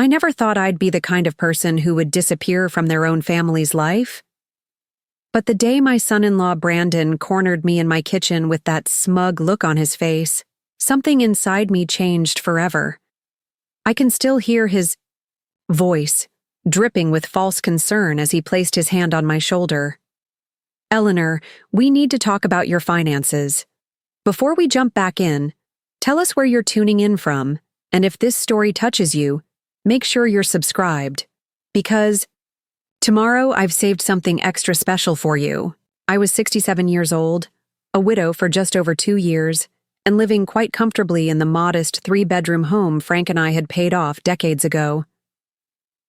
I never thought I'd be the kind of person who would disappear from their own family's life. But the day my son-in-law Brandon cornered me in my kitchen with that smug look on his face, something inside me changed forever. I can still hear his voice, dripping with false concern as he placed his hand on my shoulder. "Eleanor, we need to talk about your finances. Before we jump back in, tell us where you're tuning in from, and if this story touches you, make sure you're subscribed. Because tomorrow I've saved something extra special for you." I was 67 years old, a widow for just over 2 years, and living quite comfortably in the modest 3-bedroom home Frank and I had paid off decades ago.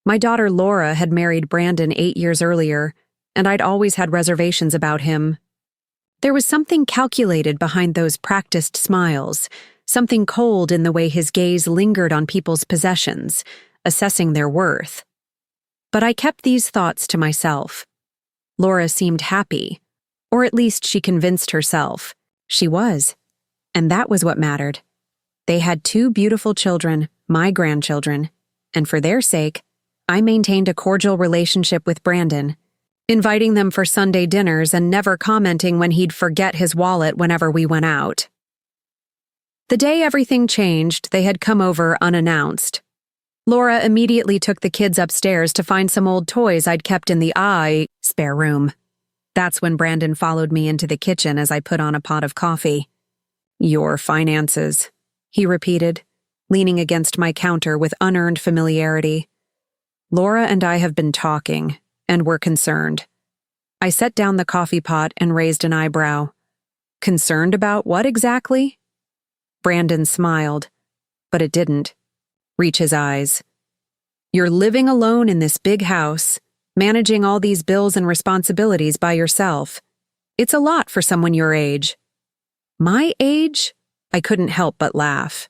My daughter Laura had married Brandon 8 years earlier, and I'd always had reservations about him. There was something calculated behind those practiced smiles, something cold in the way his gaze lingered on people's possessions, assessing their worth. But I kept these thoughts to myself. Laura seemed happy, or at least she convinced herself. She was, and that was what mattered. They had 2 beautiful children, my grandchildren, and for their sake, I maintained a cordial relationship with Brandon, inviting them for Sunday dinners and never commenting when he'd forget his wallet whenever we went out. The day everything changed, they had come over unannounced. Laura immediately took the kids upstairs to find some old toys I'd kept in the spare room. That's when Brandon followed me into the kitchen as I put on a pot of coffee. "Your finances," he repeated, leaning against my counter with unearned familiarity. "Laura and I have been talking, and we're concerned." I set down the coffee pot and raised an eyebrow. "Concerned about what exactly?" Brandon smiled, but it didn't reach his eyes. "You're living alone in this big house, managing all these bills and responsibilities by yourself. It's a lot for someone your age." "My age?" I couldn't help but laugh.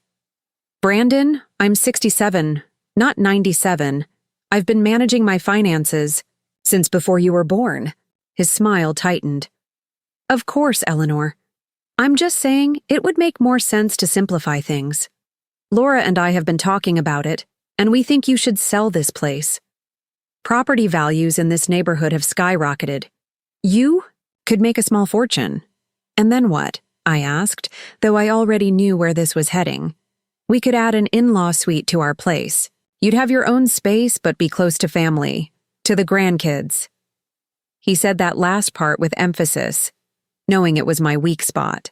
"Brandon, I'm 67, not 97. I've been managing my finances since before you were born." His smile tightened. "Of course, Eleanor. I'm just saying it would make more sense to simplify things. Laura and I have been talking about it, and we think you should sell this place. Property values in this neighborhood have skyrocketed. You could make a small fortune." "And then what?" I asked, though I already knew where this was heading. "We could add an in-law suite to our place. You'd have your own space but be close to family, to the grandkids." He said that last part with emphasis, knowing it was my weak spot.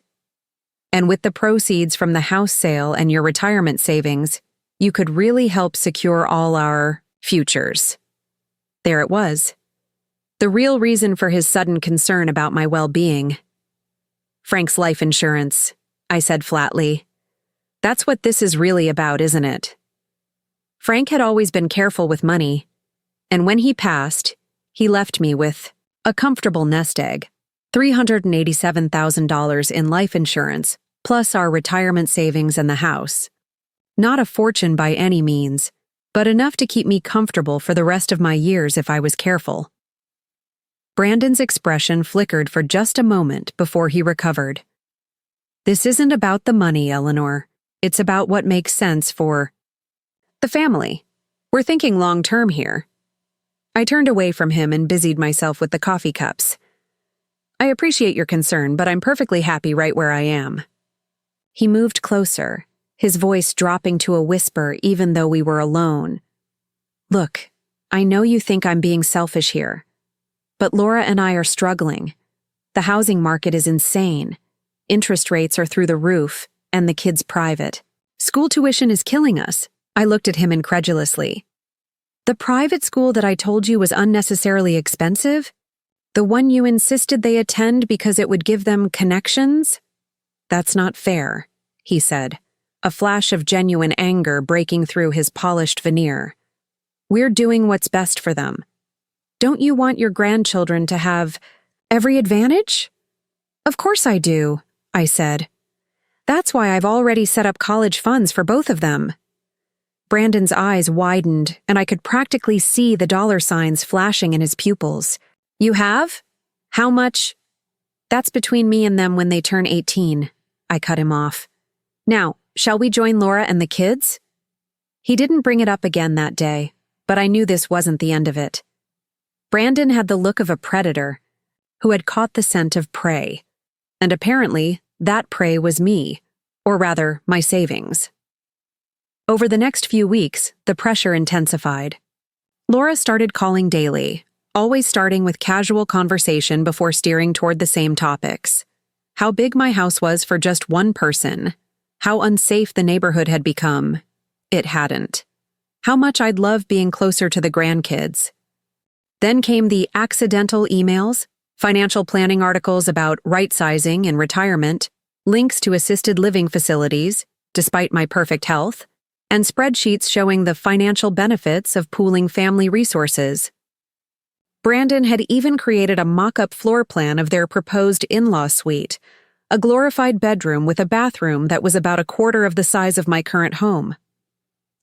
"And with the proceeds from the house sale and your retirement savings, you could really help secure all our futures." There it was. The real reason for his sudden concern about my well-being. "Frank's life insurance," I said flatly. "That's what this is really about, isn't it?" Frank had always been careful with money, and when he passed, he left me with a comfortable nest egg, $387,000 in life insurance, plus our retirement savings and the house. Not a fortune by any means, but enough to keep me comfortable for the rest of my years if I was careful. Brandon's expression flickered for just a moment before he recovered. "This isn't about the money, Eleanor. It's about what makes sense for the family. We're thinking long-term here." I turned away from him and busied myself with the coffee cups. "I appreciate your concern, but I'm perfectly happy right where I am." He moved closer, his voice dropping to a whisper even though we were alone. "Look, I know you think I'm being selfish here, but Laura and I are struggling. The housing market is insane. Interest rates are through the roof, and the kids private. School tuition is killing us." I looked at him incredulously. "The private school that I told you was unnecessarily expensive? The one you insisted they attend because it would give them connections?" "That's not fair," he said, a flash of genuine anger breaking through his polished veneer. "We're doing what's best for them. Don't you want your grandchildren to have every advantage?" "Of course I do," I said. "That's why I've already set up college funds for both of them." Brandon's eyes widened, and I could practically see the dollar signs flashing in his pupils. "You have? How much?" "That's between me and them when they turn 18. I cut him off. "Now, shall we join Laura and the kids?" He didn't bring it up again that day, but I knew this wasn't the end of it. Brandon had the look of a predator who had caught the scent of prey, and apparently that prey was me, or rather, my savings. Over the next few weeks, the pressure intensified. Laura started calling daily, always starting with casual conversation before steering toward the same topics. How big my house was for just one person. How unsafe the neighborhood had become. It hadn't. How much I'd love being closer to the grandkids. Then came the accidental emails, financial planning articles about right-sizing and retirement, links to assisted living facilities, despite my perfect health, and spreadsheets showing the financial benefits of pooling family resources. Brandon had even created a mock-up floor plan of their proposed in-law suite, a glorified bedroom with a bathroom that was about a quarter of the size of my current home.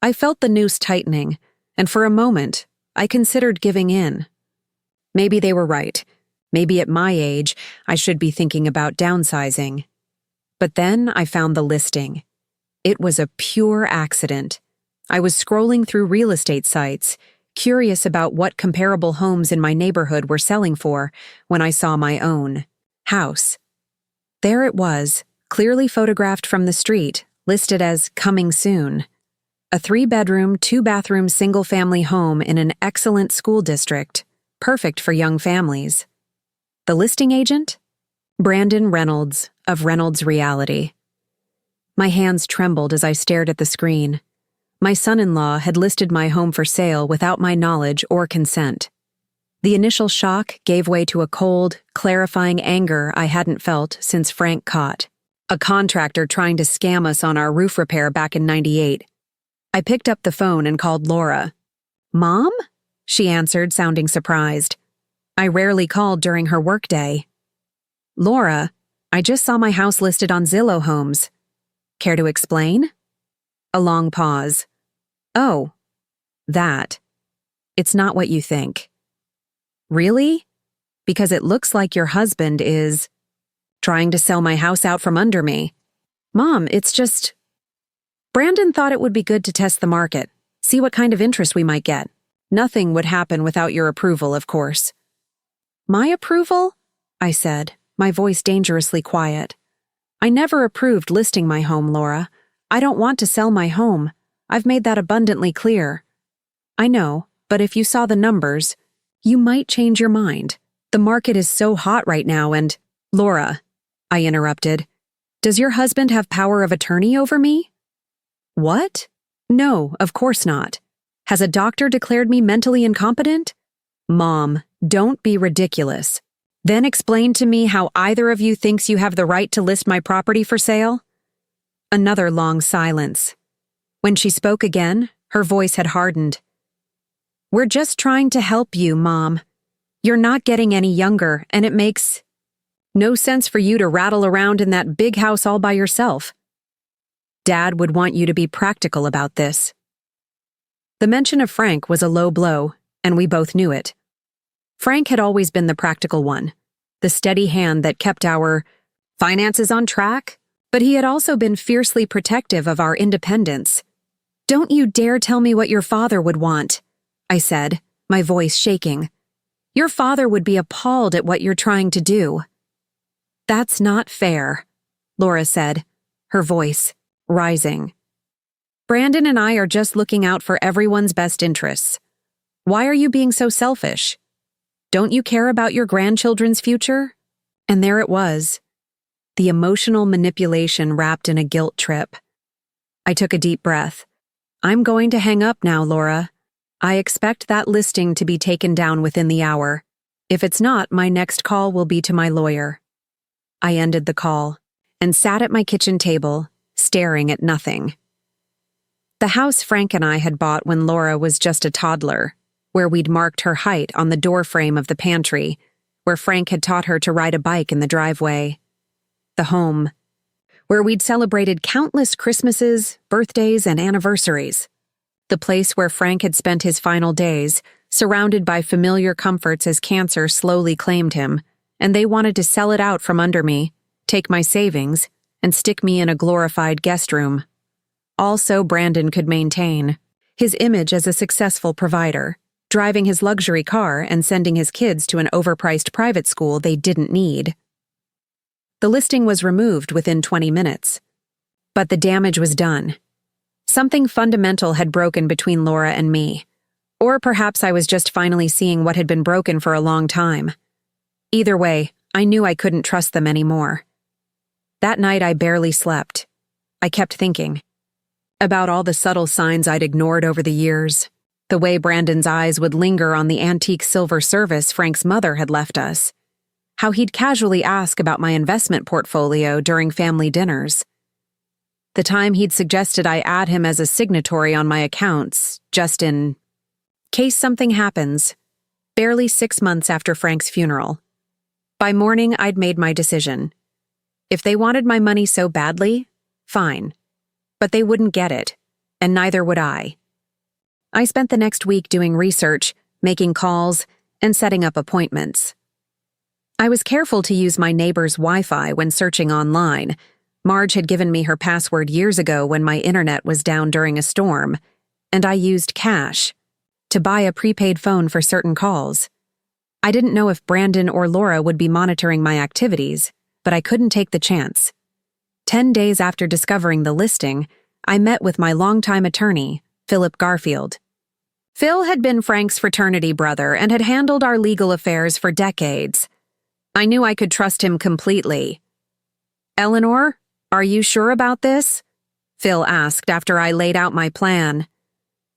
I felt the noose tightening, and for a moment, I considered giving in. Maybe they were right. Maybe at my age, I should be thinking about downsizing. But then I found the listing. It was a pure accident. I was scrolling through real estate sites, curious about what comparable homes in my neighborhood were selling for, when I saw my own house. There it was, clearly photographed from the street, listed as coming soon. A 3-bedroom, 2-bathroom single-family home in an excellent school district, perfect for young families. The listing agent? Brandon Reynolds of Reynolds Reality. My hands trembled as I stared at the screen. My son-in-law had listed my home for sale without my knowledge or consent. The initial shock gave way to a cold, clarifying anger I hadn't felt since Frank caught, a contractor trying to scam us on our roof repair back in '98. I picked up the phone and called Laura. "Mom?" she answered, sounding surprised. I rarely called during her workday. "Laura, I just saw my house listed on Zillow Homes. Care to explain?" A long pause. "Oh, that. It's not what you think." "Really? Because it looks like your husband is trying to sell my house out from under me." "Mom, it's just..." Brandon thought it would be good to test the market, see what kind of interest we might get. Nothing would happen without your approval, of course. "My approval?" I said, my voice dangerously quiet. "I never approved listing my home, Laura. I don't want to sell my home. I've made that abundantly clear." "I know, but if you saw the numbers, you might change your mind. The market is so hot right now and..." "Laura," I interrupted, "does your husband have power of attorney over me?" "What? No, of course not. Has a doctor declared me mentally incompetent?" "Mom, don't be ridiculous. Then explain to me how either of you thinks you have the right to list my property for sale." Another long silence. When she spoke again, her voice had hardened. "We're just trying to help you, Mom. You're not getting any younger, and it makes no sense for you to rattle around in that big house all by yourself. Dad would want you to be practical about this." The mention of Frank was a low blow, and we both knew it. Frank had always been the practical one, the steady hand that kept our finances on track, but he had also been fiercely protective of our independence. "Don't you dare tell me what your father would want," I said, my voice shaking. "Your father would be appalled at what you're trying to do." "That's not fair," Laura said, her voice rising. "Brandon and I are just looking out for everyone's best interests. Why are you being so selfish? Don't you care about your grandchildren's future?" And there it was, the emotional manipulation wrapped in a guilt trip. I took a deep breath. "I'm going to hang up now, Laura. I expect that listing to be taken down within the hour. If it's not, my next call will be to my lawyer." I ended the call and sat at my kitchen table, staring at nothing. The house Frank and I had bought when Laura was just a toddler, where we'd marked her height on the doorframe of the pantry, where Frank had taught her to ride a bike in the driveway. The home, where we'd celebrated countless Christmases, birthdays, and anniversaries. The place where Frank had spent his final days, surrounded by familiar comforts as cancer slowly claimed him, and they wanted to sell it out from under me, take my savings, and stick me in a glorified guest room. All so Brandon could maintain. his image as a successful provider, driving his luxury car and sending his kids to an overpriced private school they didn't need. The listing was removed within 20 minutes. But the damage was done. Something fundamental had broken between Laura and me. Or perhaps I was just finally seeing what had been broken for a long time. Either way, I knew I couldn't trust them anymore. That night I barely slept. I kept thinking about all the subtle signs I'd ignored over the years, the way Brandon's eyes would linger on the antique silver service Frank's mother had left us, how he'd casually ask about my investment portfolio during family dinners, the time he'd suggested I add him as a signatory on my accounts, just in case something happens, barely 6 months after Frank's funeral. By morning, I'd made my decision. If they wanted my money so badly, fine. But they wouldn't get it, and neither would I. I spent the next week doing research, making calls, and setting up appointments. I was careful to use my neighbor's Wi-Fi when searching online. Marge had given me her password years ago when my internet was down during a storm, and I used cash to buy a prepaid phone for certain calls. I didn't know if Brandon or Laura would be monitoring my activities, but I couldn't take the chance. 10 days after discovering the listing, I met with my longtime attorney, Philip Garfield. Phil had been Frank's fraternity brother and had handled our legal affairs for decades. I knew I could trust him completely. "Eleanor, are you sure about this?" Phil asked after I laid out my plan.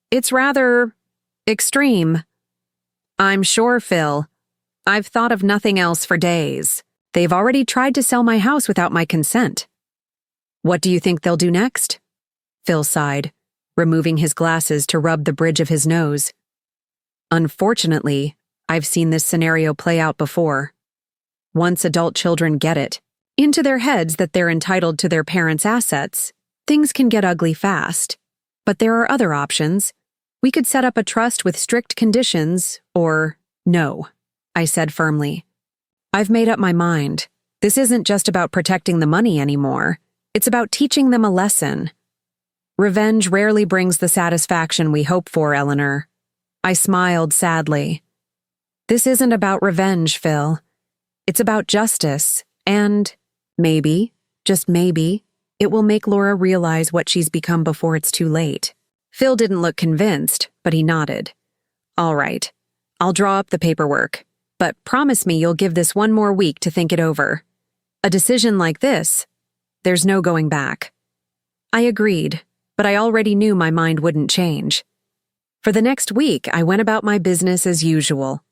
"It's rather extreme." "I'm sure, Phil. I've thought of nothing else for days. They've already tried to sell my house without my consent." "What do you think they'll do next?" Phil sighed, removing his glasses to rub the bridge of his nose. "Unfortunately, I've seen this scenario play out before. Once adult children get it into their heads that they're entitled to their parents' assets, things can get ugly fast. But there are other options. We could set up a trust with strict conditions, or no," I said firmly. "I've made up my mind. This isn't just about protecting the money anymore. It's about teaching them a lesson. Revenge rarely brings the satisfaction we hope for, Eleanor." I smiled sadly. "This isn't about revenge, Phil. It's about justice, and maybe, just maybe, it will make Laura realize what she's become before it's too late." Phil didn't look convinced, but he nodded. "All right, I'll draw up the paperwork, but promise me you'll give this one more week to think it over. A decision like this, there's no going back." I agreed, but I already knew my mind wouldn't change. For the next week, I went about my business as usual.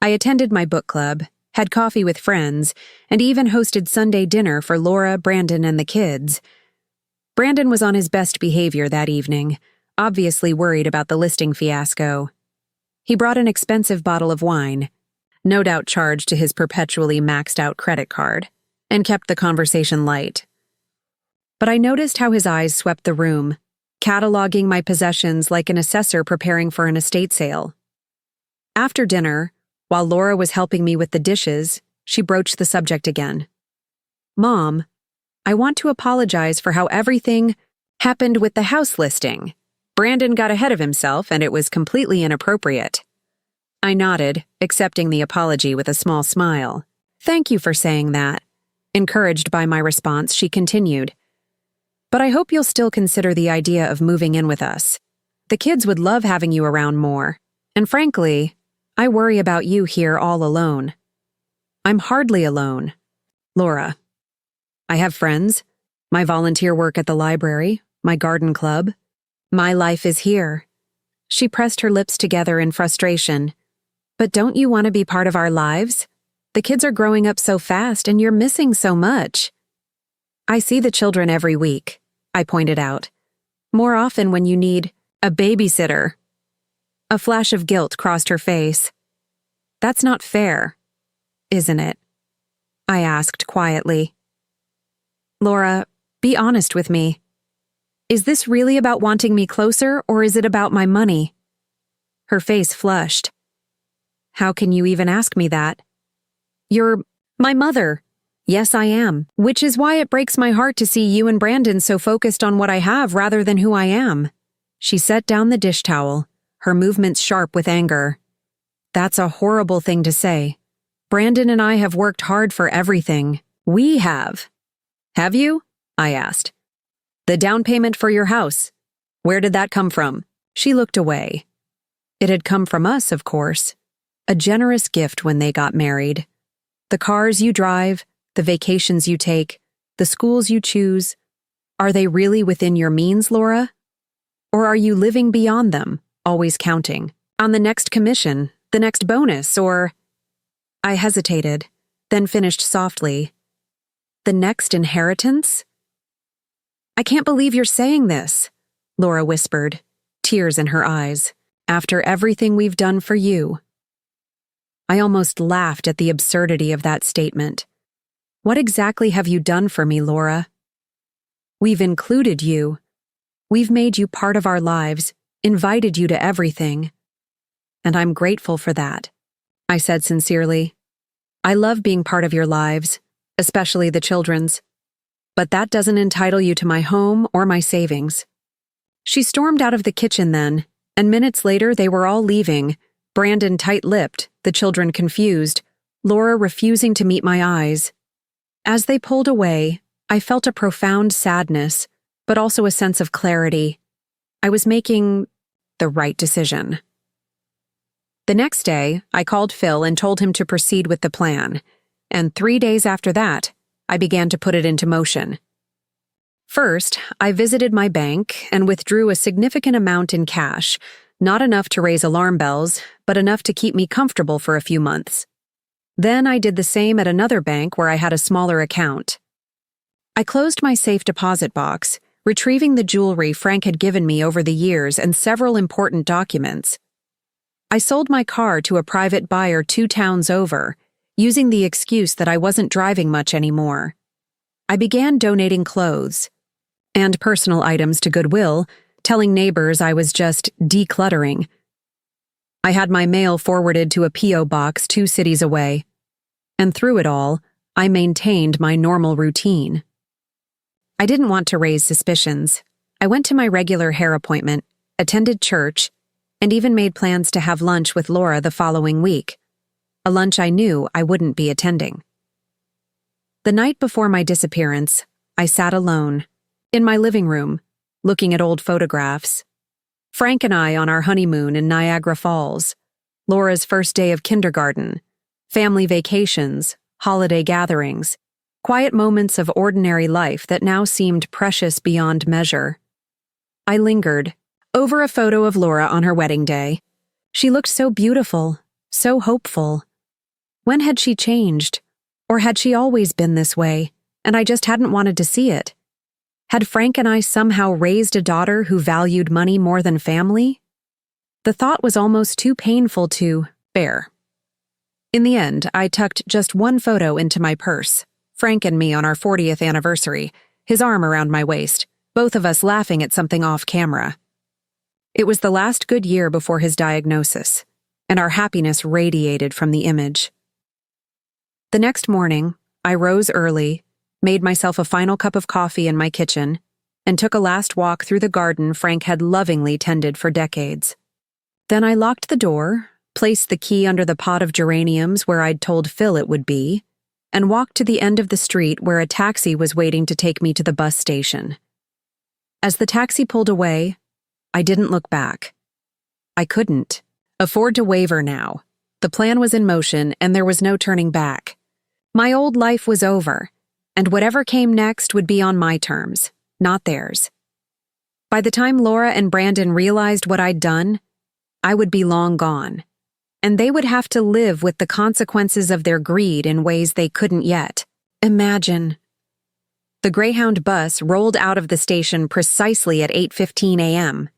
I attended my book club, had coffee with friends, and even hosted Sunday dinner for Laura, Brandon, and the kids. Brandon was on his best behavior that evening, obviously worried about the listing fiasco. He brought an expensive bottle of wine, no doubt charged to his perpetually maxed-out credit card, and kept the conversation light. But I noticed how his eyes swept the room, cataloging my possessions like an assessor preparing for an estate sale. After dinner, while Laura was helping me with the dishes, she broached the subject again. "Mom, I want to apologize for how everything happened with the house listing. Brandon got ahead of himself and it was completely inappropriate." I nodded, accepting the apology with a small smile. "Thank you for saying that." Encouraged by my response, she continued, "But I hope you'll still consider the idea of moving in with us. The kids would love having you around more, and frankly, I worry about you here all alone." "I'm hardly alone, Laura. I have friends, my volunteer work at the library, my garden club. My life is here." She pressed her lips together in frustration. "But don't you want to be part of our lives? The kids are growing up so fast and you're missing so much." "I see the children every week," I pointed out. "More often when you need a babysitter." A flash of guilt crossed her face. "That's not fair, isn't it?" I asked quietly. "Laura, be honest with me. Is this really about wanting me closer, or is it about my money?" Her face flushed. "How can you even ask me that? You're my mother." "Yes, I am, which is why it breaks my heart to see you and Brandon so focused on what I have rather than who I am. She set down the dish towel, her movements sharp with anger. That's a horrible thing to say. Brandon and I have worked hard for everything. We have. Have you? I asked. The down payment for your house. Where did that come from? She looked away. It had come from us, of course. A generous gift when they got married. The cars you drive, the vacations you take, the schools you choose. Are they really within your means, Laura? Or are you living beyond them, always counting on the next commission, the next bonus, or... I hesitated, then finished softly. The next inheritance? I can't believe you're saying this, Laura whispered, tears in her eyes, after everything we've done for you. I almost laughed at the absurdity of that statement. What exactly have you done for me, Laura? We've included you. We've made you part of our lives, invited you to everything. And I'm grateful for that, I said sincerely. I love being part of your lives, especially the children's. But that doesn't entitle you to my home or my savings. She stormed out of the kitchen then, and minutes later they were all leaving, Brandon tight-lipped, the children confused, Laura refusing to meet my eyes. As they pulled away, I felt a profound sadness, but also a sense of clarity. I was making the right decision. The next day, I called Phil and told him to proceed with the plan, and 3 days after that, I began to put it into motion. First, I visited my bank and withdrew a significant amount in cash, not enough to raise alarm bells, but enough to keep me comfortable for a few months. Then I did the same at another bank where I had a smaller account. I closed my safe deposit box, retrieving the jewelry Frank had given me over the years and several important documents. I sold my car to a private buyer 2 towns over, using the excuse that I wasn't driving much anymore. I began donating clothes and personal items to Goodwill, telling neighbors I was just decluttering. I had my mail forwarded to a P.O. box 2 cities away, and through it all, I maintained my normal routine. I didn't want to raise suspicions. I went to my regular hair appointment, attended church, and even made plans to have lunch with Laura the following week, a lunch I knew I wouldn't be attending. The night before my disappearance, I sat alone, in my living room, looking at old photographs. Frank and I on our honeymoon in Niagara Falls, Laura's first day of kindergarten, family vacations, holiday gatherings, quiet moments of ordinary life that now seemed precious beyond measure. I lingered over a photo of Laura on her wedding day. She looked so beautiful, so hopeful. When had she changed? Or had she always been this way, and I just hadn't wanted to see it? Had Frank and I somehow raised a daughter who valued money more than family? The thought was almost too painful to bear. In the end, I tucked just one photo into my purse, Frank and me on our 40th anniversary, his arm around my waist, both of us laughing at something off camera. It was the last good year before his diagnosis, and our happiness radiated from the image. The next morning, I rose early, made myself a final cup of coffee in my kitchen, and took a last walk through the garden Frank had lovingly tended for decades. Then I locked the door, placed the key under the pot of geraniums where I'd told Phil it would be, and walked to the end of the street where a taxi was waiting to take me to the bus station. As the taxi pulled away, I didn't look back. I couldn't afford to waver now. The plan was in motion, and there was no turning back. My old life was over, and whatever came next would be on my terms, not theirs. By the time Laura and Brandon realized what I'd done, I would be long gone, and they would have to live with the consequences of their greed in ways they couldn't yet imagine. The Greyhound bus rolled out of the station precisely at 8:15 a.m.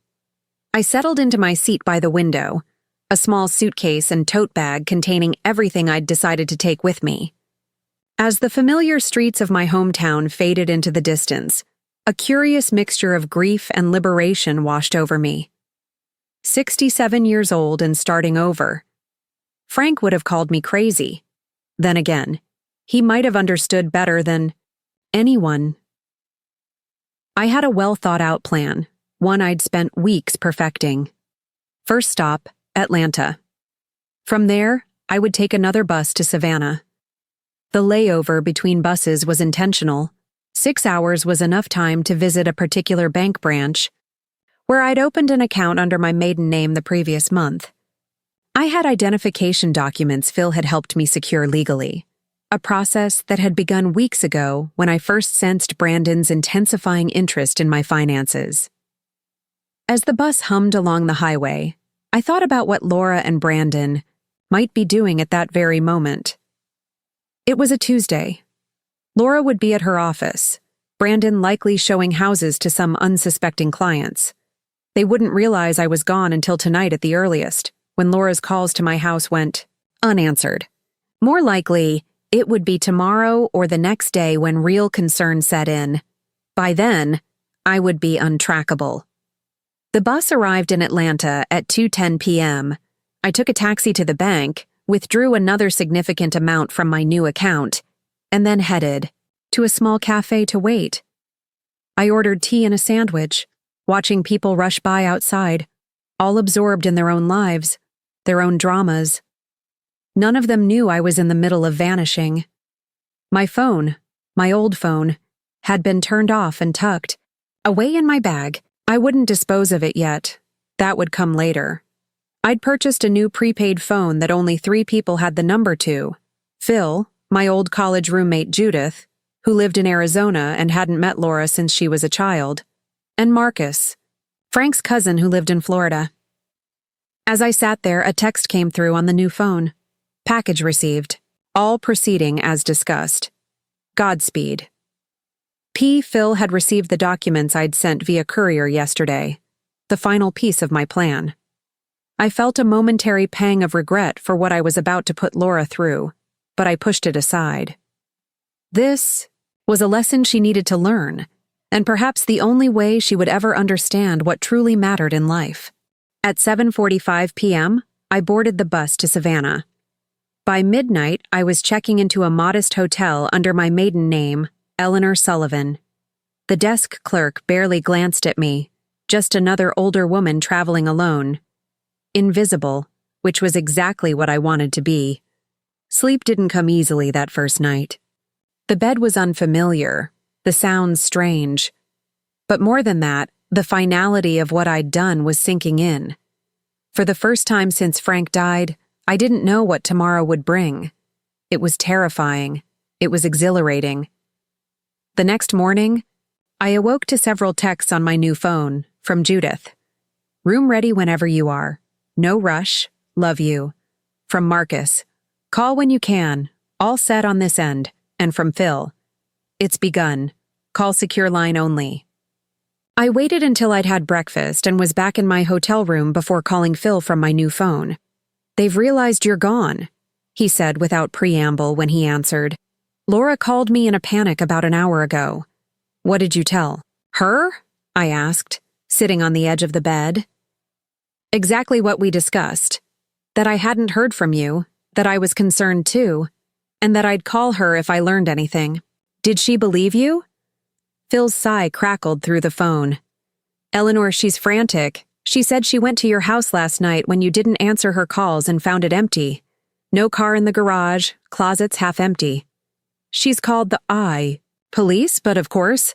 I settled into my seat by the window, a small suitcase and tote bag containing everything I'd decided to take with me. As the familiar streets of my hometown faded into the distance, a curious mixture of grief and liberation washed over me. 67 years old and starting over. Frank would have called me crazy. Then again, he might have understood better than anyone. I had a well-thought-out plan, one I'd spent weeks perfecting. First stop, Atlanta. From there, I would take another bus to Savannah. The layover between buses was intentional. 6 hours was enough time to visit a particular bank branch, where I'd opened an account under my maiden name the previous month. I had identification documents Phil had helped me secure legally, a process that had begun weeks ago when I first sensed Brandon's intensifying interest in my finances. As the bus hummed along the highway, I thought about what Laura and Brandon might be doing at that very moment. It was a Tuesday. Laura would be at her office, Brandon likely showing houses to some unsuspecting clients. They wouldn't realize I was gone until tonight at the earliest, when Laura's calls to my house went unanswered. More likely, it would be tomorrow or the next day when real concern set in. By then, I would be untrackable. The bus arrived in Atlanta at 2:10 p.m. I took a taxi to the bank, withdrew another significant amount from my new account, and then headed to a small cafe to wait. I ordered tea and a sandwich, watching people rush by outside, all absorbed in their own lives, their own dramas. None of them knew I was in the middle of vanishing. My phone, my old phone, had been turned off and tucked away in my bag. I wouldn't dispose of it yet. That would come later. I'd purchased a new prepaid phone that only 3 people had the number to: Phil, my old college roommate Judith, who lived in Arizona and hadn't met Laura since she was a child, and Marcus, Frank's cousin who lived in Florida. As I sat there, a text came through on the new phone. Package received. All proceeding as discussed. Godspeed. Phil had received the documents I'd sent via courier yesterday, the final piece of my plan. I felt a momentary pang of regret for what I was about to put Laura through, but I pushed it aside. This was a lesson she needed to learn, and perhaps the only way she would ever understand what truly mattered in life. At 7:45 p.m., I boarded the bus to Savannah. By midnight, I was checking into a modest hotel under my maiden name, Eleanor Sullivan. The desk clerk barely glanced at me, just another older woman traveling alone. Invisible, which was exactly what I wanted to be. Sleep didn't come easily that first night. The bed was unfamiliar, the sounds strange. But more than that, the finality of what I'd done was sinking in. For the first time since Frank died, I didn't know what tomorrow would bring. It was terrifying. It was exhilarating. The next morning, I awoke to several texts on my new phone from Judith. Room ready whenever you are. No rush. Love you. From Marcus. Call when you can. All set on this end. And from Phil. It's begun. Call secure line only. I waited until I'd had breakfast and was back in my hotel room before calling Phil from my new phone. "They've realized you're gone," he said without preamble when he answered. "Laura called me in a panic about an hour ago." "What did you tell her?" I asked, sitting on the edge of the bed. "Exactly what we discussed. That I hadn't heard from you, that I was concerned too, and that I'd call her if I learned anything." "Did she believe you?" Phil's sigh crackled through the phone. "Eleanor, she's frantic. She said she went to your house last night when you didn't answer her calls and found it empty. No car in the garage, closets half empty. She's called the police, but of course,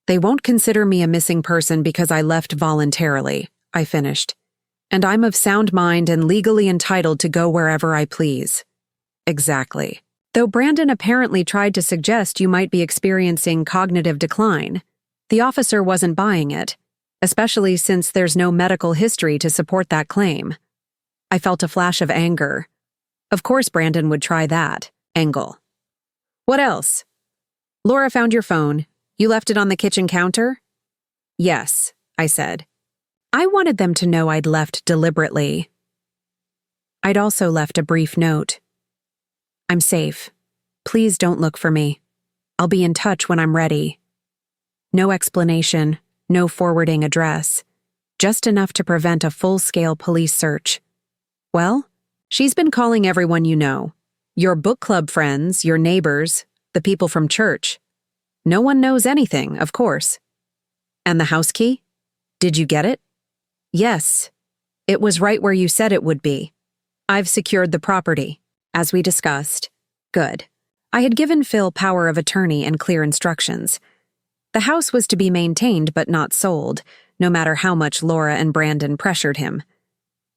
they won't consider me a missing person because I left voluntarily," I finished. "And I'm of sound mind and legally entitled to go wherever I please." "Exactly. Though Brandon apparently tried to suggest you might be experiencing cognitive decline, the officer wasn't buying it, especially since there's no medical history to support that claim." I felt a flash of anger. Of course Brandon would try that angle. "What else?" "Laura found your phone. You left it on the kitchen counter?" "Yes," I said. I wanted them to know I'd left deliberately. I'd also left a brief note. "I'm safe. Please don't look for me. I'll be in touch when I'm ready." No explanation, no forwarding address, just enough to prevent a full-scale police search. Well, she's been calling everyone you know. Your book club friends, your neighbors, the people from church. No one knows anything, of course. And the house key? Did you get it? Yes. It was right where you said it would be. I've secured the property, as we discussed. Good. I had given Phil power of attorney and clear instructions. The house was to be maintained but not sold, no matter how much Laura and Brandon pressured him.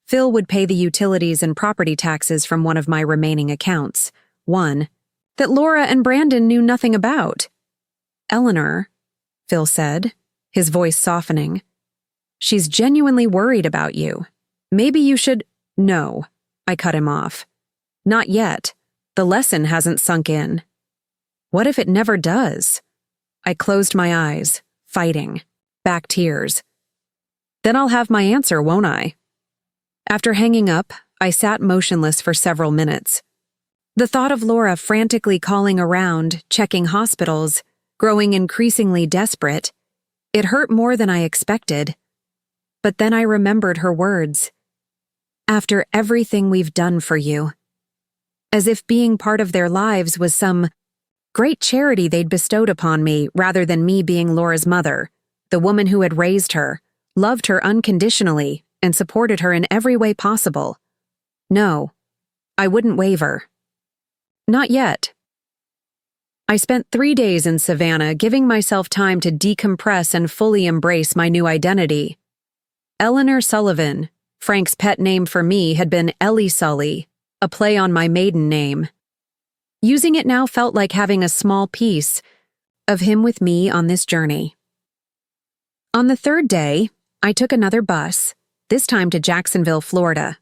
Phil would pay the utilities and property taxes from one of my remaining accounts, one that Laura and Brandon knew nothing about. Eleanor, Phil said, his voice softening. She's genuinely worried about you. Maybe you should— No, I cut him off. Not yet. The lesson hasn't sunk in. What if it never does? I closed my eyes, fighting, back tears. Then I'll have my answer, won't I? After hanging up, I sat motionless for several minutes. The thought of Laura frantically calling around, checking hospitals, growing increasingly desperate, it hurt more than I expected. But then I remembered her words. After everything we've done for you. As if being part of their lives was some great charity they'd bestowed upon me rather than me being Laura's mother, the woman who had raised her, loved her unconditionally, and supported her in every way possible. No, I wouldn't waver. Not yet. I spent 3 days in Savannah giving myself time to decompress and fully embrace my new identity. Eleanor Sullivan, Frank's pet name for me, had been Ellie Sully, a play on my maiden name. Using it now felt like having a small piece of him with me on this journey. On the 3rd day, I took another bus, this time to Jacksonville, Florida.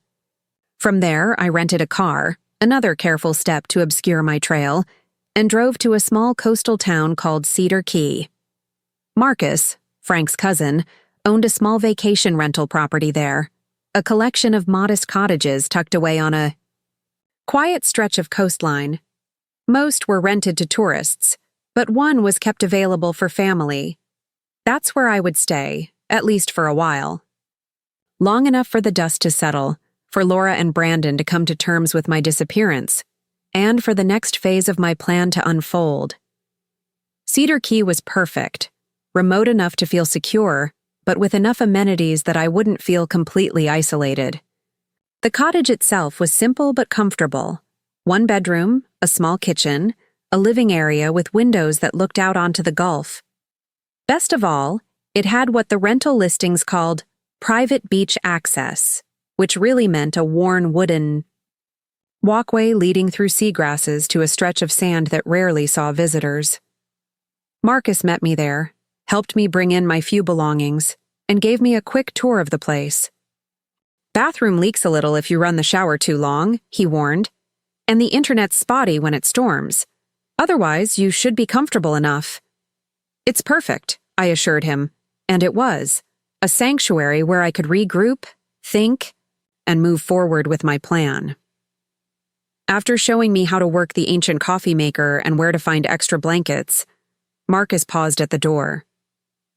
From there, I rented a car, another careful step to obscure my trail, and drove to a small coastal town called Cedar Key. Marcus, Frank's cousin, owned a small vacation rental property there, a collection of modest cottages tucked away on a quiet stretch of coastline. Most were rented to tourists, but one was kept available for family. That's where I would stay, at least for a while. Long enough for the dust to settle, for Laura and Brandon to come to terms with my disappearance, and for the next phase of my plan to unfold. Cedar Key was perfect, remote enough to feel secure, but with enough amenities that I wouldn't feel completely isolated. The cottage itself was simple but comfortable. 1 bedroom, a small kitchen, a living area with windows that looked out onto the Gulf. Best of all, it had what the rental listings called private beach access, which really meant a worn wooden walkway leading through seagrasses to a stretch of sand that rarely saw visitors. Marcus met me there, helped me bring in my few belongings, and gave me a quick tour of the place. Bathroom leaks a little if you run the shower too long, he warned, and the internet's spotty when it storms. Otherwise, you should be comfortable enough. It's perfect, I assured him, and it was, a sanctuary where I could regroup, think, and move forward with my plan. After showing me how to work the ancient coffee maker and where to find extra blankets, Marcus paused at the door.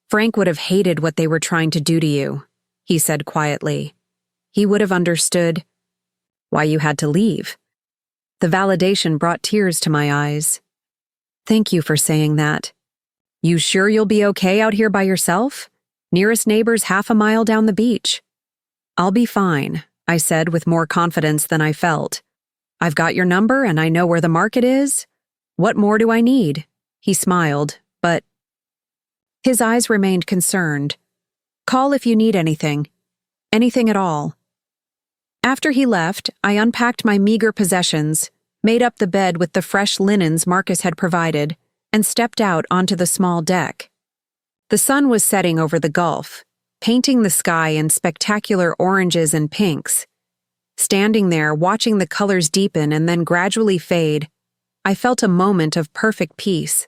Frank would have hated what they were trying to do to you, he said quietly. He would have understood why you had to leave. The validation brought tears to my eyes. Thank you for saying that. You sure you'll be okay out here by yourself? Nearest neighbor's half a mile down the beach. I'll be fine, I said with more confidence than I felt. I've got your number and I know where the market is. What more do I need? He smiled, but his eyes remained concerned. Call if you need anything. Anything at all. After he left, I unpacked my meager possessions, made up the bed with the fresh linens Marcus had provided, and stepped out onto the small deck. The sun was setting over the Gulf, painting the sky in spectacular oranges and pinks. Standing there, watching the colors deepen and then gradually fade, I felt a moment of perfect peace.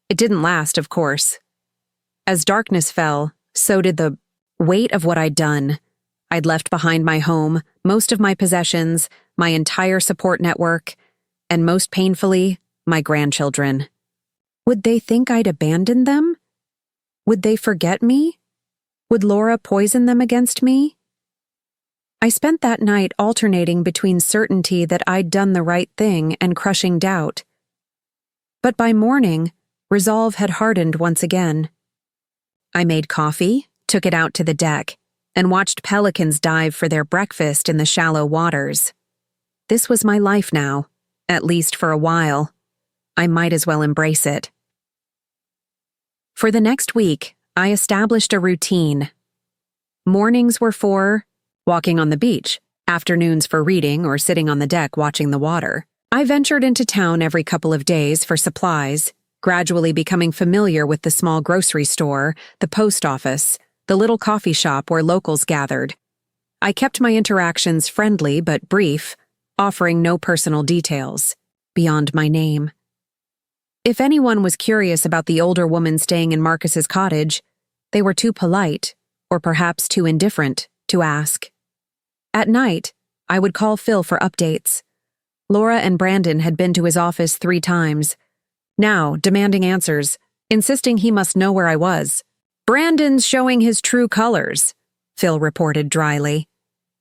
It didn't last, of course. As darkness fell, so did the weight of what I'd done. I'd left behind my home, most of my possessions, my entire support network, and most painfully, my grandchildren. Would they think I'd abandoned them? Would they forget me? Would Laura poison them against me? I spent that night alternating between certainty that I'd done the right thing and crushing doubt. But by morning, resolve had hardened once again. I made coffee, took it out to the deck, and watched pelicans dive for their breakfast in the shallow waters. This was my life now, at least for a while. I might as well embrace it. For the next week, I established a routine. Mornings were for walking on the beach, afternoons for reading or sitting on the deck watching the water. I ventured into town every couple of days for supplies, gradually becoming familiar with the small grocery store, the post office, the little coffee shop where locals gathered. I kept my interactions friendly but brief, offering no personal details, beyond my name. If anyone was curious about the older woman staying in Marcus's cottage, they were too polite, or perhaps too indifferent, to ask. At night, I would call Phil for updates. Laura and Brandon had been to his office 3 times, now demanding answers, insisting he must know where I was. "Brandon's showing his true colors," Phil reported dryly.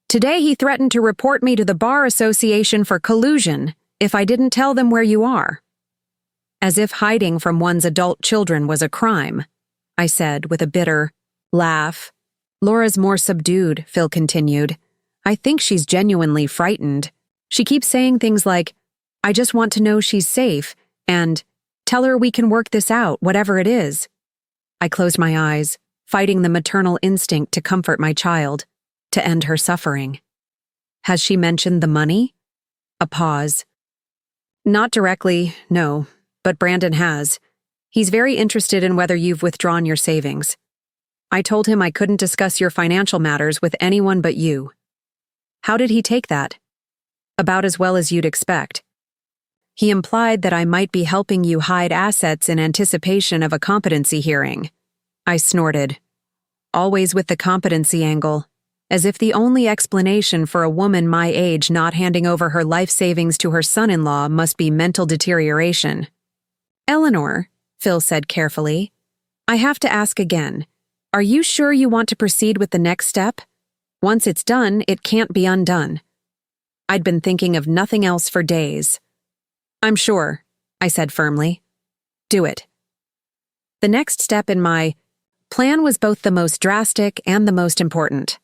"Today he threatened to report me to the Bar Association for collusion if I didn't tell them where you are." As if hiding from one's adult children was a crime, I said with a bitter laugh. "Laura's more subdued," Phil continued. "I think she's genuinely frightened. She keeps saying things like, 'I just want to know she's safe,' and 'Tell her we can work this out, whatever it is.'" I closed my eyes, fighting the maternal instinct to comfort my child, to end her suffering. "Has she mentioned the money?" A pause. "Not directly, no, but Brandon has. He's very interested in whether you've withdrawn your savings. I told him I couldn't discuss your financial matters with anyone but you." "How did he take that?" "About as well as you'd expect. He implied that I might be helping you hide assets in anticipation of a competency hearing." I snorted. Always with the competency angle, as if the only explanation for a woman my age not handing over her life savings to her son-in-law must be mental deterioration. "Eleanor," Phil said carefully, "I have to ask again. Are you sure you want to proceed with the next step? Once it's done, it can't be undone." I'd been thinking of nothing else for days. "I'm sure," I said firmly. "Do it." The next step in my plan was both the most drastic and the most important.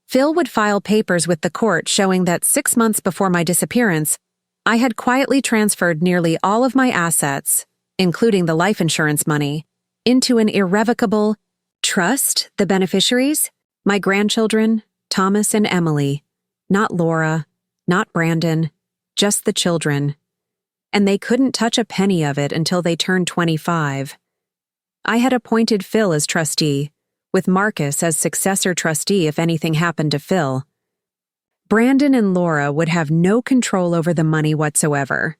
Phil would file papers with the court showing that 6 months before my disappearance, I had quietly transferred nearly all of my assets, including the life insurance money, into an irrevocable trust. The beneficiaries? My grandchildren, Thomas and Emily. Not Laura, not Brandon, just the children. And they couldn't touch a penny of it until they turned 25. I had appointed Phil as trustee, with Marcus as successor trustee if anything happened to Phil. Brandon and Laura would have no control over the money whatsoever.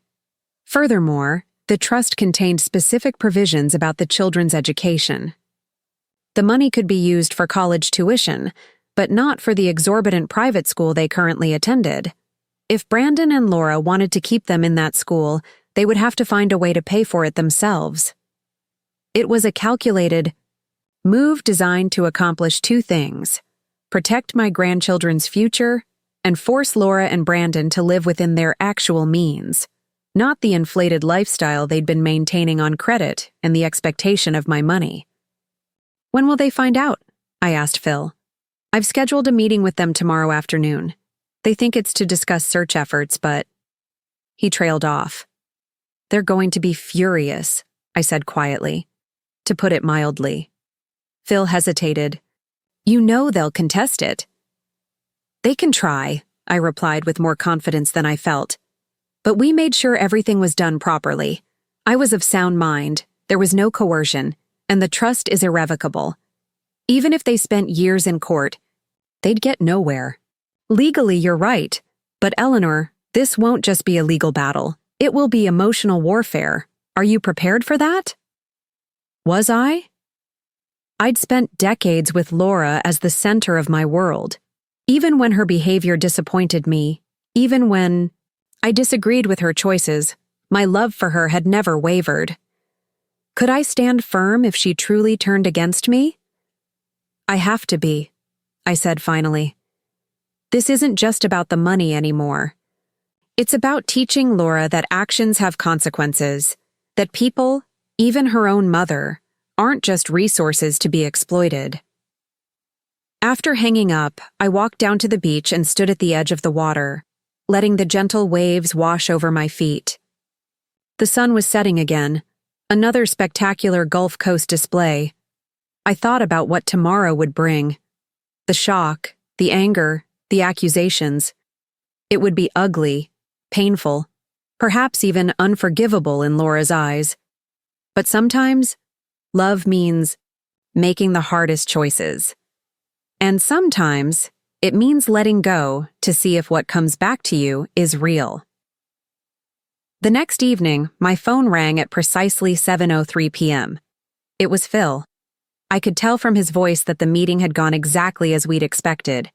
Furthermore, the trust contained specific provisions about the children's education. The money could be used for college tuition, but not for the exorbitant private school they currently attended. If Brandon and Laura wanted to keep them in that school, they would have to find a way to pay for it themselves. It was a calculated move designed to accomplish 2 things: protect my grandchildren's future and force Laura and Brandon to live within their actual means, not the inflated lifestyle they'd been maintaining on credit and the expectation of my money. "When will they find out?" I asked Phil. "I've scheduled a meeting with them tomorrow afternoon. They think it's to discuss search efforts, but..." He trailed off. "They're going to be furious," I said quietly, to put it mildly. Phil hesitated. "You know they'll contest it." "They can try," I replied with more confidence than I felt. "But we made sure everything was done properly. I was of sound mind, there was no coercion, and the trust is irrevocable. Even if they spent years in court, they'd get nowhere. Legally, you're right, but Eleanor, this won't just be a legal battle. It will be emotional warfare. Are you prepared for that?" Was I? I'd spent decades with Laura as the center of my world. Even when her behavior disappointed me, even when I disagreed with her choices, my love for her had never wavered. Could I stand firm if she truly turned against me? "I have to be," I said finally. "This isn't just about the money anymore. It's about teaching Laura that actions have consequences, that people, even her own mother, aren't just resources to be exploited. After hanging up, I walked down to the beach and stood at the edge of the water, letting the gentle waves wash over my feet. The sun was setting again, another spectacular Gulf Coast display. I thought about what tomorrow would bring. The shock, the anger, the accusations. It would be ugly, painful, perhaps even unforgivable in Laura's eyes. But sometimes, love means making the hardest choices. And sometimes, it means letting go to see if what comes back to you is real. The next evening, my phone rang at precisely 7:03 p.m. It was Phil. I could tell from his voice that the meeting had gone exactly as we'd expected.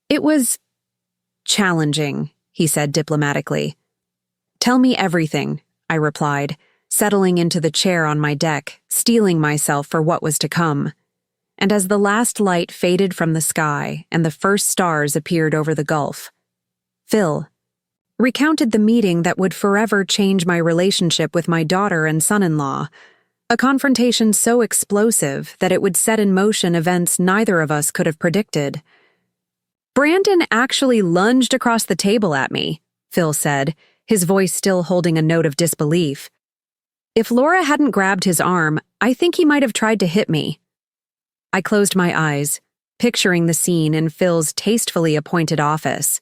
It was challenging, he said diplomatically. Tell me everything, I replied, settling into the chair on my deck, steeling myself for what was to come. And as the last light faded from the sky and the first stars appeared over the gulf, Phil recounted the meeting that would forever change my relationship with my daughter and son-in-law, a confrontation so explosive that it would set in motion events neither of us could have predicted. Brandon actually lunged across the table at me, Phil said, his voice still holding a note of disbelief. If Laura hadn't grabbed his arm, I think he might have tried to hit me. I closed my eyes, picturing the scene in Phil's tastefully appointed office.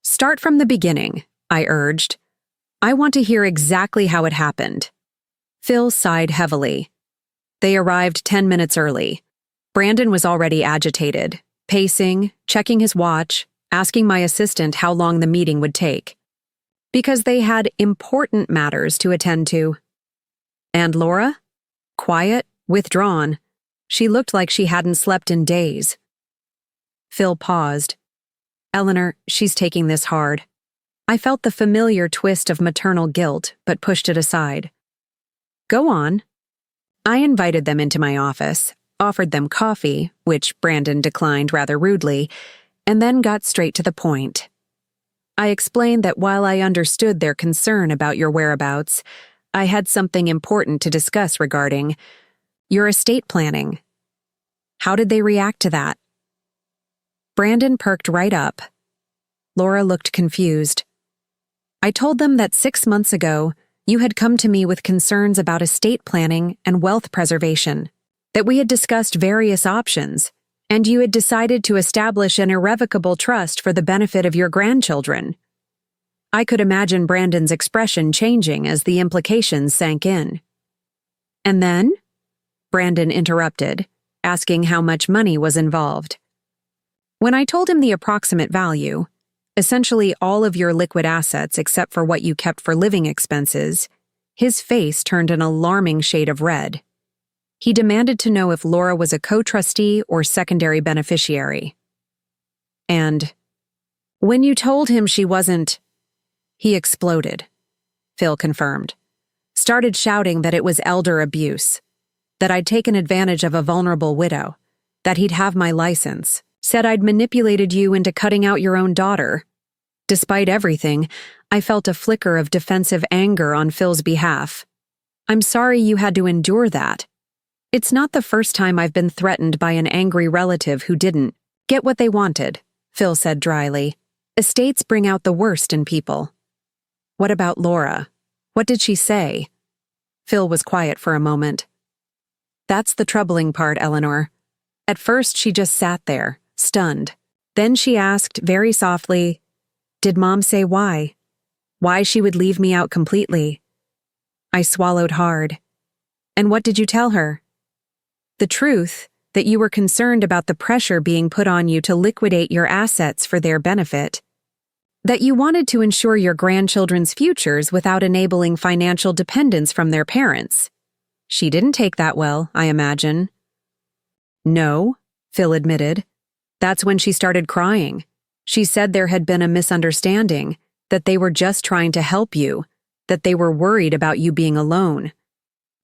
Start from the beginning, I urged. I want to hear exactly how it happened. Phil sighed heavily. They arrived 10 minutes early. Brandon was already agitated, pacing, checking his watch, asking my assistant how long the meeting would take. Because they had important matters to attend to. And Laura? Quiet, withdrawn. She looked like she hadn't slept in days. Phil paused. Eleanor, she's taking this hard. I felt the familiar twist of maternal guilt, but pushed it aside. Go on. I invited them into my office, offered them coffee, which Brandon declined rather rudely, and then got straight to the point. I explained that while I understood their concern about your whereabouts, I had something important to discuss regarding your estate planning. How did they react to that? Brandon perked right up. Laura looked confused. I told them that 6 months ago, you had come to me with concerns about estate planning and wealth preservation, that we had discussed various options, and you had decided to establish an irrevocable trust for the benefit of your grandchildren. I could imagine Brandon's expression changing as the implications sank in. And then? Brandon interrupted, asking how much money was involved. When I told him the approximate value, essentially all of your liquid assets except for what you kept for living expenses, his face turned an alarming shade of red. He demanded to know if Laura was a co-trustee or secondary beneficiary. And when you told him she wasn't, he exploded, Phil confirmed. Started shouting that it was elder abuse, that I'd taken advantage of a vulnerable widow, that he'd have my license, said I'd manipulated you into cutting out your own daughter. Despite everything, I felt a flicker of defensive anger on Phil's behalf. I'm sorry you had to endure that. It's not the first time I've been threatened by an angry relative who didn't get what they wanted, Phil said dryly. Estates bring out the worst in people. What about Laura? What did she say? Phil was quiet for a moment. That's the troubling part, Eleanor. At first, she just sat there, stunned. Then she asked, very softly, did Mom say why? Why she would leave me out completely? I swallowed hard. And what did you tell her? The truth, that you were concerned about the pressure being put on you to liquidate your assets for their benefit. That you wanted to ensure your grandchildren's futures without enabling financial dependence from their parents. She didn't take that well, I imagine. No, Phil admitted. That's when she started crying. She said there had been a misunderstanding, that they were just trying to help you, that they were worried about you being alone.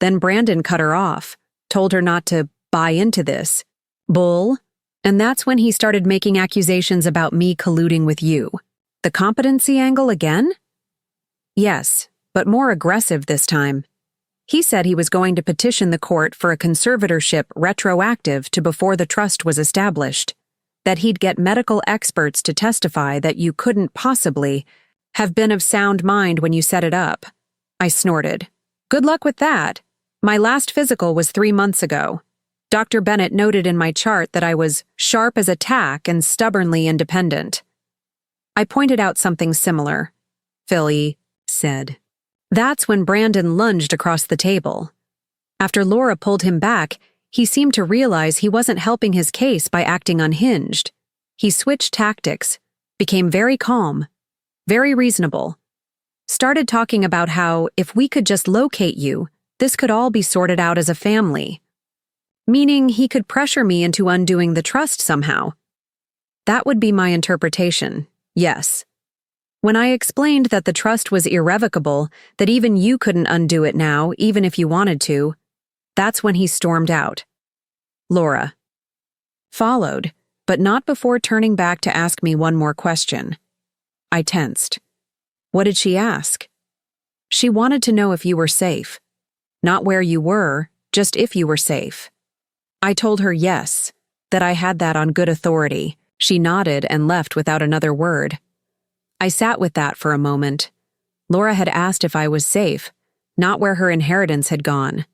Then Brandon cut her off, told her not to buy into this. Bull. And that's when he started making accusations about me colluding with you. The competency angle again? Yes, but more aggressive this time. He said he was going to petition the court for a conservatorship retroactive to before the trust was established, that he'd get medical experts to testify that you couldn't possibly have been of sound mind when you set it up. I snorted. Good luck with that. My last physical was 3 months ago. Dr. Bennett noted in my chart that I was sharp as a tack and stubbornly independent. I pointed out something similar. Phil said. That's when Brandon lunged across the table. After Laura pulled him back, he seemed to realize he wasn't helping his case by acting unhinged. He switched tactics, became very calm, very reasonable. Started talking about how, if we could just locate you, this could all be sorted out as a family. Meaning he could pressure me into undoing the trust somehow. That would be my interpretation, yes. When I explained that the trust was irrevocable, that even you couldn't undo it now, even if you wanted to, that's when he stormed out. Laura. Followed, but not before turning back to ask me one more question. I tensed. What did she ask? She wanted to know if you were safe. Not where you were, just if you were safe. I told her yes, that I had that on good authority. She nodded and left without another word. I sat with that for a moment. Laura had asked if I was safe, not where her inheritance had gone.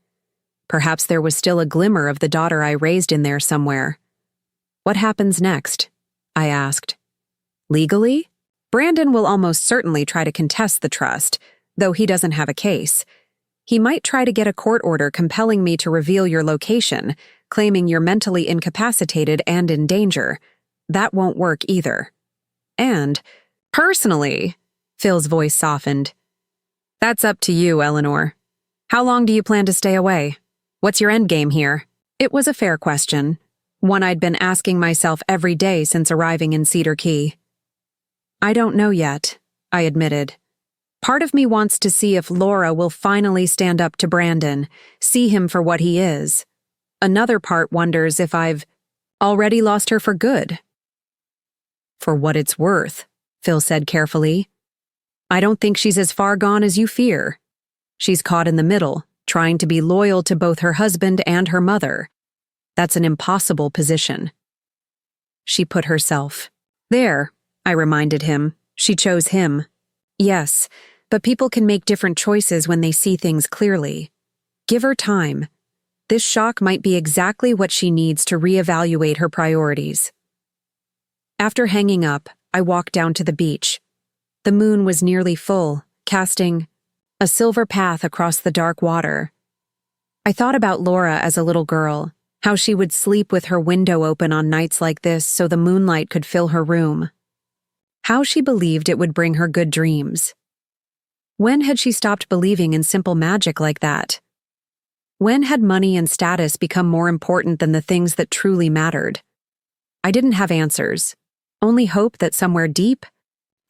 Perhaps there was still a glimmer of the daughter I raised in there somewhere. What happens next? I asked. Legally? Brandon will almost certainly try to contest the trust, though he doesn't have a case. He might try to get a court order compelling me to reveal your location, claiming you're mentally incapacitated and in danger. That won't work either. And, personally, Phil's voice softened. That's up to you, Eleanor. How long do you plan to stay away? What's your endgame here? It was a fair question, one I'd been asking myself every day since arriving in Cedar Key. I don't know yet, I admitted. Part of me wants to see if Laura will finally stand up to Brandon, see him for what he is. Another part wonders if I've already lost her for good. For what it's worth, Phil said carefully. I don't think she's as far gone as you fear. She's caught in the middle, trying to be loyal to both her husband and her mother. That's an impossible position. She put herself. There, I reminded him. She chose him. Yes, but people can make different choices when they see things clearly. Give her time. This shock might be exactly what she needs to reevaluate her priorities. After hanging up, I walked down to the beach. The moon was nearly full, casting a silver path across the dark water. I thought about Laura as a little girl, how she would sleep with her window open on nights like this so the moonlight could fill her room. How she believed it would bring her good dreams. When had she stopped believing in simple magic like that? When had money and status become more important than the things that truly mattered? I didn't have answers, only hope that somewhere deep,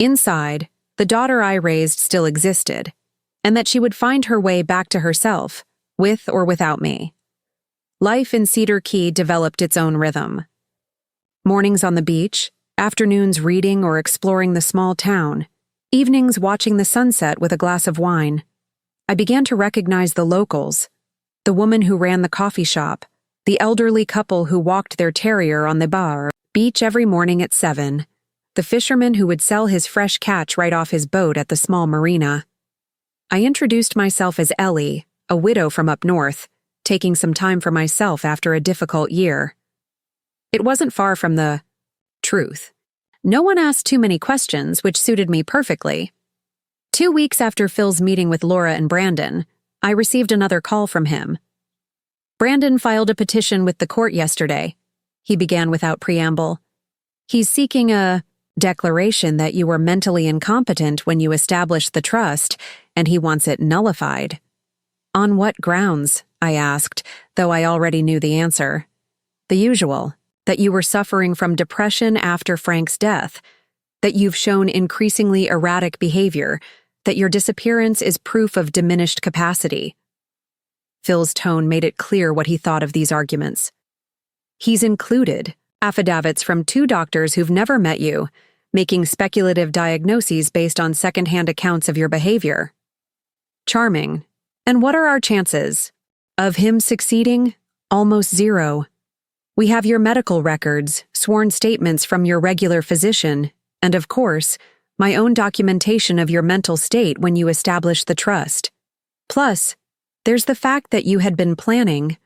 inside, the daughter I raised still existed, and that she would find her way back to herself, with or without me. Life in Cedar Key developed its own rhythm. Mornings on the beach, afternoons reading or exploring the small town, evenings watching the sunset with a glass of wine. I began to recognize the locals, the woman who ran the coffee shop, the elderly couple who walked their terrier on the bar, beach every morning at 7, the fisherman who would sell his fresh catch right off his boat at the small marina. I introduced myself as Ellie, a widow from up north, taking some time for myself after a difficult year. It wasn't far from the truth. No one asked too many questions, which suited me perfectly. 2 weeks after Phil's meeting with Laura and Brandon, I received another call from him. Brandon filed a petition with the court yesterday, he began without preamble. He's seeking a declaration that you were mentally incompetent when you established the trust, and he wants it nullified. On what grounds? I asked, though I already knew the answer. The usual, that you were suffering from depression after Frank's death, that you've shown increasingly erratic behavior, that your disappearance is proof of diminished capacity. Phil's tone made it clear what he thought of these arguments. He's included affidavits from 2 doctors who've never met you, making speculative diagnoses based on secondhand accounts of your behavior. Charming, And what are our chances? Of him succeeding? Almost zero. We have your medical records, sworn statements from your regular physician, and of course, my own documentation of your mental state when you established the trust. Plus, there's the fact that you had been planning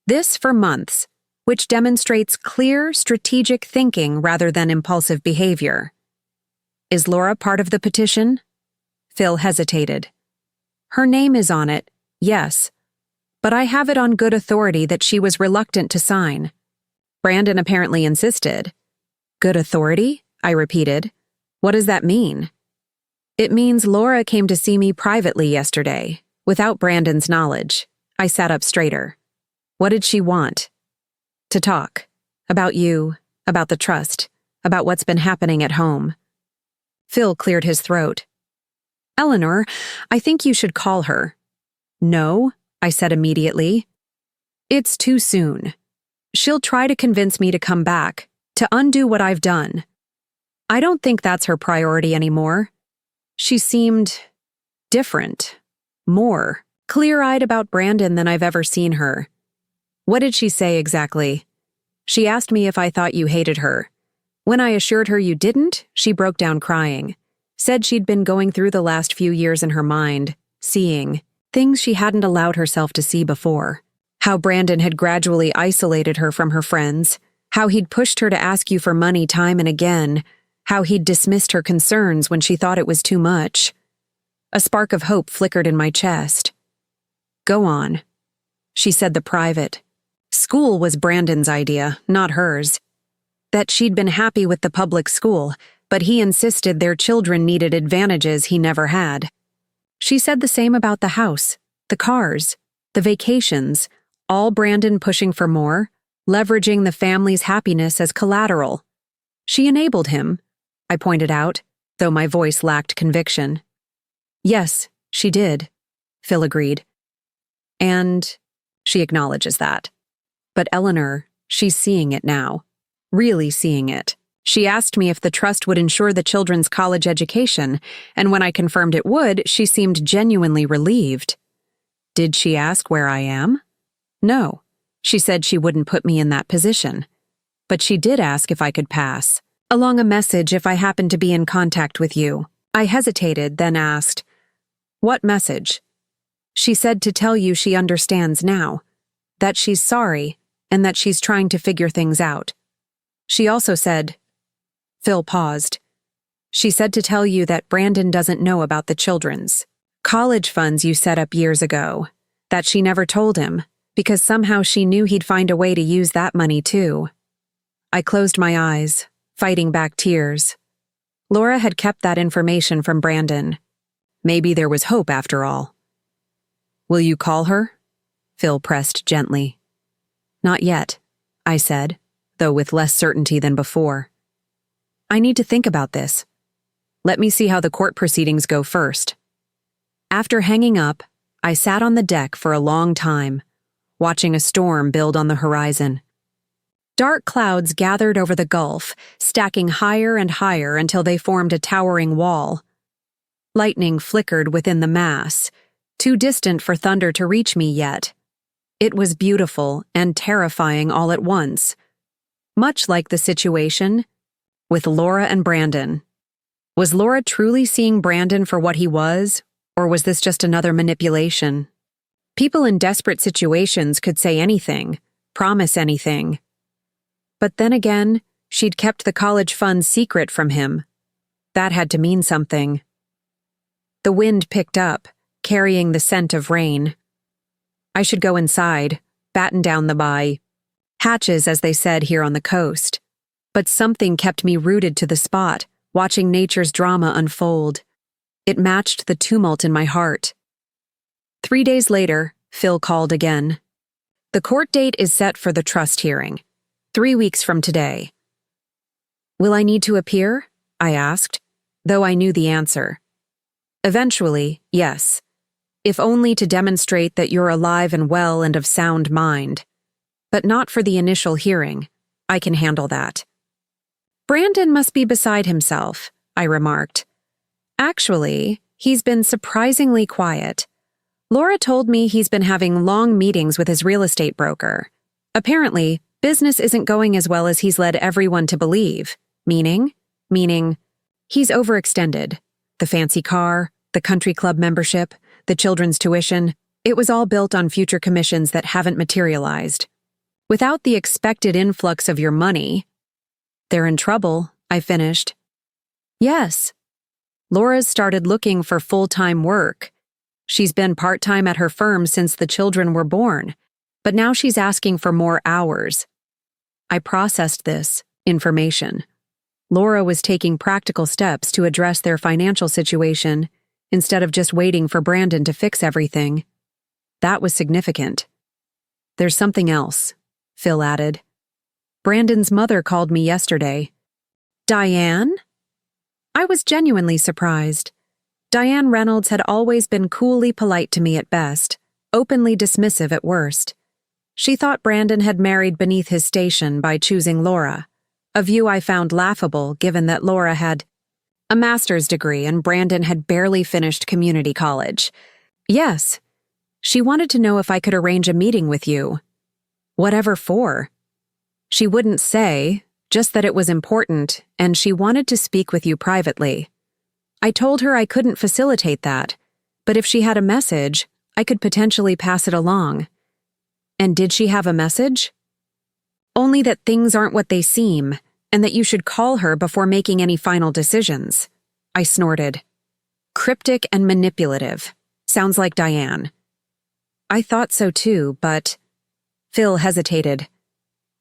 this for months, which demonstrates clear, strategic thinking rather than impulsive behavior. Is Laura part of the petition? Phil hesitated. Her name is on it, yes, but I have it on good authority that she was reluctant to sign. Brandon apparently insisted. Good authority? I repeated. What does that mean? It means Laura came to see me privately yesterday, without Brandon's knowledge. I sat up straighter. What did she want? To talk. About you, about the trust, about what's been happening at home. Phil cleared his throat. Eleanor, I think you should call her. No, I said immediately. It's too soon. She'll try to convince me to come back, to undo what I've done. I don't think that's her priority anymore. She seemed different, more clear-eyed about Brandon than I've ever seen her. What did she say exactly? She asked me if I thought you hated her. When I assured her you didn't, she broke down crying. Said she'd been going through the last few years in her mind, seeing things she hadn't allowed herself to see before. How Brandon had gradually isolated her from her friends, how he'd pushed her to ask you for money time and again, how he'd dismissed her concerns when she thought it was too much. A spark of hope flickered in my chest. Go on. She said the private. School was Brandon's idea, not hers. That she'd been happy with the public school, but he insisted their children needed advantages he never had. She said the same about the house, the cars, the vacations, all Brandon pushing for more, leveraging the family's happiness as collateral. She enabled him, I pointed out, though my voice lacked conviction. Yes, she did, Phil agreed. And she acknowledges that. But Eleanor, she's seeing it now. Really seeing it. She asked me if the trust would ensure the children's college education, and when I confirmed it would, she seemed genuinely relieved. Did she ask where I am? No. She said she wouldn't put me in that position. But she did ask if I could pass along a message if I happened to be in contact with you. I hesitated, then asked, What message? She said to tell you she understands now, that she's sorry, and that she's trying to figure things out. She also said, Phil paused. She said to tell you that Brandon doesn't know about the children's college funds you set up years ago, that she never told him, because somehow she knew he'd find a way to use that money too. I closed my eyes, fighting back tears. Laura had kept that information from Brandon. Maybe there was hope after all. Will you call her? Phil pressed gently. Not yet, I said, though with less certainty than before. I need to think about this. Let me see how the court proceedings go first. After hanging up, I sat on the deck for a long time, watching a storm build on the horizon. Dark clouds gathered over the gulf, stacking higher and higher until they formed a towering wall. Lightning flickered within the mass, too distant for thunder to reach me yet. It was beautiful and terrifying all at once, much like the situation with Laura and Brandon. Was Laura truly seeing Brandon for what he was, or was this just another manipulation? People in desperate situations could say anything, promise anything. But then again, she'd kept the college funds secret from him. That had to mean something. The wind picked up, carrying the scent of rain. I should go inside, batten down the hatches, as they said here on the coast. But something kept me rooted to the spot, watching nature's drama unfold. It matched the tumult in my heart. 3 days later, Phil called again. The court date is set for the trust hearing, 3 weeks from today. Will I need to appear? I asked, though I knew the answer. Eventually, yes, if only to demonstrate that you're alive and well and of sound mind. But not for the initial hearing. I can handle that. Brandon must be beside himself, I remarked. Actually, he's been surprisingly quiet. Laura told me he's been having long meetings with his real estate broker. Apparently, business isn't going as well as he's led everyone to believe. Meaning, he's overextended. The fancy car, the country club membership, the children's tuition, it was all built on future commissions that haven't materialized. Without the expected influx of your money, they're in trouble, I finished. Yes. Laura's started looking for full-time work. She's been part-time at her firm since the children were born, but now she's asking for more hours. I processed this information. Laura was taking practical steps to address their financial situation instead of just waiting for Brandon to fix everything. That was significant. There's something else, Phil added. Brandon's mother called me yesterday. Diane? I was genuinely surprised. Diane Reynolds had always been coolly polite to me at best, openly dismissive at worst. She thought Brandon had married beneath his station by choosing Laura, a view I found laughable given that Laura had a master's degree and Brandon had barely finished community college. Yes, she wanted to know if I could arrange a meeting with you. Whatever for. She wouldn't say, just that it was important and she wanted to speak with you privately. I told her I couldn't facilitate that, but if she had a message, I could potentially pass it along. And did she have a message? Only that things aren't what they seem, and that you should call her before making any final decisions. I snorted. Cryptic and manipulative. Sounds like Diane. I thought so too, but... Phil hesitated.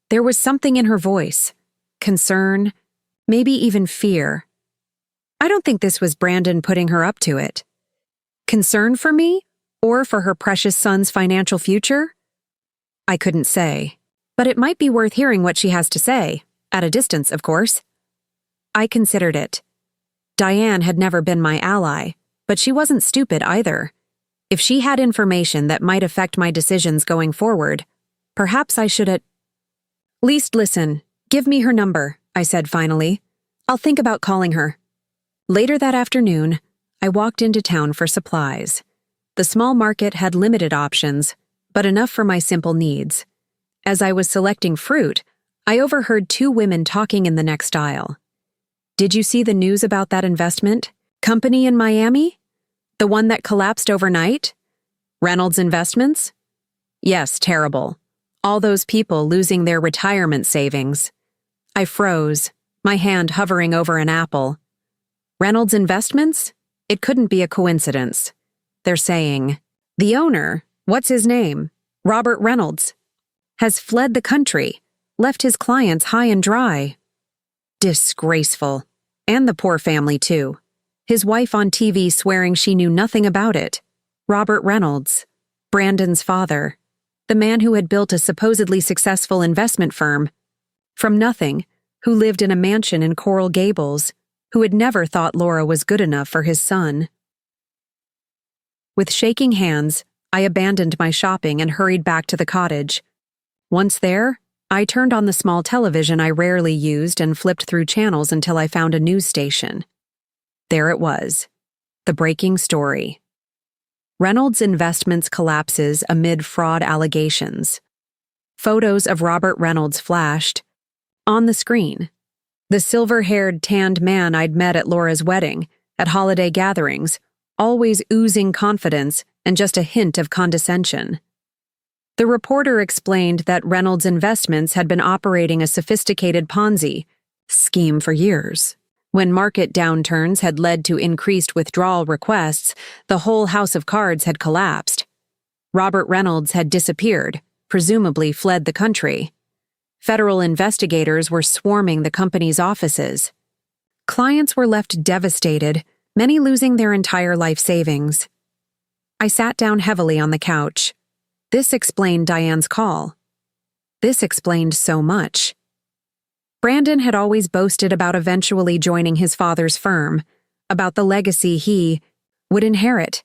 There was something in her voice. Concern, maybe even fear. I don't think this was Brandon putting her up to it. Concern for me? Or for her precious son's financial future? I couldn't say. But it might be worth hearing what she has to say, at a distance, of course. I considered it. Diane had never been my ally, but she wasn't stupid either. If she had information that might affect my decisions going forward, perhaps I should at least listen. Give me her number, I said finally. I'll think about calling her. Later that afternoon, I walked into town for supplies. The small market had limited options, but enough for my simple needs. As I was selecting fruit, I overheard two women talking in the next aisle. Did you see the news about that investment? Company in Miami? The one that collapsed overnight? Reynolds Investments? Yes, terrible. All those people losing their retirement savings. I froze, my hand hovering over an apple. Reynolds Investments? It couldn't be a coincidence. They're saying, the owner, what's his name? Robert Reynolds, has fled the country, left his clients high and dry. Disgraceful. And the poor family, too. His wife on TV swearing she knew nothing about it. Robert Reynolds, Brandon's father, the man who had built a supposedly successful investment firm. From nothing, who lived in a mansion in Coral Gables, who had never thought Laura was good enough for his son. With shaking hands, I abandoned my shopping and hurried back to the cottage. Once there, I turned on the small television I rarely used and flipped through channels until I found a news station. There it was, the breaking story. Reynolds Investments collapses amid fraud allegations. Photos of Robert Reynolds flashed. On the screen, the silver-haired, tanned man I'd met at Laura's wedding, at holiday gatherings, always oozing confidence and just a hint of condescension. The reporter explained that Reynolds Investments had been operating a sophisticated Ponzi scheme for years. When market downturns had led to increased withdrawal requests, the whole house of cards had collapsed. Robert Reynolds had disappeared, presumably fled the country. Federal investigators were swarming the company's offices. Clients were left devastated, many losing their entire life savings. I sat down heavily on the couch. This explained Diane's call. This explained so much. Brandon had always boasted about eventually joining his father's firm, about the legacy he would inherit.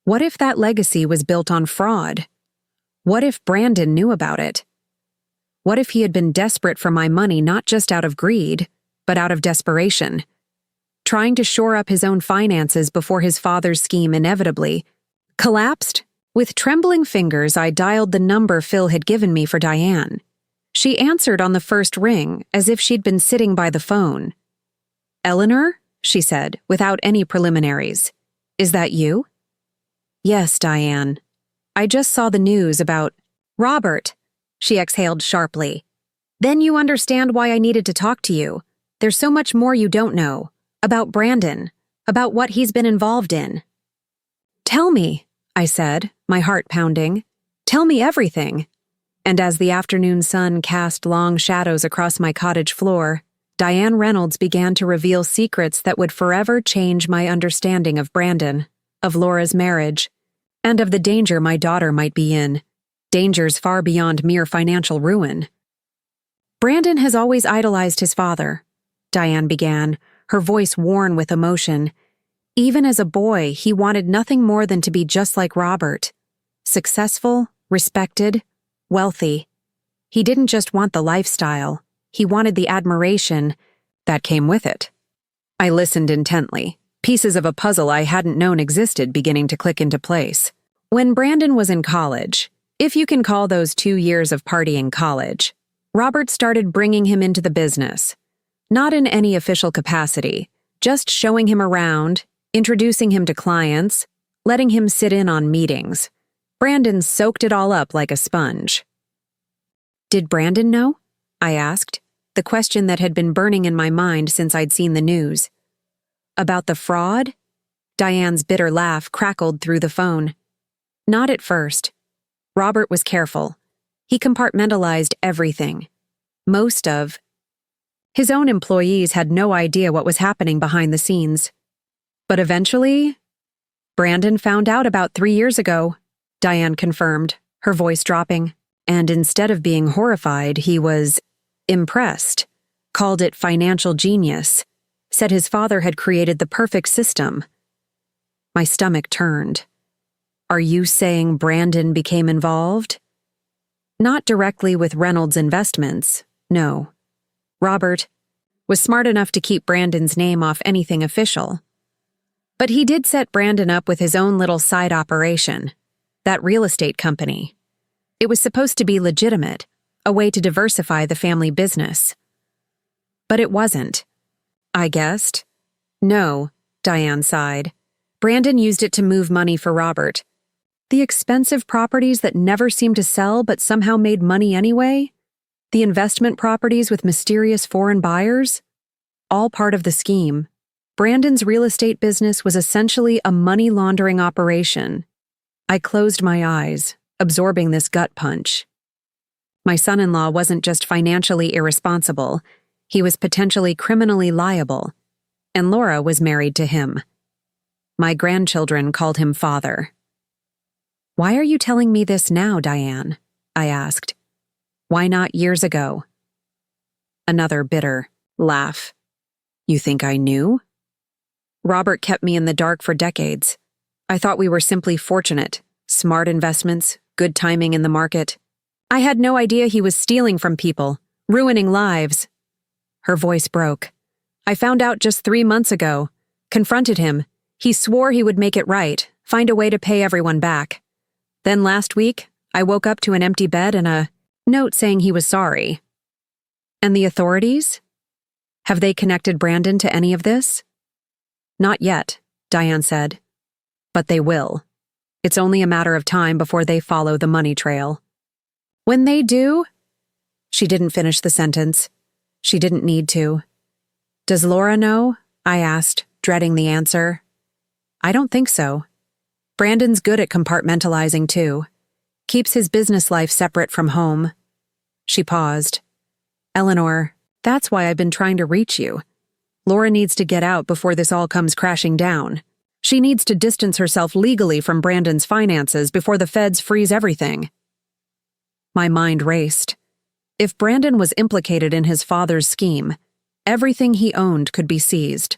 What if that legacy was built on fraud? What if Brandon knew about it? What if he had been desperate for my money not just out of greed, but out of desperation, trying to shore up his own finances before his father's scheme inevitably Collapsed? With trembling fingers, I dialed the number Phil had given me for Diane. She answered on the first ring, as if she'd been sitting by the phone. "Eleanor?" she said, without any preliminaries. "Is that you?" "Yes, Diane. I just saw the news about—" "Robert," she exhaled sharply. "Then you understand why I needed to talk to you. There's so much more you don't know. About Brandon. About what he's been involved in." "Tell me," I said, my heart pounding. "Tell me everything." And as the afternoon sun cast long shadows across my cottage floor, Diane Reynolds began to reveal secrets that would forever change my understanding of Brandon, of Laura's marriage, and of the danger my daughter might be in, dangers far beyond mere financial ruin. "Brandon has always idolized his father," Diane began, her voice worn with emotion. "Even as a boy, he wanted nothing more than to be just like Robert. Successful, respected, wealthy. He didn't just want the lifestyle, he wanted the admiration that came with it." I listened intently, pieces of a puzzle I hadn't known existed beginning to click into place. When Brandon was in college, if you can call those 2 years of partying college, Robert started bringing him into the business. Not in any official capacity, just showing him around, introducing him to clients, letting him sit in on meetings. Brandon soaked it all up like a sponge. "Did Brandon know?" I asked, the question that had been burning in my mind since I'd seen the news. "About the fraud?" Diane's bitter laugh crackled through the phone. "Not at first. Robert was careful. He compartmentalized everything. Most of his own employees had no idea what was happening behind the scenes. But eventually, Brandon found out about 3 years ago," Diane confirmed, her voice dropping. "And instead of being horrified, he was impressed, called it financial genius, said his father had created the perfect system." My stomach turned. "Are you saying Brandon became involved?" "Not directly with Reynolds Investments, no. Robert was smart enough to keep Brandon's name off anything official. But he did set Brandon up with his own little side operation, that real estate company. It was supposed to be legitimate, a way to diversify the family business. But it wasn't, I guessed. "No," Diane sighed. "Brandon used it to move money for Robert. The expensive properties that never seemed to sell but somehow made money anyway? The investment properties with mysterious foreign buyers? All part of the scheme. Brandon's real estate business was essentially a money laundering operation." I closed my eyes, absorbing this gut punch. My son-in-law wasn't just financially irresponsible, he was potentially criminally liable, and Laura was married to him. My grandchildren called him father. "Why are you telling me this now, Diane?" I asked. "Why not years ago?" Another bitter laugh. "You think I knew?" "Robert kept me in the dark for decades. I thought we were simply fortunate, smart investments, good timing in the market. I had no idea he was stealing from people, ruining lives." Her voice broke. "I found out just 3 months ago. Confronted him. He swore he would make it right, find a way to pay everyone back. Then last week, I woke up to an empty bed and a note saying he was sorry." "And the authorities? Have they connected Brandon to any of this?" "Not yet," Diane said. "But they will. It's only a matter of time before they follow the money trail. When they do—" She didn't finish the sentence. She didn't need to. "Does Laura know?" I asked, dreading the answer. "I don't think so. Brandon's good at compartmentalizing too. Keeps his business life separate from home." She paused. "Eleanor, that's why I've been trying to reach you. Laura needs to get out before this all comes crashing down. She needs to distance herself legally from Brandon's finances before the feds freeze everything." My mind raced. If Brandon was implicated in his father's scheme, everything he owned could be seized.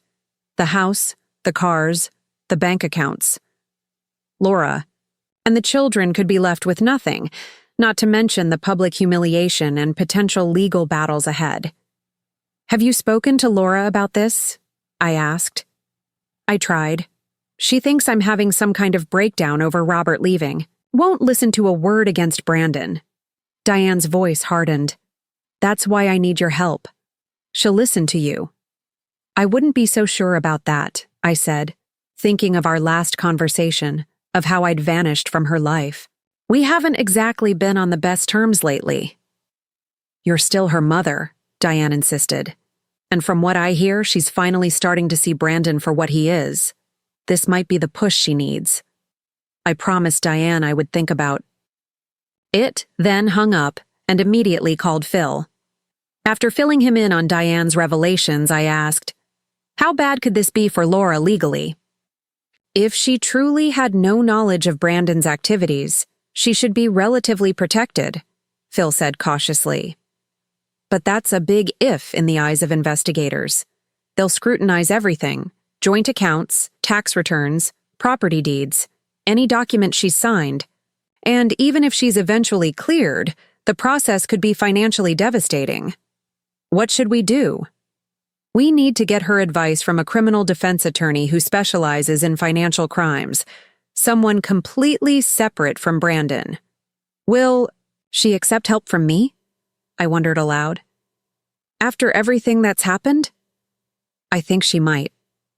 The house, the cars, the bank accounts. Laura and the children could be left with nothing, not to mention the public humiliation and potential legal battles ahead. "Have you spoken to Laura about this?" I asked. I tried. She thinks I'm having some kind of breakdown over Robert leaving. Won't listen to a word against Brandon. Diane's voice hardened. That's why I need your help. She'll listen to you. I wouldn't be so sure about that, I said, thinking of our last conversation, of how I'd vanished from her life. We haven't exactly been on the best terms lately. You're still her mother, Diane insisted. And from what I hear, she's finally starting to see Brandon for what he is. This might be the push she needs. I promised Diane I would think about it, then hung up and immediately called Phil. After filling him in on Diane's revelations, I asked, how bad could this be for Laura legally? If she truly had no knowledge of Brandon's activities, she should be relatively protected, Phil said cautiously. But that's a big if in the eyes of investigators. They'll scrutinize everything: joint accounts, tax returns, property deeds, any document she's signed. And even if she's eventually cleared, the process could be financially devastating. What should we do? We need to get her advice from a criminal defense attorney who specializes in financial crimes, someone completely separate from Brandon. Will she accept help from me? I wondered aloud. After everything that's happened? I think she might,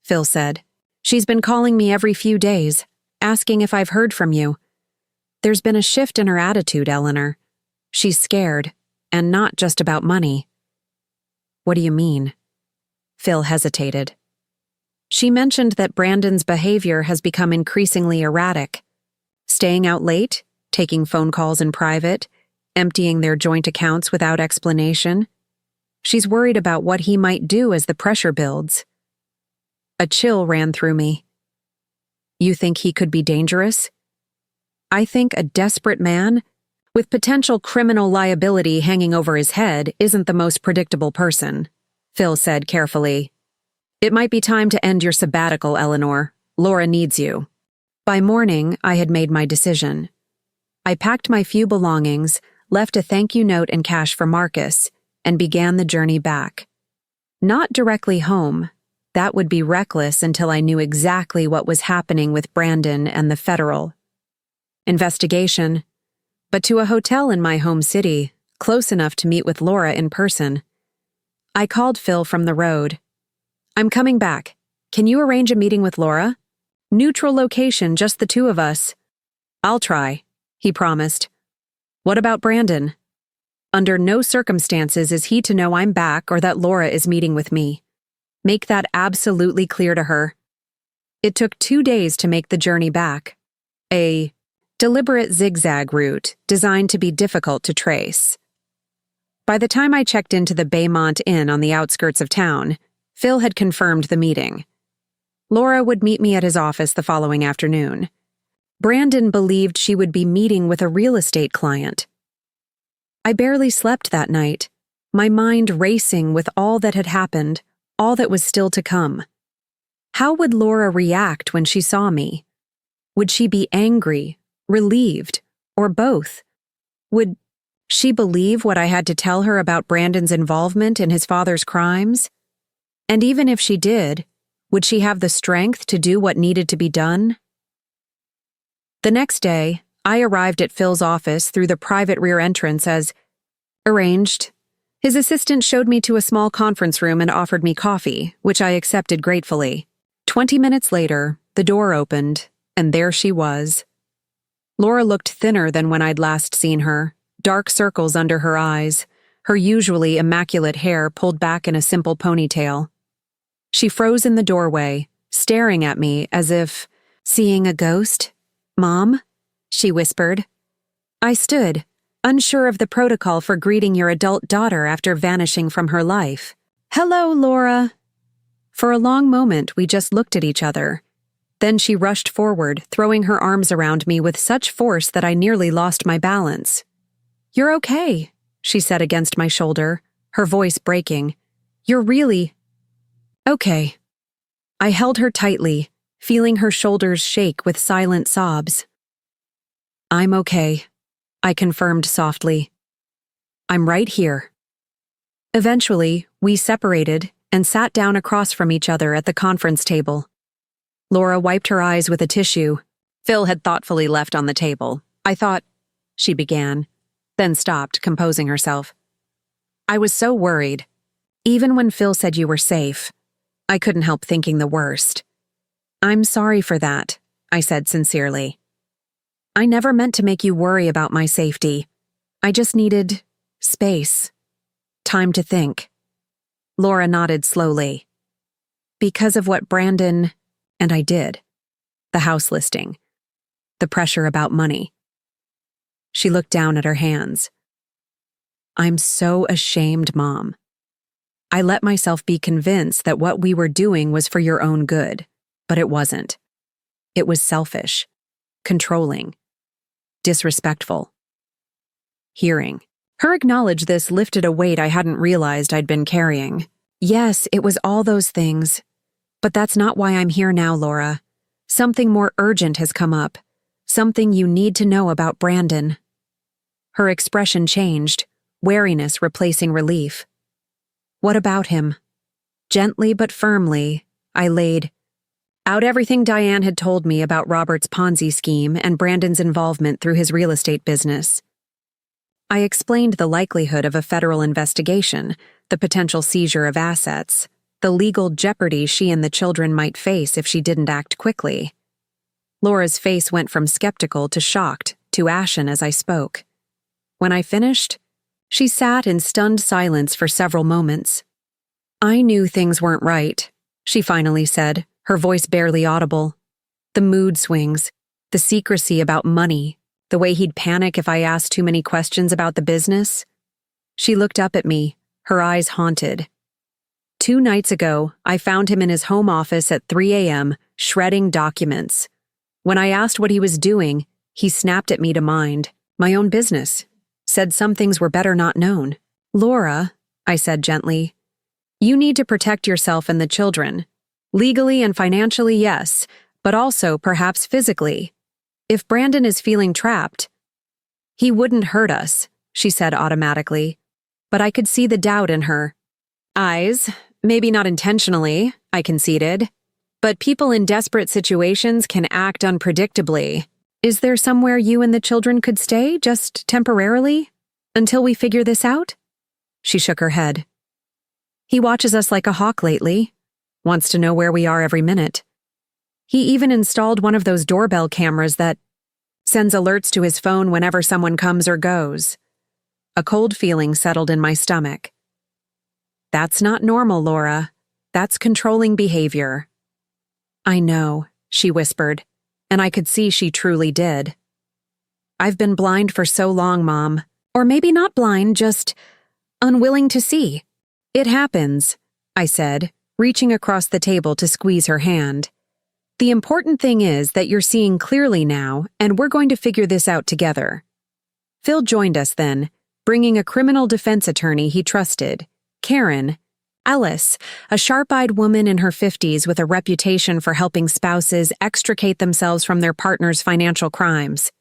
Phil said. She's been calling me every few days, asking if I've heard from you. There's been a shift in her attitude, Eleanor. She's scared, and not just about money. What do you mean? Phil hesitated. She mentioned that Brandon's behavior has become increasingly erratic. Staying out late, taking phone calls in private, emptying their joint accounts without explanation. She's worried about what he might do as the pressure builds. A chill ran through me. You think he could be dangerous? I think a desperate man, with potential criminal liability hanging over his head, isn't the most predictable person, Phil said carefully. It might be time to end your sabbatical, Eleanor. Laura needs you. By morning, I had made my decision. I packed my few belongings, left a thank you note and cash for Marcus, and began the journey back. Not directly home. That would be reckless until I knew exactly what was happening with Brandon and the federal investigation, but to a hotel in my home city, close enough to meet with Laura in person. I called Phil from the road. I'm coming back. Can you arrange a meeting with Laura? Neutral location, just the two of us. I'll try, he promised. What about Brandon? Under no circumstances is he to know I'm back or that Laura is meeting with me. Make that absolutely clear to her. It took 2 days to make the journey back. A deliberate zigzag route designed to be difficult to trace. By the time I checked into the Baymont Inn on the outskirts of town, Phil had confirmed the meeting. Laura would meet me at his office the following afternoon. Brandon believed she would be meeting with a real estate client. I barely slept that night, my mind racing with all that had happened, all that was still to come. How would Laura react when she saw me? Would she be angry, relieved, or both? Would she believe what I had to tell her about Brandon's involvement in his father's crimes? And even if she did, would she have the strength to do what needed to be done? The next day, I arrived at Phil's office through the private rear entrance as arranged. His assistant showed me to a small conference room and offered me coffee, which I accepted gratefully. 20 minutes later, the door opened, and there she was. Laura looked thinner than when I'd last seen her, dark circles under her eyes, her usually immaculate hair pulled back in a simple ponytail. She froze in the doorway, staring at me as if, seeing a ghost. "Mom?" she whispered. I stood, unsure of the protocol for greeting your adult daughter after vanishing from her life. "Hello, Laura." For a long moment, we just looked at each other. Then she rushed forward, throwing her arms around me with such force that I nearly lost my balance. "You're okay," she said against my shoulder, her voice breaking. "You're really okay." I held her tightly, feeling her shoulders shake with silent sobs. "I'm okay," I confirmed softly. "I'm right here." Eventually, we separated and sat down across from each other at the conference table. Laura wiped her eyes with a tissue Phil had thoughtfully left on the table. I thought, she began, then stopped, composing herself. I was so worried. Even when Phil said you were safe, I couldn't help thinking the worst. I'm sorry for that, I said sincerely. I never meant to make you worry about my safety. I just needed space. Time to think. Laura nodded slowly. Because of what Brandon and I did. The house listing. The pressure about money. She looked down at her hands. I'm so ashamed, Mom. I let myself be convinced that what we were doing was for your own good, but it wasn't. It was selfish, controlling, disrespectful. Hearing her acknowledge this lifted a weight I hadn't realized I'd been carrying. Yes, it was all those things. But that's not why I'm here now, Laura. Something more urgent has come up. Something you need to know about Brandon. Her expression changed, wariness replacing relief. What about him? Gently but firmly, I laid out everything Diane had told me about Robert's Ponzi scheme and Brandon's involvement through his real estate business. I explained the likelihood of a federal investigation, the potential seizure of assets, the legal jeopardy she and the children might face if she didn't act quickly. Laura's face went from skeptical to shocked to ashen as I spoke. When I finished, she sat in stunned silence for several moments. I knew things weren't right, she finally said, her voice barely audible. The mood swings, the secrecy about money, the way he'd panic if I asked too many questions about the business. She looked up at me, her eyes haunted. 2 nights ago, I found him in his home office at 3 a.m., shredding documents. When I asked what he was doing, he snapped at me to mind my own business, said some things were better not known. Laura, I said gently, you need to protect yourself and the children. Legally and financially, yes, but also perhaps physically. If Brandon is feeling trapped, he wouldn't hurt us, she said automatically, but I could see the doubt in her eyes. Maybe not intentionally, I conceded, but people in desperate situations can act unpredictably. Is there somewhere you and the children could stay, just temporarily, until we figure this out? She shook her head. He watches us like a hawk lately, wants to know where we are every minute. He even installed one of those doorbell cameras that sends alerts to his phone whenever someone comes or goes. A cold feeling settled in my stomach. That's not normal, Laura. That's controlling behavior. I know, she whispered, and I could see she truly did. I've been blind for so long, Mom. Or maybe not blind, just unwilling to see. It happens, I said, reaching across the table to squeeze her hand. The important thing is that you're seeing clearly now, and we're going to figure this out together. Phil joined us then, bringing a criminal defense attorney he trusted, Karen, Ellis, a sharp-eyed woman in her 50s with a reputation for helping spouses extricate themselves from their partner's financial crimes.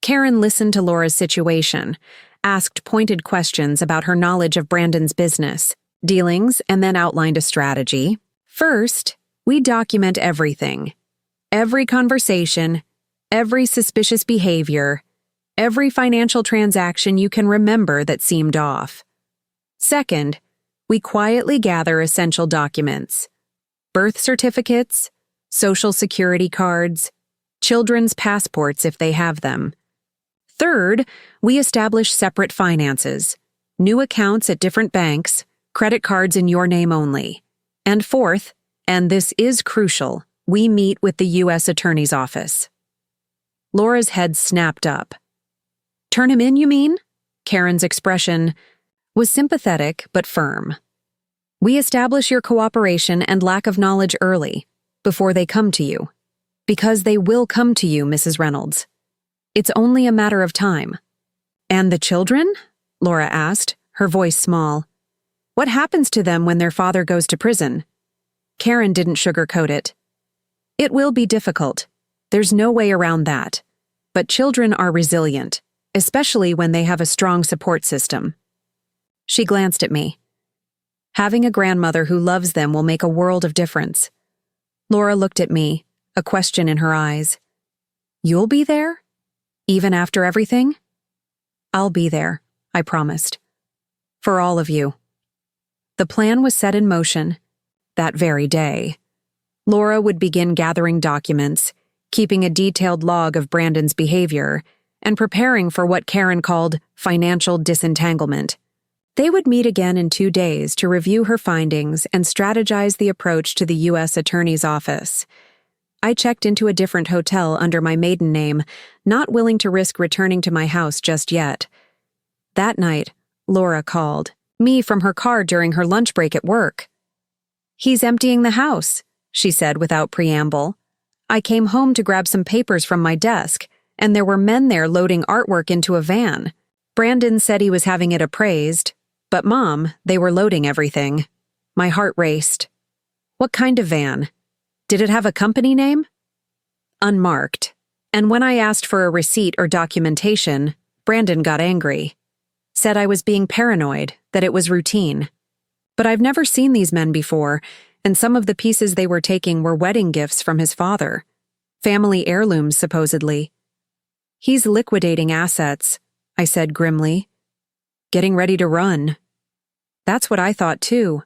Karen listened to Laura's situation, asked pointed questions about her knowledge of Brandon's business, dealings, and then outlined a strategy. First, we document everything. Every conversation, every suspicious behavior, every financial transaction you can remember that seemed off. Second, we quietly gather essential documents. Birth certificates, social security cards, children's passports if they have them. Third, we establish separate finances, new accounts at different banks, credit cards in your name only. And fourth, and this is crucial, we meet with the U.S. Attorney's Office. Laura's head snapped up. Turn him in, you mean? Karen's expression was sympathetic but firm. We establish your cooperation and lack of knowledge early, before they come to you. Because they will come to you, Mrs. Reynolds. It's only a matter of time. And the children? Laura asked, her voice small. What happens to them when their father goes to prison? Karen didn't sugarcoat it. It will be difficult. There's no way around that. But children are resilient, especially when they have a strong support system. She glanced at me. Having a grandmother who loves them will make a world of difference. Laura looked at me, a question in her eyes. "You'll be there? Even after everything?" "I'll be there," I promised. "For all of you." The plan was set in motion that very day. Laura would begin gathering documents, keeping a detailed log of Brandon's behavior, and preparing for what Karen called financial disentanglement. They would meet again in 2 days to review her findings and strategize the approach to the U.S. Attorney's Office. I checked into a different hotel under my maiden name, not willing to risk returning to my house just yet. That night, Laura called me from her car during her lunch break at work. "He's emptying the house," she said without preamble. "I came home to grab some papers from my desk, and there were men there loading artwork into a van. Brandon said he was having it appraised, but Mom, they were loading everything." My heart raced. "What kind of van? Did it have a company name?" "Unmarked." And when I asked for a receipt or documentation, Brandon got angry. Said I was being paranoid, that it was routine. But I've never seen these men before, and some of the pieces they were taking were wedding gifts from his father. Family heirlooms, supposedly. "He's liquidating assets," I said grimly. "Getting ready to run." "That's what I thought too."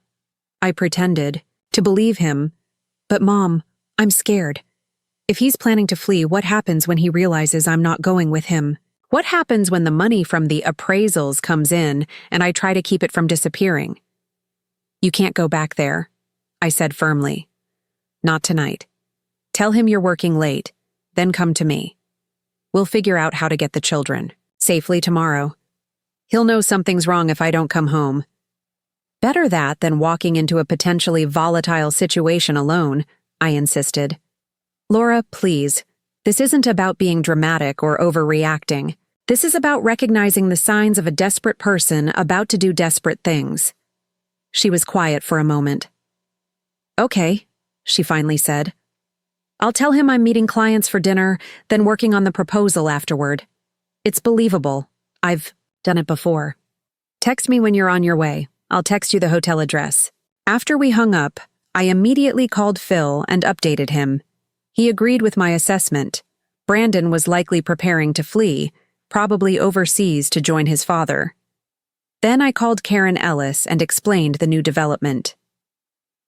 I pretended to believe him. "But Mom, I'm scared. If he's planning to flee, what happens when he realizes I'm not going with him? What happens when the money from the appraisals comes in and I try to keep it from disappearing?" "You can't go back there," I said firmly. "Not tonight. Tell him you're working late, then come to me. We'll figure out how to get the children safely tomorrow. He'll know something's wrong if I don't come home." "Better that than walking into a potentially volatile situation alone," I insisted. "Laura, please. This isn't about being dramatic or overreacting. This is about recognizing the signs of a desperate person about to do desperate things." She was quiet for a moment. "Okay," she finally said. "I'll tell him I'm meeting clients for dinner, then working on the proposal afterward. It's believable. I've done it before. Text me when you're on your way. I'll text you the hotel address." After we hung up, I immediately called Phil and updated him. He agreed with my assessment. Brandon was likely preparing to flee, probably overseas to join his father. Then I called Karen Ellis and explained the new development.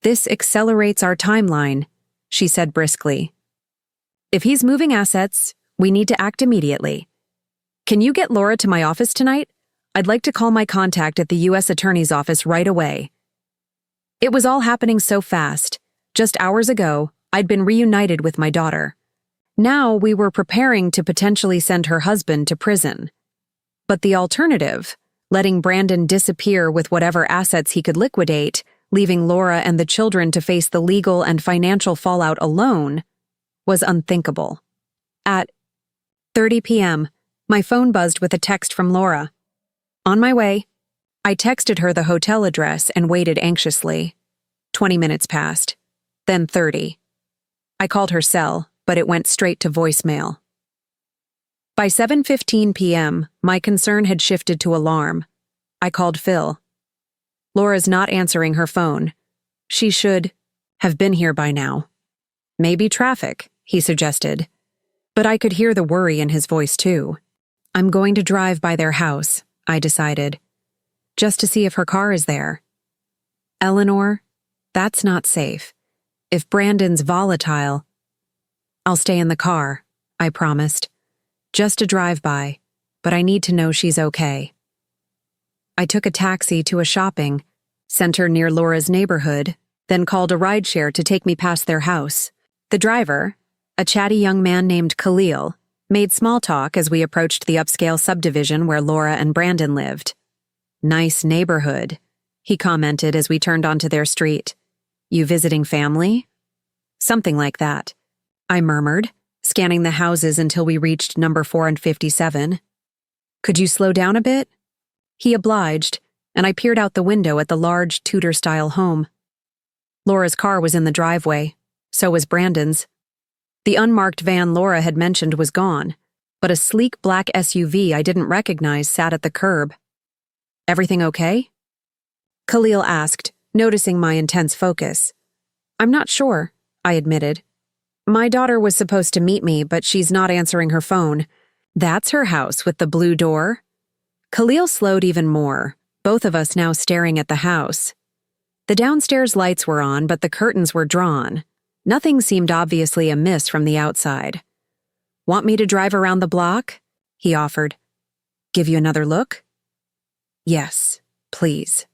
"This accelerates our timeline," she said briskly. "If he's moving assets, we need to act immediately. Can you get Laura to my office tonight? I'd like to call my contact at the U.S. Attorney's Office right away." It was all happening so fast. Just hours ago, I'd been reunited with my daughter. Now we were preparing to potentially send her husband to prison. But the alternative, letting Brandon disappear with whatever assets he could liquidate, leaving Laura and the children to face the legal and financial fallout alone, was unthinkable. At 30 p.m., my phone buzzed with a text from Laura. "On my way." I texted her the hotel address and waited anxiously. 20 minutes passed, then 30. I called her cell, but it went straight to voicemail. By 7:15 p.m., my concern had shifted to alarm. I called Phil. "Laura's not answering her phone. She should have been here by now." "Maybe traffic," he suggested. But I could hear the worry in his voice too. "I'm going to drive by their house," I decided, "just to see if her car is there." "Eleanor, that's not safe. If Brandon's volatile—" "I'll stay in the car," I promised. "Just a drive-by, but I need to know she's okay." I took a taxi to a shopping center near Laura's neighborhood, then called a rideshare to take me past their house. The driver, a chatty young man named Khalil, made small talk as we approached the upscale subdivision where Laura and Brandon lived. "Nice neighborhood," he commented as we turned onto their street. "You visiting family?" "Something like that," I murmured, scanning the houses until we reached number 457. "Could you slow down a bit?" He obliged, and I peered out the window at the large Tudor-style home. Laura's car was in the driveway, so was Brandon's. The unmarked van Laura had mentioned was gone, but a sleek black SUV I didn't recognize sat at the curb. "Everything okay?" Khalil asked, noticing my intense focus. "I'm not sure," I admitted. My daughter was supposed to meet me, but she's not answering her phone. That's her house with the blue door? Khalil slowed even more, both of us now staring at the house. The downstairs lights were on, but the curtains were drawn. Nothing seemed obviously amiss from the outside. Want me to drive around the block? He offered. Give you another look? Yes, please.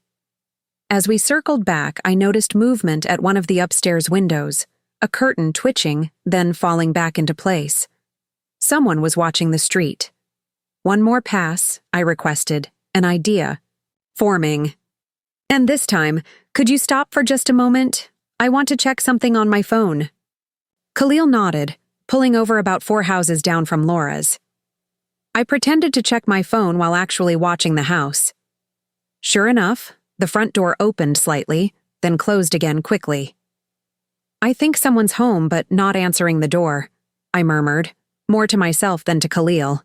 As we circled back, I noticed movement at one of the upstairs windows, a curtain twitching, then falling back into place. Someone was watching the street. One more pass, I requested, an idea. Forming. And this time, could you stop for just a moment? I want to check something on my phone. Khalil nodded, pulling over about 4 houses down from Laura's. I pretended to check my phone while actually watching the house. Sure enough, the front door opened slightly, then closed again quickly. I think someone's home but not answering the door, I murmured, more to myself than to Khalil.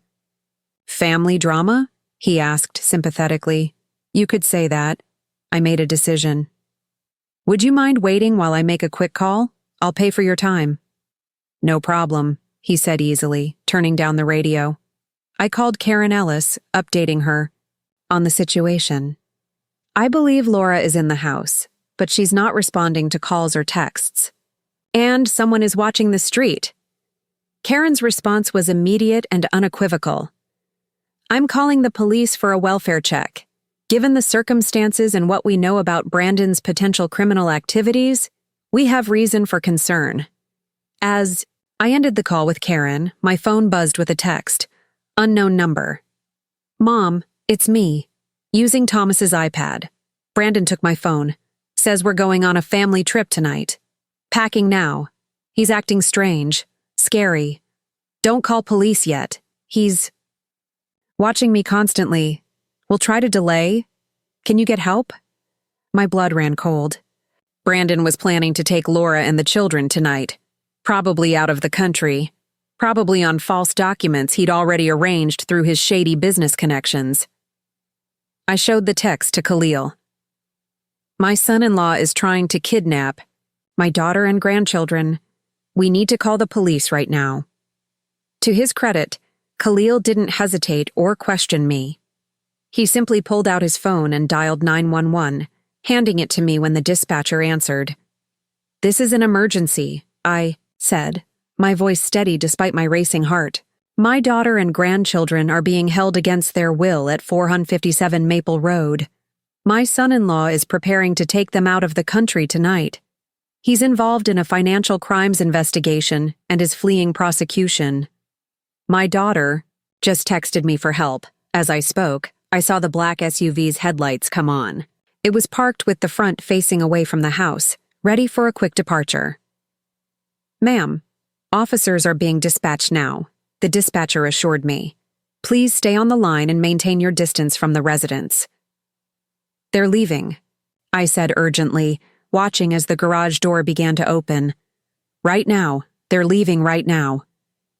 Family drama? He asked sympathetically. You could say that. I made a decision. Would you mind waiting while I make a quick call? I'll pay for your time. No problem, he said easily, turning down the radio. I called Karen Ellis, updating her on the situation. I believe Laura is in the house, but she's not responding to calls or texts. And someone is watching the street. Karen's response was immediate and unequivocal. I'm calling the police for a welfare check. Given the circumstances and what we know about Brandon's potential criminal activities, we have reason for concern. As I ended the call with Karen, my phone buzzed with a text. Unknown number. Mom, it's me. Using Thomas's iPad. Brandon took my phone. Says we're going on a family trip tonight. Packing now. He's acting strange. Scary. Don't call police yet. He's watching me constantly. We'll try to delay. Can you get help? My blood ran cold. Brandon was planning to take Laura and the children tonight. Probably out of the country. Probably on false documents he'd already arranged through his shady business connections. I showed the text to Khalil. My son-in-law is trying to kidnap my daughter and grandchildren. We need to call the police right now. To his credit, Khalil didn't hesitate or question me. He simply pulled out his phone and dialed 911, handing it to me when the dispatcher answered. This is an emergency, I said, my voice steady despite my racing heart. My daughter and grandchildren are being held against their will at 457 Maple Road. My son-in-law is preparing to take them out of the country tonight. He's involved in a financial crimes investigation and is fleeing prosecution. My daughter just texted me for help. As I spoke, I saw the black SUV's headlights come on. It was parked with the front facing away from the house, ready for a quick departure. Ma'am, officers are being dispatched now, the dispatcher assured me. Please stay on the line and maintain your distance from the residence. They're leaving, I said urgently, watching as the garage door began to open. Right now, they're leaving right now.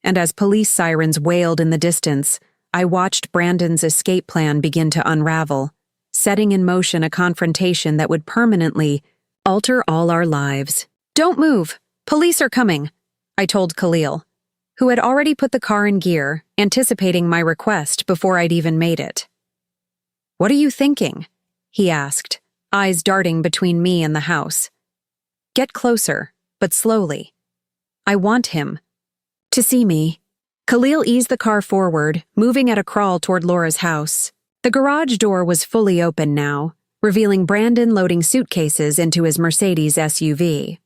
And as police sirens wailed in the distance, I watched Brandon's escape plan begin to unravel, setting in motion a confrontation that would permanently alter all our lives. Don't move! Police are coming, I told Khalil, who had already put the car in gear, anticipating my request before I'd even made it. What are you thinking? He asked, eyes darting between me and the house. Get closer, but slowly. I want him to see me. Khalil eased the car forward, moving at a crawl toward Laura's house. The garage door was fully open now, revealing Brandon loading suitcases into his Mercedes SUV.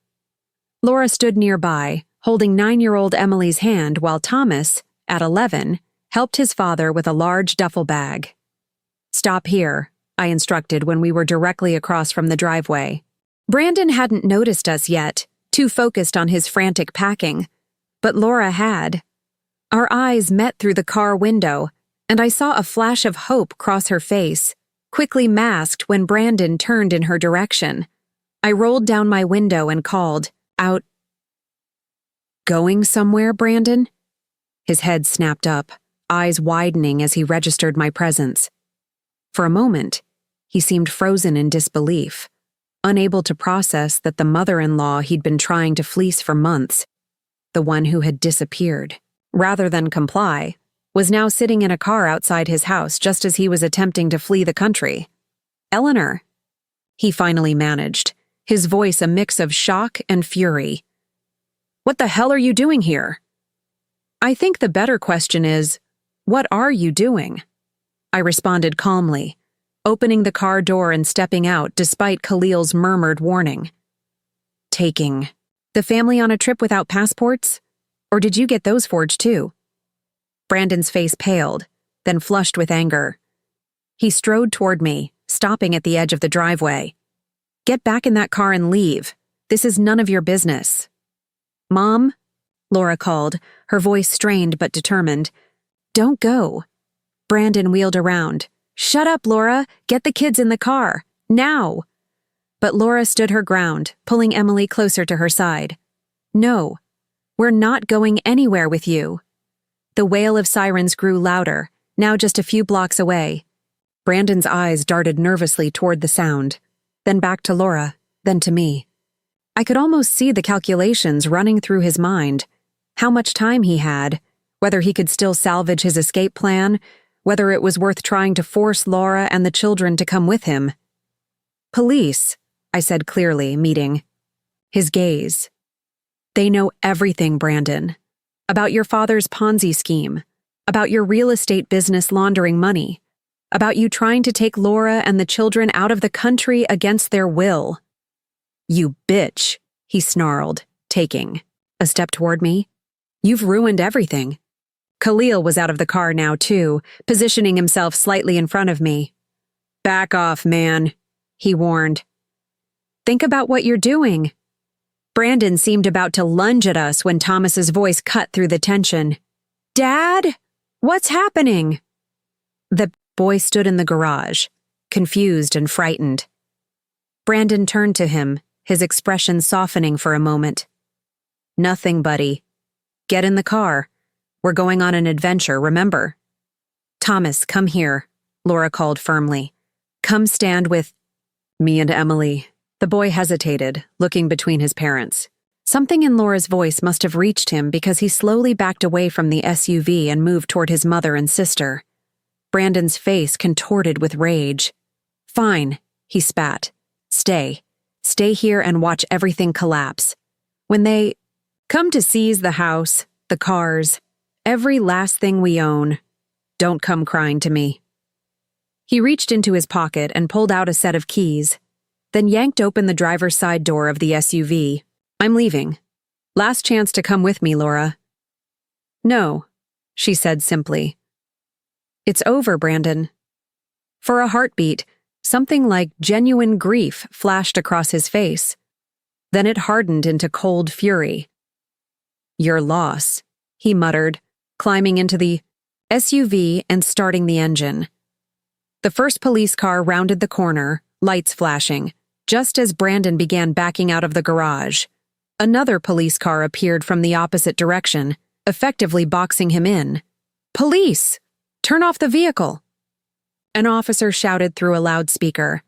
Laura stood nearby, holding 9-year-old Emily's hand while Thomas, at 11, helped his father with a large duffel bag. Stop here, I instructed when we were directly across from the driveway. Brandon hadn't noticed us yet, too focused on his frantic packing, but Laura had. Our eyes met through the car window, and I saw a flash of hope cross her face, quickly masked when Brandon turned in her direction. I rolled down my window and called, out, Going somewhere, Brandon? His head snapped up, eyes widening as he registered my presence. For a moment, he seemed frozen in disbelief, unable to process that the mother-in-law he'd been trying to fleece for months, the one who had disappeared, rather than comply, was now sitting in a car outside his house just as he was attempting to flee the country. "Eleanor," he finally managed, his voice a mix of shock and fury. "What the hell are you doing here?" "I think the better question is, what are you doing?" I responded calmly, opening the car door and stepping out despite Khalil's murmured warning. "Taking the family on a trip without passports? Or did you get those forged too?" Brandon's face paled, then flushed with anger. He strode toward me, stopping at the edge of the driveway. "Get back in that car and leave. This is none of your business." "Mom?" Laura called, her voice strained but determined. "Don't go." Brandon wheeled around. "Shut up, Laura. Get the kids in the car. Now." But Laura stood her ground, pulling Emily closer to her side. "No, we're not going anywhere with you." The wail of sirens grew louder, now just a few blocks away. Brandon's eyes darted nervously toward the sound, then back to Laura, then to me. I could almost see the calculations running through his mind. How much time he had, whether he could still salvage his escape plan, whether it was worth trying to force Laura and the children to come with him. "Police," I said clearly, meeting his gaze. "They know everything, Brandon. About your father's Ponzi scheme, about your real estate business laundering money, about you trying to take Laura and the children out of the country against their will." "You bitch," he snarled, taking a step toward me. "You've ruined everything." Khalil was out of the car now, too, positioning himself slightly in front of me. "Back off, man," he warned. "Think about what you're doing." Brandon seemed about to lunge at us when Thomas's voice cut through the tension. "Dad? What's happening?" The boy stood in the garage, confused and frightened. Brandon turned to him, his expression softening for a moment. "Nothing, buddy. Get in the car. We're going on an adventure, remember?" "Thomas, come here," Laura called firmly. "Come stand with me and Emily." The boy hesitated, looking between his parents. Something in Laura's voice must have reached him because he slowly backed away from the SUV and moved toward his mother and sister. Brandon's face contorted with rage. "Fine," he spat. "Stay. Stay here and watch everything collapse. When they come to seize the house, the cars, every last thing we own, don't come crying to me." He reached into his pocket and pulled out a set of keys, then yanked open the driver's side door of the SUV. "I'm leaving. Last chance to come with me, Laura." "No," she said simply. "It's over, Brandon." For a heartbeat, something like genuine grief flashed across his face. Then it hardened into cold fury. "Your loss," he muttered, climbing into the SUV and starting the engine. The first police car rounded the corner, lights flashing, just as Brandon began backing out of the garage. Another police car appeared from the opposite direction, effectively boxing him in. "Police! Turn off the vehicle!" An officer shouted through a loudspeaker.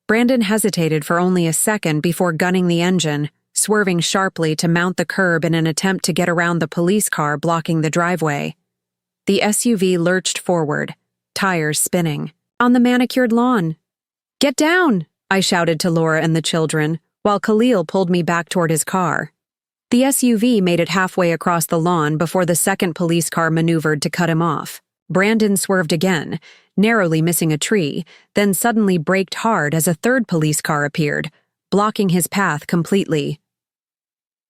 Brandon hesitated for only a second before gunning the engine, swerving sharply to mount the curb in an attempt to get around the police car blocking the driveway. The SUV lurched forward, tires spinning. On the manicured lawn. "Get down!" I shouted to Laura and the children, while Khalil pulled me back toward his car. The SUV made it halfway across the lawn before the second police car maneuvered to cut him off. Brandon swerved again, narrowly missing a tree, then suddenly braked hard as a third police car appeared, blocking his path completely.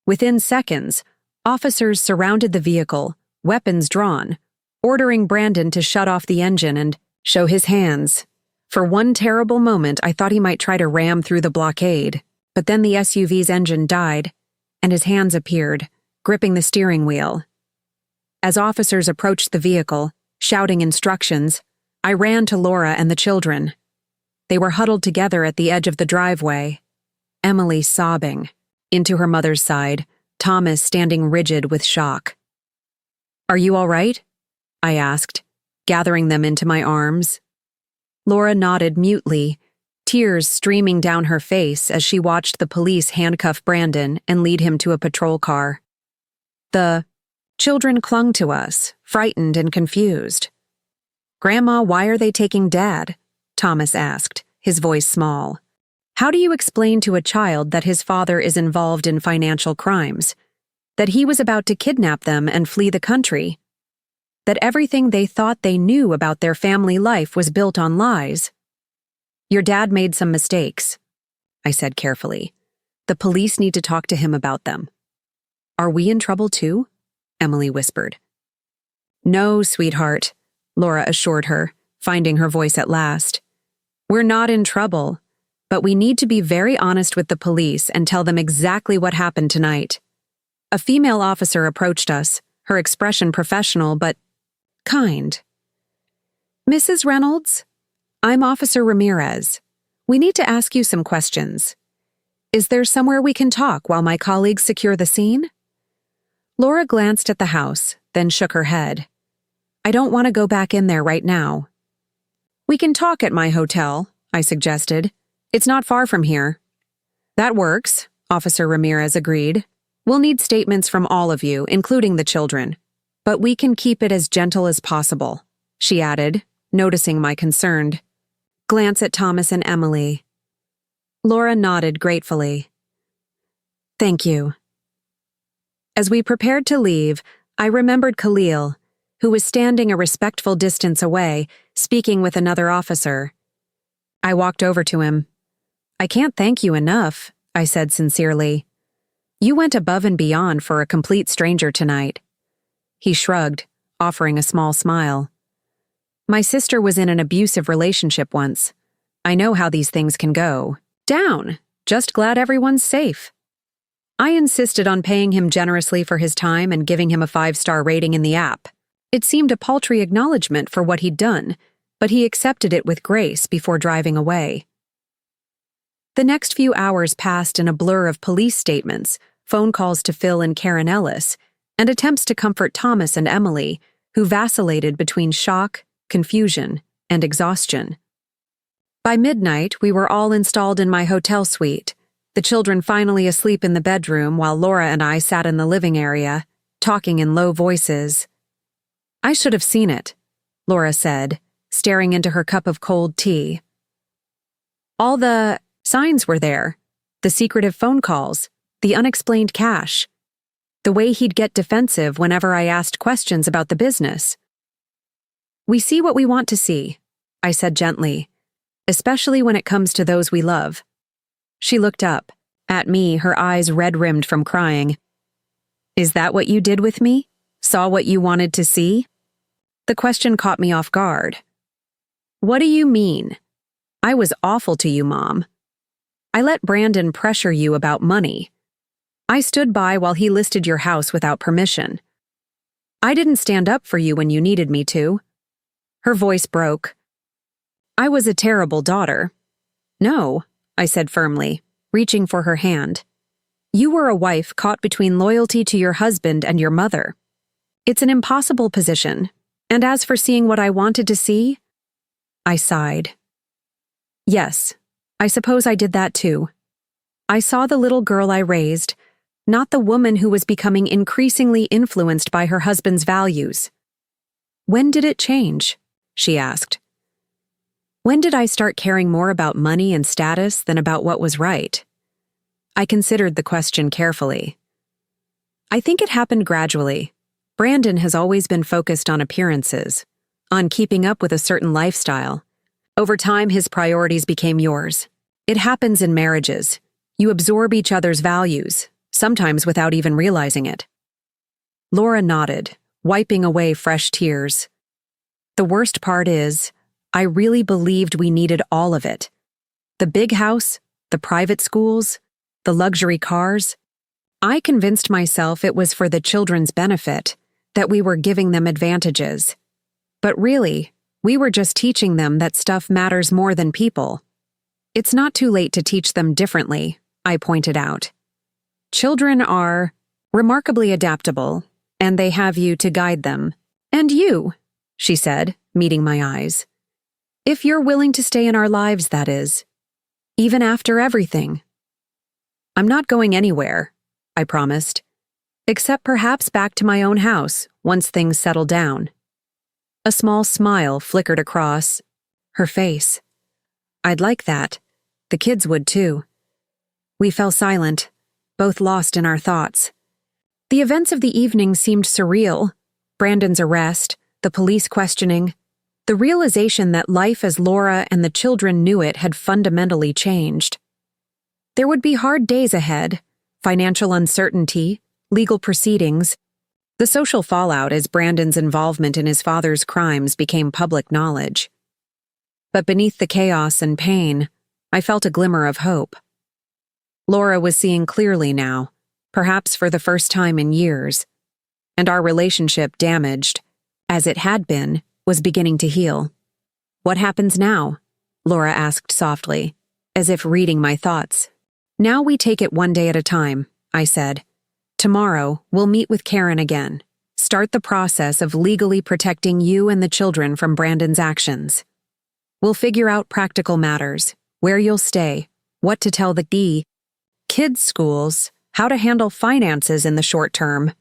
Within seconds, officers surrounded the vehicle, weapons drawn, ordering Brandon to shut off the engine and show his hands. For one terrible moment, I thought he might try to ram through the blockade, but then the SUV's engine died, and his hands appeared, gripping the steering wheel. As officers approached the vehicle, shouting instructions, I ran to Laura and the children. They were huddled together at the edge of the driveway, Emily sobbing, into her mother's side, Thomas standing rigid with shock. "Are you all right?" I asked, gathering them into my arms. Laura nodded mutely, tears streaming down her face as she watched the police handcuff Brandon and lead him to a patrol car. The children clung to us, frightened and confused. "Grandma, why are they taking Dad?" Thomas asked, his voice small. "How do you explain to a child that his father is involved in financial crimes? That he was about to kidnap them and flee the country? That everything they thought they knew about their family life was built on lies?" "Your dad made some mistakes," I said carefully. "The police need to talk to him about them." "Are we in trouble too?" Emily whispered. "No, sweetheart," Laura assured her, finding her voice at last. "We're not in trouble, but we need to be very honest with the police and tell them exactly what happened tonight." A female officer approached us, her expression professional but kind. "Mrs. Reynolds, I'm Officer Ramirez. We need to ask you some questions. Is there somewhere we can talk while my colleagues secure the scene?" Laura glanced at the house, then shook her head. "I don't want to go back in there right now." "We can talk at my hotel," I suggested. "It's not far from here." "That works," Officer Ramirez agreed. "We'll need statements from all of you, including the children. But we can keep it as gentle as possible," she added, noticing my concerned glance at Thomas and Emily. Laura nodded gratefully. "Thank you." As we prepared to leave, I remembered Khalil, who was standing a respectful distance away, speaking with another officer. I walked over to him. "I can't thank you enough," I said sincerely. "You went above and beyond for a complete stranger tonight." He shrugged, offering a small smile. "My sister was in an abusive relationship once. I know how these things can go. Down. Just glad everyone's safe." I insisted on paying him generously for his time and giving him a 5-star rating in the app. It seemed a paltry acknowledgement for what he'd done, but he accepted it with grace before driving away. The next few hours passed in a blur of police statements, phone calls to Phil and Karen Ellis, and attempts to comfort Thomas and Emily, who vacillated between shock, confusion, and exhaustion. By midnight, we were all installed in my hotel suite, the children finally asleep in the bedroom while Laura and I sat in the living area, talking in low voices. "I should have seen it," Laura said, staring into her cup of cold tea. "All the signs were there. The secretive phone calls, the unexplained cash, the way he'd get defensive whenever I asked questions about the business." "We see what we want to see," I said gently, "especially when it comes to those we love." She looked up, at me, her eyes red-rimmed from crying. "Is that what you did with me? Saw what you wanted to see?" The question caught me off guard. "What do you mean? I was awful to you, Mom. I let Brandon pressure you about money. I stood by while he listed your house without permission. I didn't stand up for you when you needed me to." Her voice broke. "I was a terrible daughter." "No," I said firmly, reaching for her hand. "You were a wife caught between loyalty to your husband and your mother. It's an impossible position, and as for seeing what I wanted to see," I sighed. "Yes, I suppose I did that too. I saw the little girl I raised, not the woman who was becoming increasingly influenced by her husband's values." "When did it change?" she asked. "When did I start caring more about money and status than about what was right?" I considered the question carefully. "I think it happened gradually. Brandon has always been focused on appearances, on keeping up with a certain lifestyle. Over time, his priorities became yours. It happens in marriages. You absorb each other's values, sometimes without even realizing it." Laura nodded, wiping away fresh tears. "The worst part is, I really believed we needed all of it. The big house, the private schools, the luxury cars. I convinced myself it was for the children's benefit, that we were giving them advantages. But really, we were just teaching them that stuff matters more than people. It's not too late to teach them differently," I pointed out. "Children are remarkably adaptable, and they have you to guide them. And you," she said, meeting my eyes. "If you're willing to stay in our lives, that is. Even after everything." "I'm not going anywhere," I promised. except perhaps back to my own house once things settled down. A small smile flickered across her face. I'd like that. The kids would too. We fell silent, both lost in our thoughts. The events of the evening seemed surreal. Brandon's arrest, the police questioning, the realization that life as Laura and the children knew it had fundamentally changed. There would be hard days ahead, financial uncertainty, legal proceedings, the social fallout as Brandon's involvement in his father's crimes became public knowledge. But beneath the chaos and pain, I felt a glimmer of hope. Laura was seeing clearly now, perhaps for the first time in years, and our relationship, damaged, as it had been, was beginning to heal. What happens now? Laura asked softly, as if reading my thoughts. Now we take it one day at a time, I said. Tomorrow, we'll meet with Karen again. Start the process of legally protecting you and the children from Brandon's actions. We'll figure out practical matters, where you'll stay, what to tell the kids' schools, how to handle finances in the short term.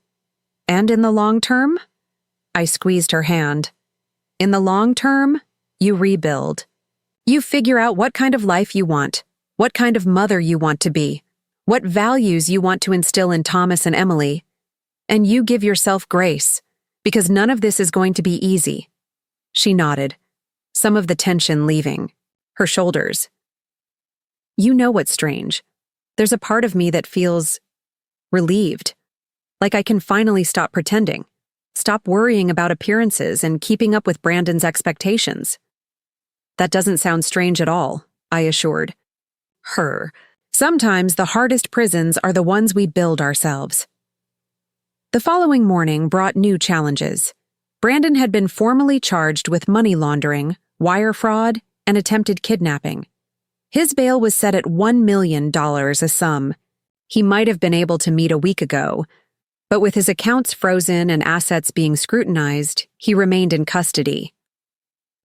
And in the long term? I squeezed her hand. In the long term, you rebuild. You figure out what kind of life you want, what kind of mother you want to be, what values you want to instill in Thomas and Emily, and you give yourself grace, because none of this is going to be easy. She nodded, some of the tension leaving, her shoulders. You know what's strange. There's a part of me that feels relieved, like I can finally stop pretending, stop worrying about appearances and keeping up with Brandon's expectations. That doesn't sound strange at all, I assured her. Sometimes the hardest prisons are the ones we build ourselves. The following morning brought new challenges. Brandon had been formally charged with money laundering, wire fraud, and attempted kidnapping. His bail was set at $1 million a sum. He might have been able to meet a week ago, but with his accounts frozen and assets being scrutinized, he remained in custody.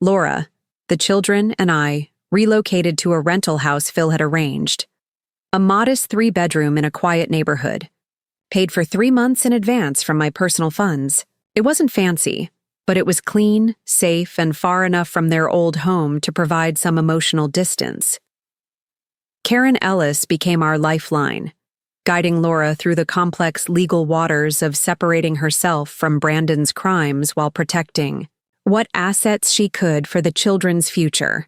Laura, the children, and I relocated to a rental house Phil had arranged. A modest 3-bedroom in a quiet neighborhood. Paid for 3 months in advance from my personal funds. It wasn't fancy, but it was clean, safe, and far enough from their old home to provide some emotional distance. Karen Ellis became our lifeline, guiding Laura through the complex legal waters of separating herself from Brandon's crimes while protecting what assets she could for the children's future.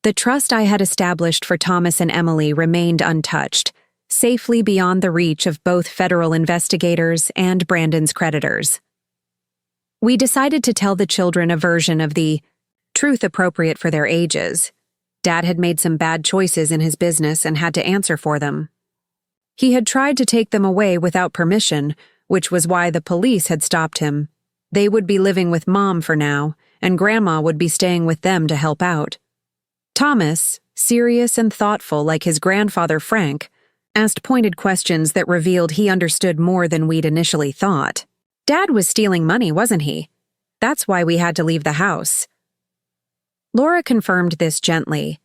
The trust I had established for Thomas and Emily remained untouched, safely beyond the reach of both federal investigators and Brandon's creditors. We decided to tell the children a version of the truth appropriate for their ages. Dad had made some bad choices in his business and had to answer for them. He had tried to take them away without permission, which was why the police had stopped him. They would be living with Mom for now, and Grandma would be staying with them to help out. Thomas, serious and thoughtful like his grandfather Frank, asked pointed questions that revealed he understood more than we'd initially thought. Dad was stealing money, wasn't he? That's why we had to leave the house. Laura confirmed this gently,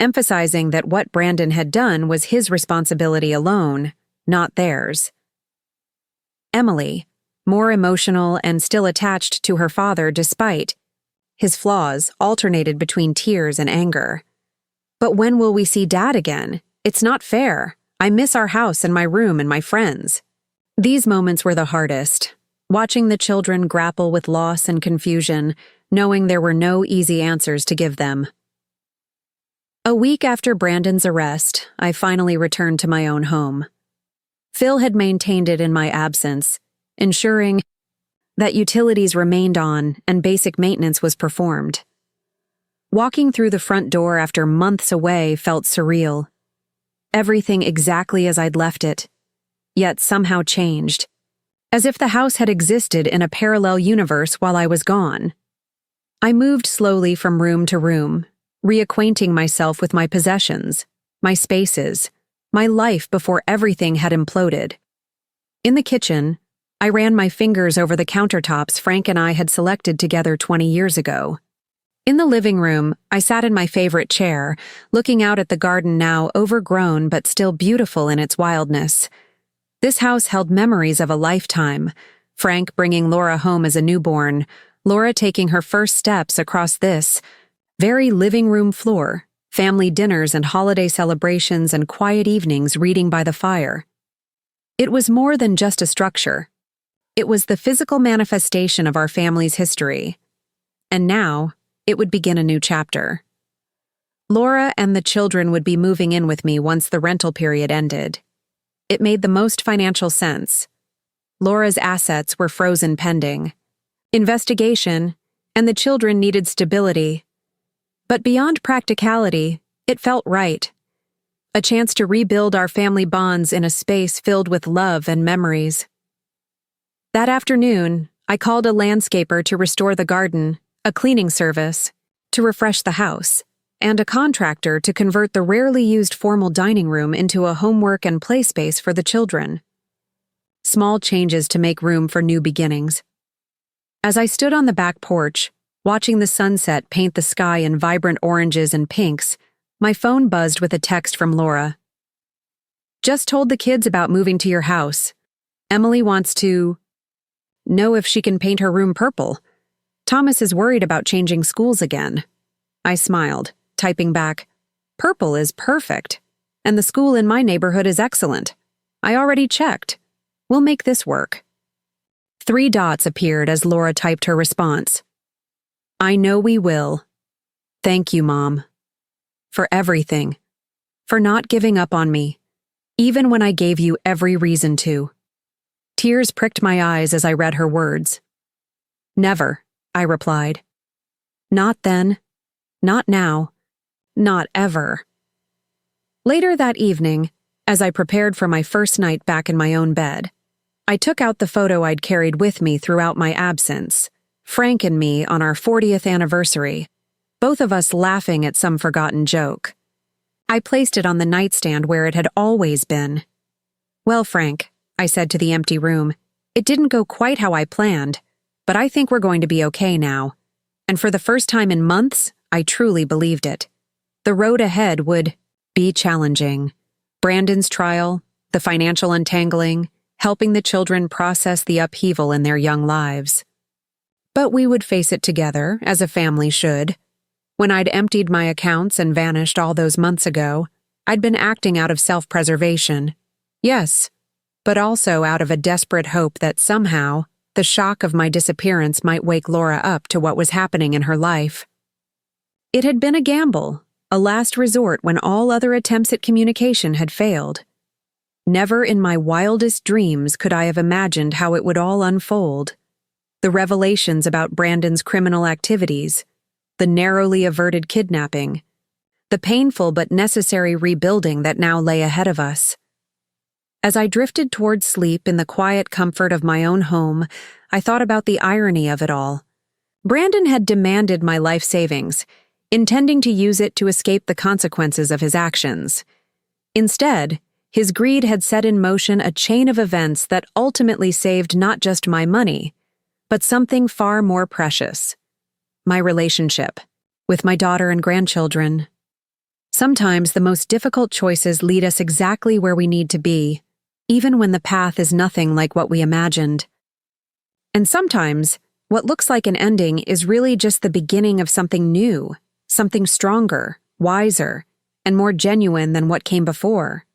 emphasizing that what Brandon had done was his responsibility alone, not theirs. Emily, more emotional and still attached to her father despite his flaws, alternated between tears and anger. But when will we see Dad again? It's not fair. I miss our house and my room and my friends. These moments were the hardest, watching the children grapple with loss and confusion, knowing there were no easy answers to give them. A week after Brandon's arrest, I finally returned to my own home. Phil had maintained it in my absence, ensuring that utilities remained on and basic maintenance was performed. Walking through the front door after months away felt surreal. Everything exactly as I'd left it, yet somehow changed, as if the house had existed in a parallel universe while I was gone. I moved slowly from room to room, reacquainting myself with my possessions, my spaces, my life before everything had imploded. In the kitchen, I ran my fingers over the countertops Frank and I had selected together 20 years ago. In the living room, I sat in my favorite chair, looking out at the garden now overgrown but still beautiful in its wildness. This house held memories of a lifetime. Frank bringing Laura home as a newborn, Laura taking her first steps across this very living room floor, family dinners and holiday celebrations and quiet evenings reading by the fire. It was more than just a structure. It was the physical manifestation of our family's history. And now, it would begin a new chapter. Laura and the children would be moving in with me once the rental period ended. It made the most financial sense. Laura's assets were frozen pending investigation, and the children needed stability. But beyond practicality, it felt right. A chance to rebuild our family bonds in a space filled with love and memories. That afternoon, I called a landscaper to restore the garden, a cleaning service, to refresh the house, and a contractor to convert the rarely used formal dining room into a homework and play space for the children. Small changes to make room for new beginnings. As I stood on the back porch, watching the sunset paint the sky in vibrant oranges and pinks, my phone buzzed with a text from Laura. Just told the kids about moving to your house. Emily wants to know if she can paint her room purple. Thomas is worried about changing schools again. I smiled, typing back, "Purple is perfect, and the school in my neighborhood is excellent. I already checked. We'll make this work." 3 dots appeared as Laura typed her response. "I know we will. Thank you, Mom. For everything. For not giving up on me, even when I gave you every reason to." Tears pricked my eyes as I read her words. "Never," I replied. "Not then. Not now. Not ever." Later that evening, as I prepared for my first night back in my own bed, I took out the photo I'd carried with me throughout my absence, Frank and me on our 40th anniversary, both of us laughing at some forgotten joke. I placed it on the nightstand where it had always been. "Well, Frank," I said to the empty room, "it didn't go quite how I planned, but I think we're going to be okay now." And for the first time in months, I truly believed it. The road ahead would be challenging. Brandon's trial, the financial untangling, helping the children process the upheaval in their young lives. But we would face it together, as a family should. When I'd emptied my accounts and vanished all those months ago, I'd been acting out of self-preservation. Yes, but also out of a desperate hope that somehow the shock of my disappearance might wake Laura up to what was happening in her life. It had been a gamble, a last resort when all other attempts at communication had failed. Never in my wildest dreams could I have imagined how it would all unfold. The revelations about Brandon's criminal activities, the narrowly averted kidnapping, the painful but necessary rebuilding that now lay ahead of us. As I drifted toward sleep in the quiet comfort of my own home, I thought about the irony of it all. Brandon had demanded my life savings, intending to use it to escape the consequences of his actions. Instead, his greed had set in motion a chain of events that ultimately saved not just my money, but something far more precious: my relationship with my daughter and grandchildren. Sometimes the most difficult choices lead us exactly where we need to be, even when the path is nothing like what we imagined. And sometimes, what looks like an ending is really just the beginning of something new, something stronger, wiser, and more genuine than what came before.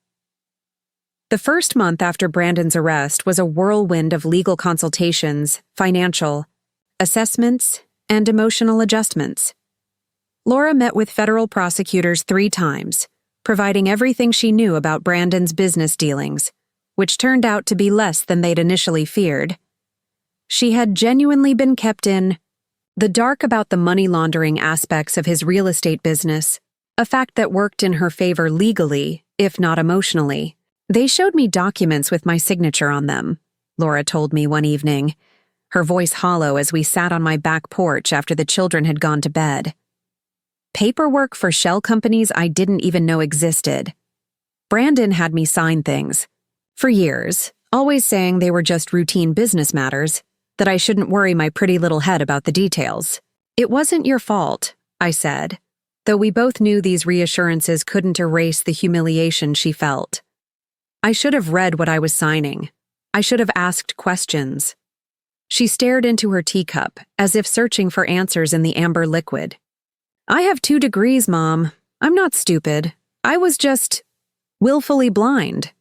The first month after Brandon's arrest was a whirlwind of legal consultations, financial assessments, and emotional adjustments. Laura met with federal prosecutors 3 times, providing everything she knew about Brandon's business dealings, which turned out to be less than they'd initially feared. She had genuinely been kept in the dark about the money laundering aspects of his real estate business, a fact that worked in her favor legally, if not emotionally. "They showed me documents with my signature on them," Laura told me one evening, her voice hollow as we sat on my back porch after the children had gone to bed. "Paperwork for shell companies I didn't even know existed. Brandon had me sign things. For years, always saying they were just routine business matters, that I shouldn't worry my pretty little head about the details. It wasn't your fault," I said, though we both knew these reassurances couldn't erase the humiliation she felt. I should have read what I was signing. I should have asked questions. She stared into her teacup, as if searching for answers in the amber liquid. I have 2 degrees, Mom. I'm not stupid. I was just willfully blind.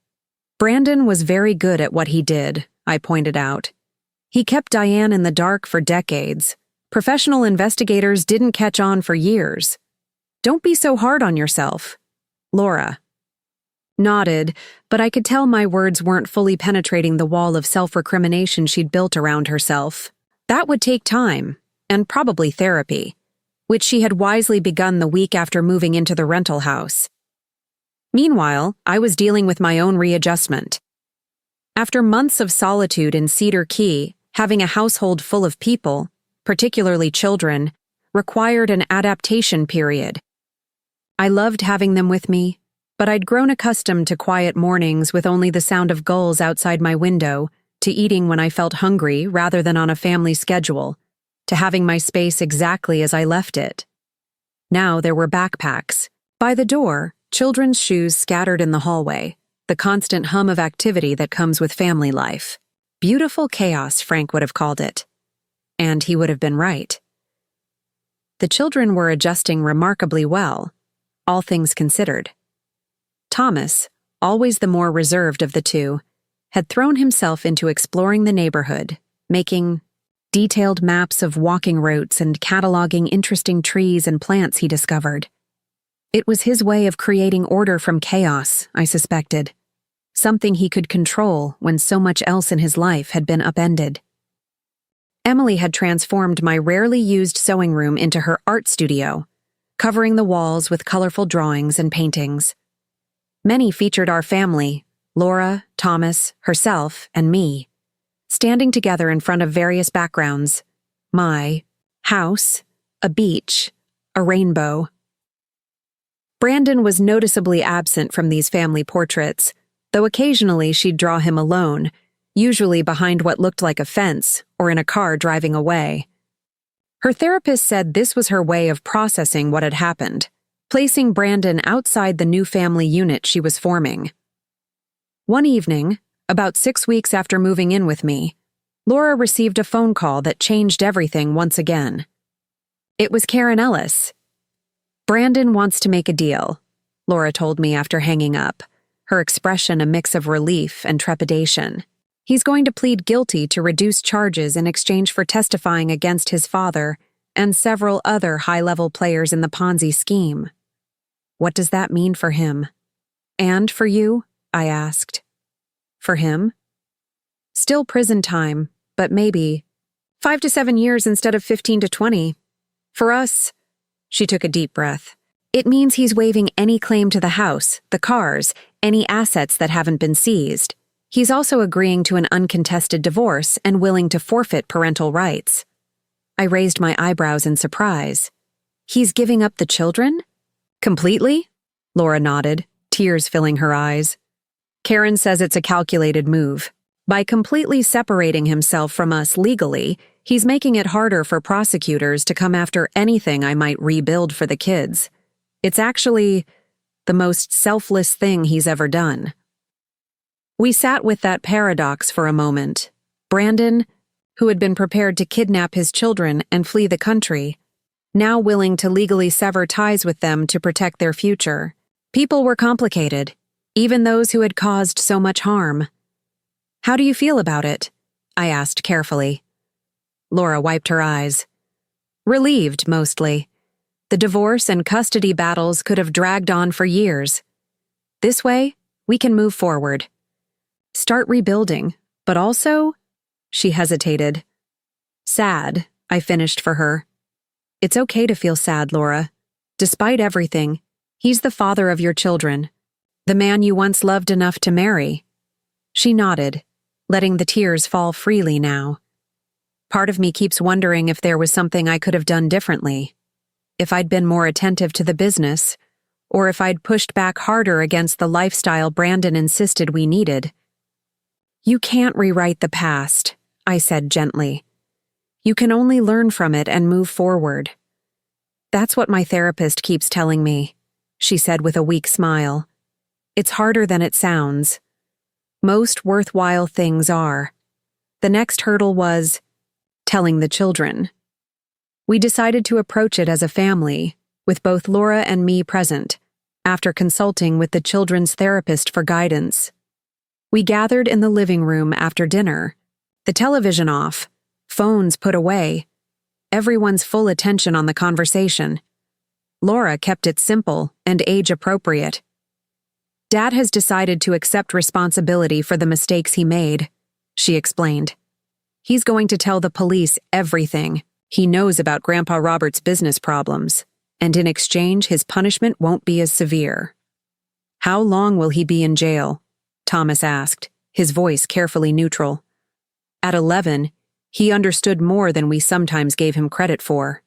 Brandon was very good at what he did, I pointed out. He kept Diane in the dark for decades. Professional investigators didn't catch on for years. Don't be so hard on yourself. Laura nodded, but I could tell my words weren't fully penetrating the wall of self-recrimination she'd built around herself. That would take time, and probably therapy, which she had wisely begun the week after moving into the rental house. Meanwhile, I was dealing with my own readjustment. After months of solitude in Cedar Key, having a household full of people, particularly children, required an adaptation period. I loved having them with me, but I'd grown accustomed to quiet mornings with only the sound of gulls outside my window, to eating when I felt hungry rather than on a family schedule, to having my space exactly as I left it. Now there were backpacks. By the door, children's shoes scattered in the hallway, the constant hum of activity that comes with family life. Beautiful chaos, Frank would have called it. And he would have been right. The children were adjusting remarkably well, all things considered. Thomas, always the more reserved of the two, had thrown himself into exploring the neighborhood, making detailed maps of walking routes and cataloging interesting trees and plants he discovered. It was his way of creating order from chaos, I suspected, something he could control when so much else in his life had been upended. Emily had transformed my rarely used sewing room into her art studio, covering the walls with colorful drawings and paintings. Many featured our family, Laura, Thomas, herself, and me, standing together in front of various backgrounds: my house, a beach, a rainbow. Brandon was noticeably absent from these family portraits, though occasionally she'd draw him alone, usually behind what looked like a fence or in a car driving away. Her therapist said this was her way of processing what had happened, placing Brandon outside the new family unit she was forming. One evening, about 6 weeks after moving in with me, Laura received a phone call that changed everything once again. It was Karen Ellis. Brandon wants to make a deal, Laura told me after hanging up, her expression a mix of relief and trepidation. He's going to plead guilty to reduced charges in exchange for testifying against his father and several other high-level players in the Ponzi scheme. What does that mean for him? And for you? I asked. For him? Still prison time, but maybe 5 to 7 years instead of 15 to 20. For us, she took a deep breath, it means he's waiving any claim to the house, the cars, any assets that haven't been seized. He's also agreeing to an uncontested divorce and willing to forfeit parental rights. I raised my eyebrows in surprise. He's giving up the children? Completely? Laura nodded, tears filling her eyes. Karen says it's a calculated move. By completely separating himself from us legally, he's making it harder for prosecutors to come after anything I might rebuild for the kids. It's actually the most selfless thing he's ever done. We sat with that paradox for a moment. Brandon, who had been prepared to kidnap his children and flee the country, now willing to legally sever ties with them to protect their future. People were complicated, even those who had caused so much harm. How do you feel about it? I asked carefully. Laura wiped her eyes. Relieved, mostly. The divorce and custody battles could have dragged on for years. This way, we can move forward. Start rebuilding, but also, she hesitated. Sad, I finished for her. It's okay to feel sad, Laura. Despite everything, he's the father of your children, the man you once loved enough to marry. She nodded, letting the tears fall freely now. Part of me keeps wondering if there was something I could have done differently, if I'd been more attentive to the business, or if I'd pushed back harder against the lifestyle Brandon insisted we needed. You can't rewrite the past, I said gently. You can only learn from it and move forward. That's what my therapist keeps telling me, she said with a weak smile. It's harder than it sounds. Most worthwhile things are. The next hurdle was telling the children. We decided to approach it as a family, with both Laura and me present, after consulting with the children's therapist for guidance. We gathered in the living room after dinner, the television off, phones put away, everyone's full attention on the conversation. Laura kept it simple and age-appropriate. Dad has decided to accept responsibility for the mistakes he made, she explained. He's going to tell the police everything he knows about Grandpa Robert's business problems, and in exchange his punishment won't be as severe. How long will he be in jail? Thomas asked, his voice carefully neutral. At 11, he understood more than we sometimes gave him credit for.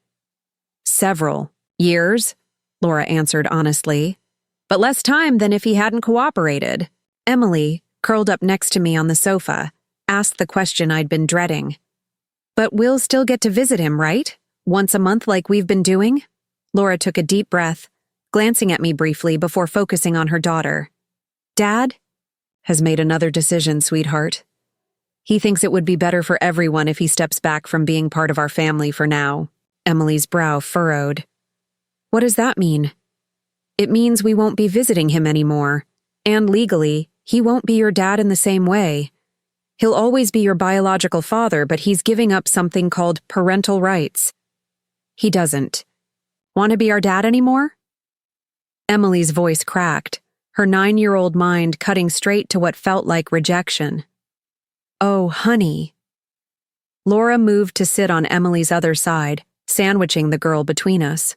Several years, Laura answered honestly, but less time than if he hadn't cooperated. Emily, curled up next to me on the sofa, asked the question I'd been dreading. But we'll still get to visit him, right? Once a month like we've been doing? Laura took a deep breath, glancing at me briefly before focusing on her daughter. Dad has made another decision, sweetheart. He thinks it would be better for everyone if he steps back from being part of our family for now. Emily's brow furrowed. What does that mean? It means we won't be visiting him anymore, and legally, he won't be your dad in the same way. He'll always be your biological father, but he's giving up something called parental rights. He doesn't. Want to be our dad anymore? Emily's voice cracked, her 9-year-old mind cutting straight to what felt like rejection. Oh, honey. Laura moved to sit on Emily's other side, sandwiching the girl between us.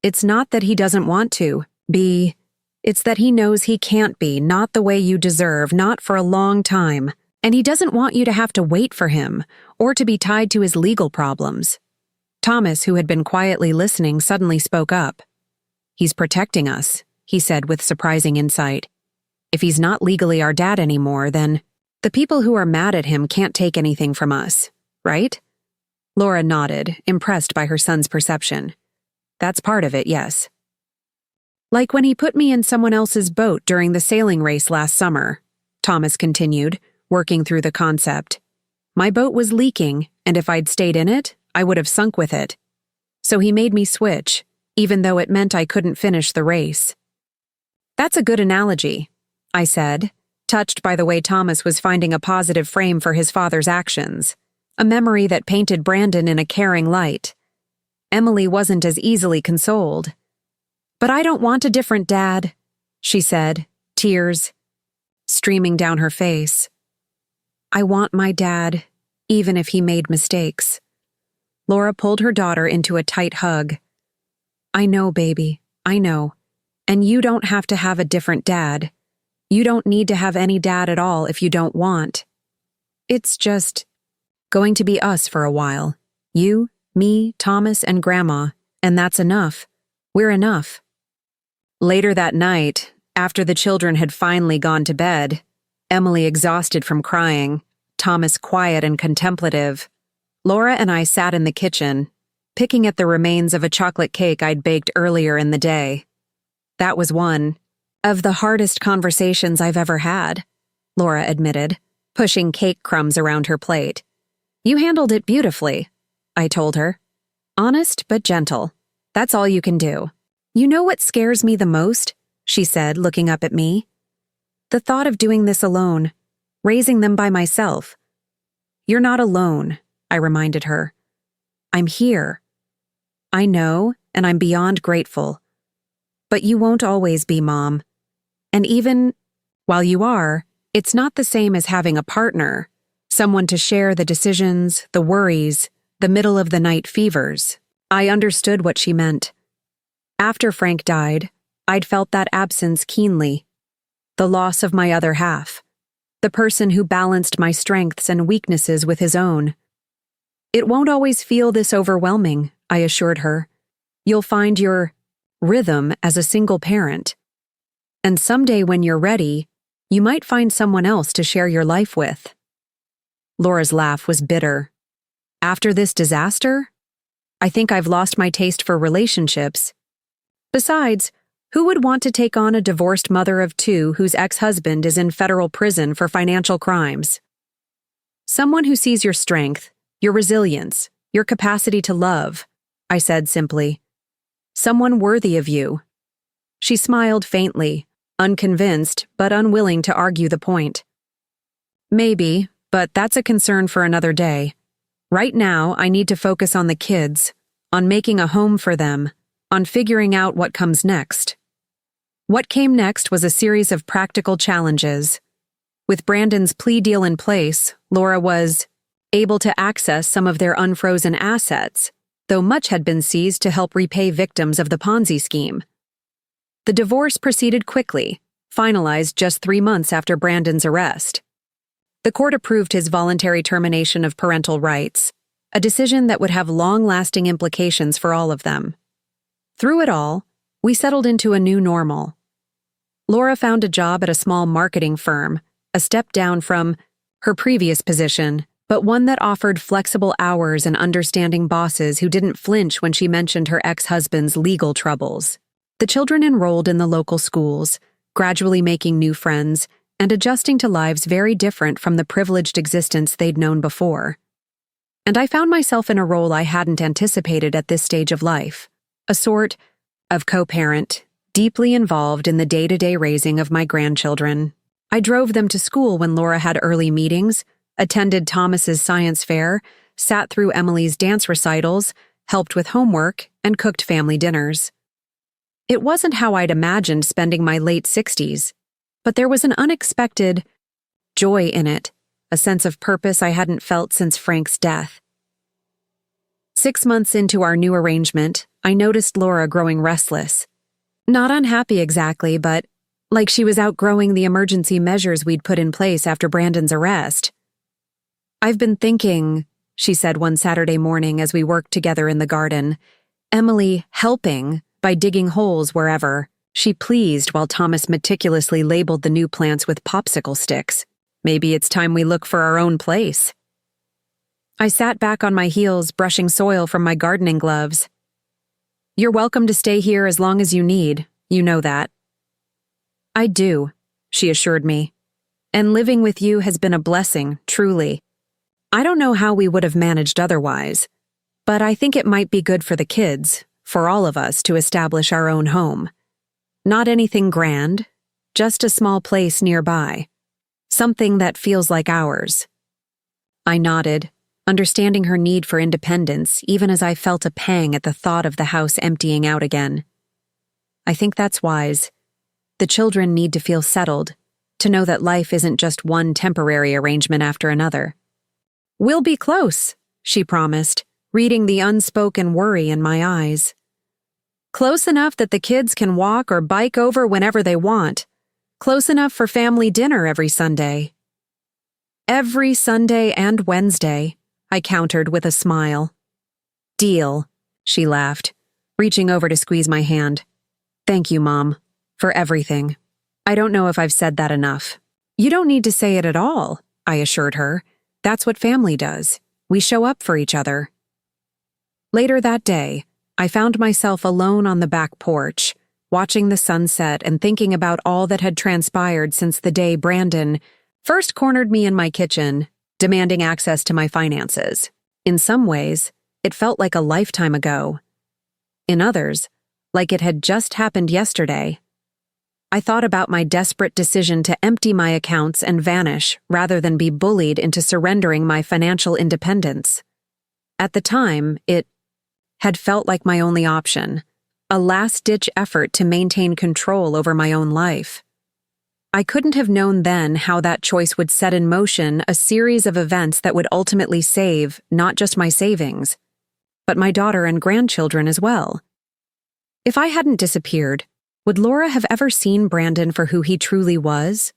It's not that he doesn't want to be. It's that he knows he can't be, not the way you deserve, not for a long time. And he doesn't want you to have to wait for him, or to be tied to his legal problems. Thomas, who had been quietly listening, suddenly spoke up. He's protecting us, he said with surprising insight. If he's not legally our dad anymore, then the people who are mad at him can't take anything from us, right? Laura nodded, impressed by her son's perception. That's part of it, yes. Like when he put me in someone else's boat during the sailing race last summer, Thomas continued, working through the concept. My boat was leaking, and if I'd stayed in it, I would have sunk with it. So he made me switch, even though it meant I couldn't finish the race. That's a good analogy, I said, touched by the way Thomas was finding a positive frame for his father's actions, a memory that painted Brandon in a caring light. Emily wasn't as easily consoled. But I don't want a different dad, she said, tears streaming down her face. I want my dad, even if he made mistakes. Laura pulled her daughter into a tight hug. I know, baby, I know. And you don't have to have a different dad. You don't need to have any dad at all if you don't want. It's just going to be us for a while. You, me, Thomas, and Grandma, and that's enough. We're enough. Later that night, after the children had finally gone to bed, Emily exhausted from crying, Thomas quiet and contemplative, Laura and I sat in the kitchen, picking at the remains of a chocolate cake I'd baked earlier in the day. That was one of the hardest conversations I've ever had, Laura admitted, pushing cake crumbs around her plate. You handled it beautifully, I told her. Honest but gentle. That's all you can do. You know what scares me the most? She said, looking up at me. The thought of doing this alone, raising them by myself. You're not alone, I reminded her. I'm here. I know, and I'm beyond grateful. But you won't always be, Mom. And even while you are, it's not the same as having a partner, someone to share the decisions, the worries, the middle-of-the-night fevers. I understood what she meant. After Frank died, I'd felt that absence keenly. The loss of my other half. The person who balanced my strengths and weaknesses with his own. It won't always feel this overwhelming, I assured her. You'll find your rhythm as a single parent. And someday when you're ready, you might find someone else to share your life with. Laura's laugh was bitter. After this disaster? I think I've lost my taste for relationships. Besides, Who would want to take on a divorced mother of two whose ex-husband is in federal prison for financial crimes? Someone who sees your strength, your resilience, your capacity to love, I said simply. Someone worthy of you. She smiled faintly, unconvinced but unwilling to argue the point. Maybe, but that's a concern for another day. Right now, I need to focus on the kids, on making a home for them, on figuring out what comes next. What came next was a series of practical challenges. With Brandon's plea deal in place, Laura was able to access some of their unfrozen assets, though much had been seized to help repay victims of the Ponzi scheme. The divorce proceeded quickly, finalized just 3 months after Brandon's arrest. The court approved his voluntary termination of parental rights, a decision that would have long-lasting implications for all of them. Through it all, we settled into a new normal. Laura found a job at a small marketing firm, a step down from her previous position, but one that offered flexible hours and understanding bosses who didn't flinch when she mentioned her ex-husband's legal troubles. The children enrolled in the local schools, gradually making new friends and adjusting to lives very different from the privileged existence they'd known before. And I found myself in a role I hadn't anticipated at this stage of life, a sort of co-parent, deeply involved in the day-to-day raising of my grandchildren. I drove them to school when Laura had early meetings, attended Thomas's science fair, sat through Emily's dance recitals, helped with homework, and cooked family dinners. It wasn't how I'd imagined spending my late 60s, but there was an unexpected joy in it, a sense of purpose I hadn't felt since Frank's death. 6 months into our new arrangement, I noticed Laura growing restless. Not unhappy exactly, but like she was outgrowing the emergency measures we'd put in place after Brandon's arrest. "I've been thinking," she said one Saturday morning as we worked together in the garden, Emily helping by digging holes wherever. She pleased while Thomas meticulously labeled the new plants with popsicle sticks. Maybe it's time we look for our own place. I sat back on my heels, brushing soil from my gardening gloves. "You're welcome to stay here as long as you need, you know that." "I do," she assured me. "And living with you has been a blessing, truly. I don't know how we would have managed otherwise, but I think it might be good for the kids, for all of us, to establish our own home. Not anything grand, just a small place nearby. Something that feels like ours." I nodded, understanding her need for independence even as I felt a pang at the thought of the house emptying out again. "I think that's wise. The children need to feel settled, to know that life isn't just one temporary arrangement after another." "We'll be close," she promised, reading the unspoken worry in my eyes. "Close enough that the kids can walk or bike over whenever they want. Close enough for family dinner every Sunday." "Every Sunday and Wednesday," I countered with a smile. "Deal," she laughed, reaching over to squeeze my hand. "Thank you, Mom, for everything. I don't know if I've said that enough." "You don't need to say it at all," I assured her. "That's what family does. We show up for each other." Later that day, I found myself alone on the back porch, watching the sunset and thinking about all that had transpired since the day Brandon first cornered me in my kitchen, demanding access to my finances. In some ways, it felt like a lifetime ago. In others, like it had just happened yesterday. I thought about my desperate decision to empty my accounts and vanish rather than be bullied into surrendering my financial independence. At the time, it had felt like my only option, a last-ditch effort to maintain control over my own life. I couldn't have known then how that choice would set in motion a series of events that would ultimately save not just my savings, but my daughter and grandchildren as well. If I hadn't disappeared, would Laura have ever seen Brandon for who he truly was?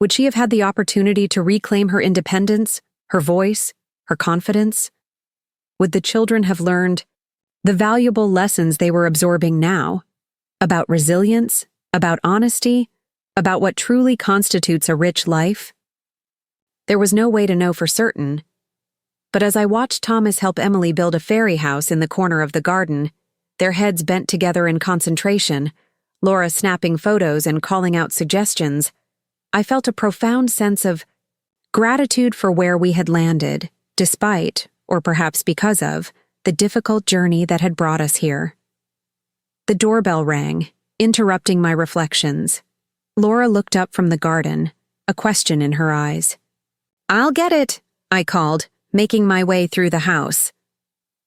Would she have had the opportunity to reclaim her independence, her voice, her confidence? Would the children have learned the valuable lessons they were absorbing now, about resilience, about honesty, about what truly constitutes a rich life? There was no way to know for certain, but as I watched Thomas help Emily build a fairy house in the corner of the garden, their heads bent together in concentration, Laura snapping photos and calling out suggestions, I felt a profound sense of gratitude for where we had landed, despite, or perhaps because of, the difficult journey that had brought us here. The doorbell rang, interrupting my reflections. Laura looked up from the garden, a question in her eyes. "I'll get it," I called, making my way through the house.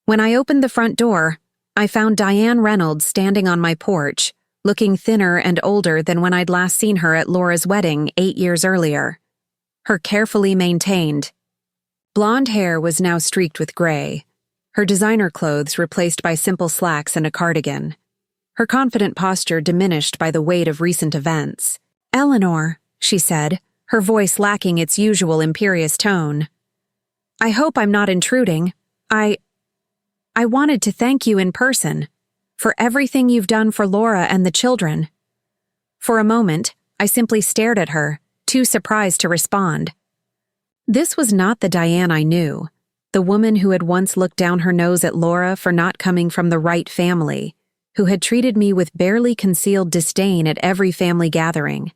When I opened the front door, I found Diane Reynolds standing on my porch, looking thinner and older than when I'd last seen her at Laura's wedding 8 years earlier. Her carefully maintained blonde hair was now streaked with gray, her designer clothes replaced by simple slacks and a cardigan. Her confident posture diminished by the weight of recent events. "Eleanor," she said, her voice lacking its usual imperious tone. "I hope I'm not intruding. I wanted to thank you in person for everything you've done for Laura and the children." For a moment, I simply stared at her, too surprised to respond. This was not the Diane I knew, the woman who had once looked down her nose at Laura for not coming from the right family, who had treated me with barely concealed disdain at every family gathering.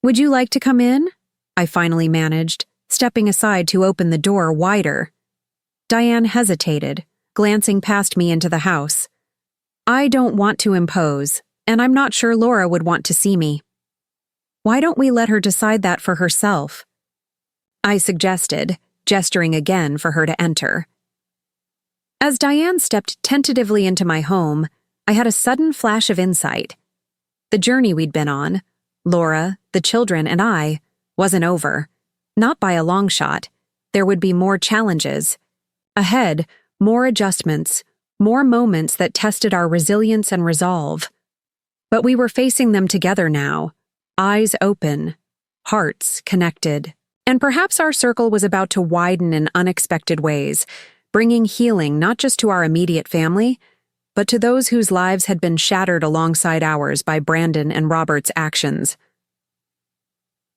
"Would you like to come in?" I finally managed, stepping aside to open the door wider. Diane hesitated, glancing past me into the house. "I don't want to impose, and I'm not sure Laura would want to see me." "Why don't we let her decide that for herself?" I suggested, gesturing again for her to enter. As Diane stepped tentatively into my home, I had a sudden flash of insight. The journey we'd been on, Laura, the children, and I, wasn't over. Not by a long shot. There would be more challenges. Ahead, more adjustments, more moments that tested our resilience and resolve. But we were facing them together now, eyes open, hearts connected. And perhaps our circle was about to widen in unexpected ways, bringing healing not just to our immediate family, but to those whose lives had been shattered alongside ours by Brandon and Robert's actions.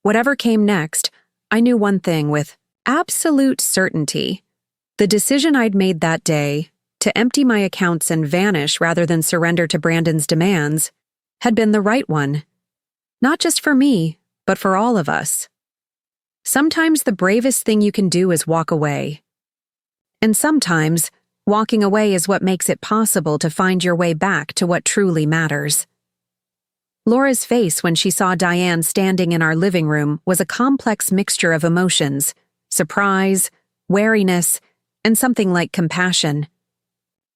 Whatever came next, I knew one thing with absolute certainty. The decision I'd made that day, to empty my accounts and vanish rather than surrender to Brandon's demands, had been the right one. Not just for me, but for all of us. Sometimes the bravest thing you can do is walk away. And sometimes, walking away is what makes it possible to find your way back to what truly matters. Laura's face when she saw Diane standing in our living room was a complex mixture of emotions: surprise, wariness, and something like compassion.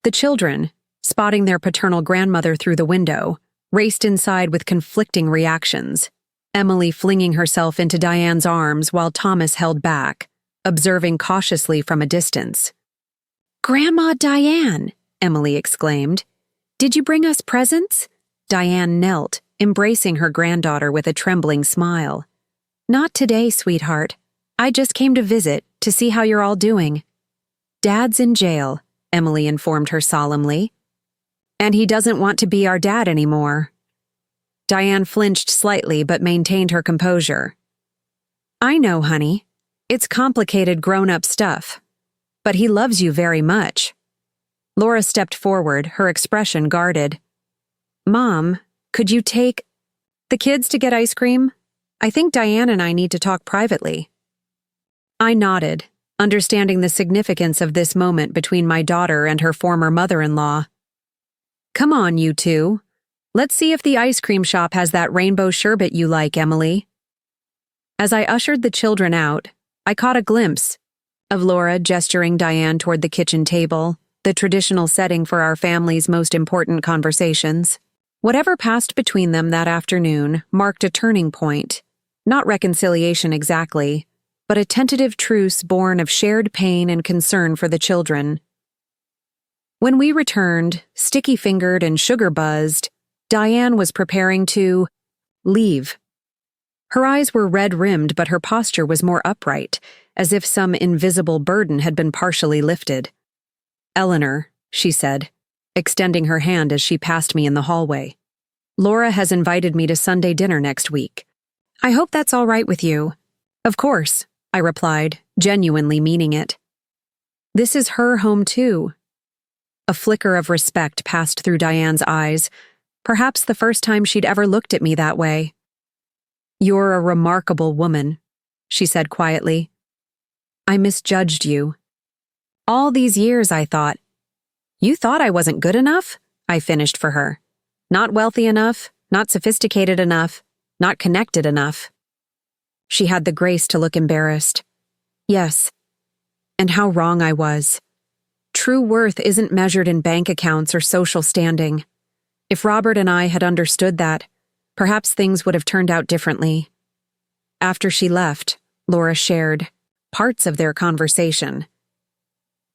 The children, spotting their paternal grandmother through the window, raced inside with conflicting reactions. Emily flinging herself into Diane's arms while Thomas held back, observing cautiously from a distance. "Grandma Diane!" Emily exclaimed. "Did you bring us presents?" Diane knelt, embracing her granddaughter with a trembling smile. "Not today, sweetheart. I just came to visit, to see how you're all doing." "Dad's in jail," Emily informed her solemnly. "And he doesn't want to be our dad anymore." Diane flinched slightly but maintained her composure. "I know, honey. It's complicated grown-up stuff. But he loves you very much." Laura stepped forward, her expression guarded. "Mom, could you take the kids to get ice cream? I think Diane and I need to talk privately." I nodded, understanding the significance of this moment between my daughter and her former mother-in-law. "Come on, you two. Let's see if the ice cream shop has that rainbow sherbet you like, Emily." As I ushered the children out, I caught a glimpse of Laura gesturing Diane toward the kitchen table, the traditional setting for our family's most important conversations. Whatever passed between them that afternoon marked a turning point, not reconciliation exactly, but a tentative truce born of shared pain and concern for the children. When we returned, sticky-fingered and sugar-buzzed, Diane was preparing to leave. Her eyes were red-rimmed, but her posture was more upright, as if some invisible burden had been partially lifted. "Eleanor," she said, extending her hand as she passed me in the hallway. "Laura has invited me to Sunday dinner next week. I hope that's all right with you." "Of course," I replied, genuinely meaning it. "This is her home too." A flicker of respect passed through Diane's eyes, perhaps the first time she'd ever looked at me that way. "You're a remarkable woman," she said quietly. "I misjudged you. All these years I thought, you thought I wasn't good enough?" I finished for her. "Not wealthy enough, not sophisticated enough, not connected enough." She had the grace to look embarrassed. "Yes, and how wrong I was. True worth isn't measured in bank accounts or social standing. If Robert and I had understood that, perhaps things would have turned out differently." After she left, Laura shared parts of their conversation.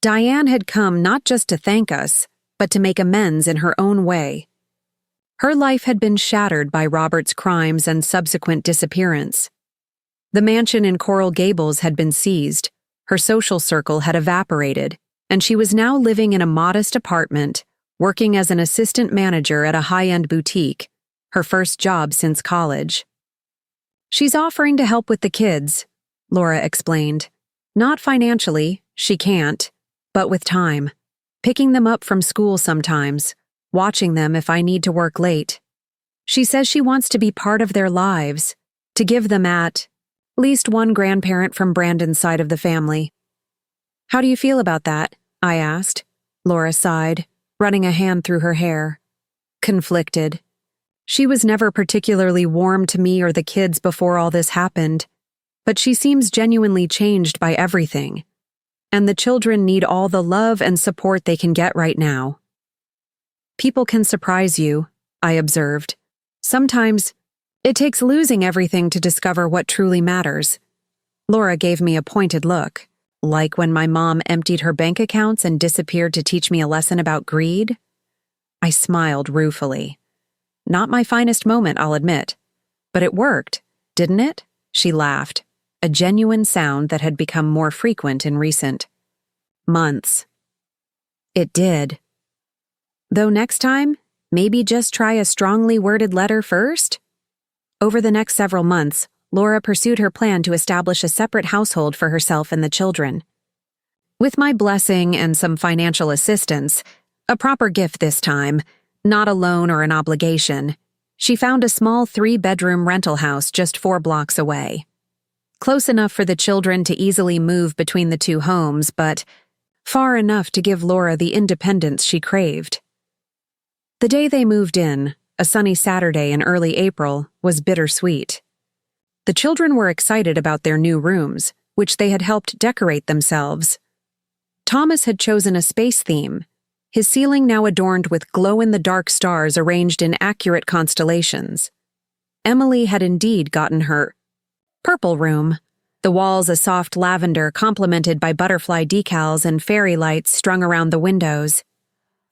Diane had come not just to thank us, but to make amends in her own way. Her life had been shattered by Robert's crimes and subsequent disappearance. The mansion in Coral Gables had been seized, her social circle had evaporated, and she was now living in a modest apartment, working as an assistant manager at a high-end boutique, her first job since college. "She's offering to help with the kids," Laura explained. "Not financially, she can't, but with time. Picking them up from school sometimes, watching them if I need to work late. She says she wants to be part of their lives, to give them at least one grandparent from Brandon's side of the family." "How do you feel about that?" I asked. Laura sighed, running a hand through her hair. "Conflicted. She was never particularly warm to me or the kids before all this happened, but she seems genuinely changed by everything. And the children need all the love and support they can get right now." "People can surprise you," I observed. "Sometimes it takes losing everything to discover what truly matters." Laura gave me a pointed look, like when my mom emptied her bank accounts and disappeared to teach me a lesson about greed. I smiled ruefully. "Not my finest moment, I'll admit. But it worked, didn't it?" She laughed, a genuine sound that had become more frequent in recent months. "It did. Though next time, maybe just try a strongly worded letter first?" Over the next several months, Laura pursued her plan to establish a separate household for herself and the children. With my blessing and some financial assistance, a proper gift this time, not a loan or an obligation, she found a small 3-bedroom rental house just 4 blocks away. Close enough for the children to easily move between the 2 homes, but far enough to give Laura the independence she craved. The day they moved in, a sunny Saturday in early April, was bittersweet. The children were excited about their new rooms, which they had helped decorate themselves. Thomas had chosen a space theme, his ceiling now adorned with glow-in-the-dark stars arranged in accurate constellations. Emily had indeed gotten her purple room, the walls a soft lavender complemented by butterfly decals and fairy lights strung around the windows.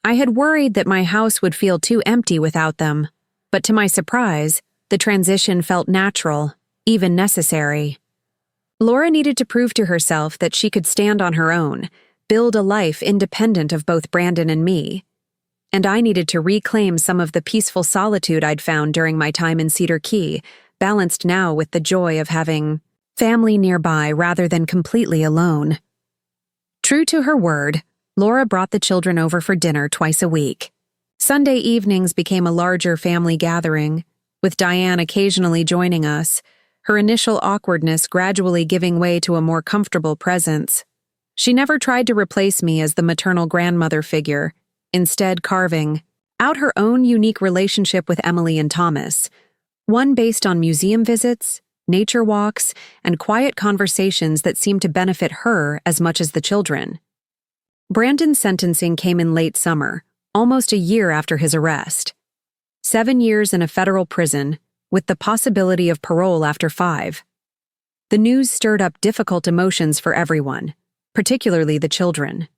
I had worried that my house would feel too empty without them, but to my surprise, the transition felt natural, even necessary. Laura needed to prove to herself that she could stand on her own, build a life independent of both Brandon and me. And I needed to reclaim some of the peaceful solitude I'd found during my time in Cedar Key, balanced now with the joy of having family nearby rather than completely alone. True to her word, Laura brought the children over for dinner twice a week. Sunday evenings became a larger family gathering, with Diane occasionally joining us, her initial awkwardness gradually giving way to a more comfortable presence. She never tried to replace me as the maternal grandmother figure, instead carving out her own unique relationship with Emily and Thomas, one based on museum visits, nature walks, and quiet conversations that seemed to benefit her as much as the children. Brandon's sentencing came in late summer, almost a year after his arrest. 7 years in a federal prison, with the possibility of parole after 5. The news stirred up difficult emotions for everyone, particularly the children.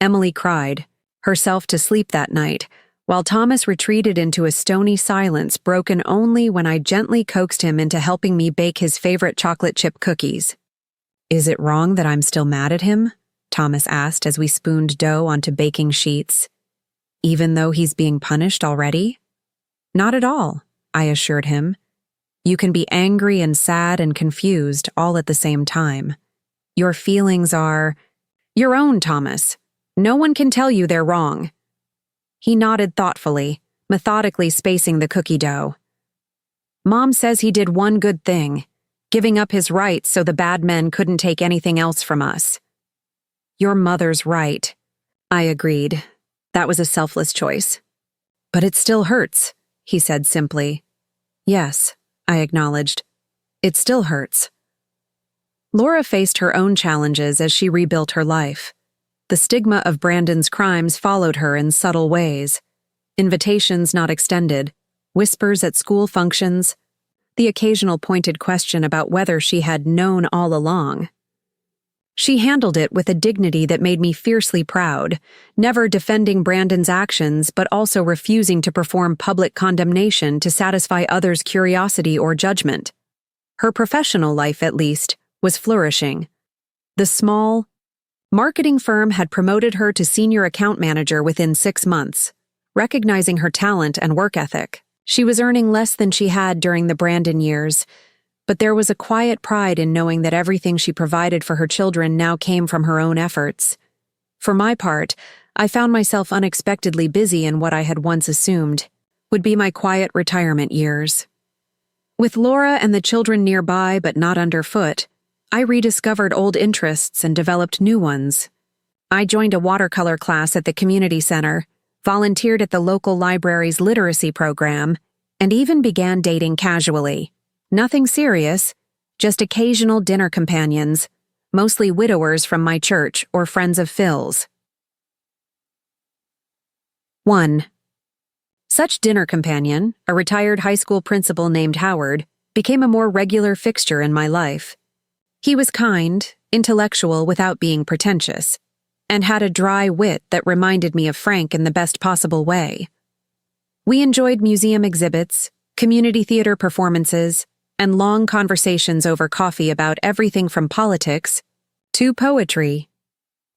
Emily cried, herself to sleep that night, while Thomas retreated into a stony silence broken only when I gently coaxed him into helping me bake his favorite chocolate chip cookies. "Is it wrong that I'm still mad at him?" Thomas asked as we spooned dough onto baking sheets. "Even though he's being punished already?" "Not at all," I assured him. "You can be angry and sad and confused all at the same time. Your feelings are your own, Thomas. No one can tell you they're wrong." He nodded thoughtfully, methodically spacing the cookie dough. Mom says he did one good thing, giving up his rights so the bad men couldn't take anything else from us. Your mother's right. I agreed. That was a selfless choice. But it still hurts, he said simply. Yes, I acknowledged. It still hurts. Laura faced her own challenges as she rebuilt her life. The stigma of Brandon's crimes followed her in subtle ways. Invitations not extended, whispers at school functions, the occasional pointed question about whether she had known all along. She handled it with a dignity that made me fiercely proud, never defending Brandon's actions but also refusing to perform public condemnation to satisfy others' curiosity or judgment. Her professional life, at least, was flourishing. The small marketing firm had promoted her to senior account manager within 6 months, recognizing her talent and work ethic. She was earning less than she had during the Brandon years, but there was a quiet pride in knowing that everything she provided for her children now came from her own efforts. For my part, I found myself unexpectedly busy in what I had once assumed would be my quiet retirement years. With Laura and the children nearby but not underfoot, I rediscovered old interests and developed new ones. I joined a watercolor class at the community center, volunteered at the local library's literacy program, and even began dating casually. Nothing serious, just occasional dinner companions, mostly widowers from my church or friends of Phil's. 1. Such dinner companion, a retired high school principal named Howard, became a more regular fixture in my life. He was kind, intellectual without being pretentious, and had a dry wit that reminded me of Frank in the best possible way. We enjoyed museum exhibits, community theater performances, and long conversations over coffee about everything from politics to poetry.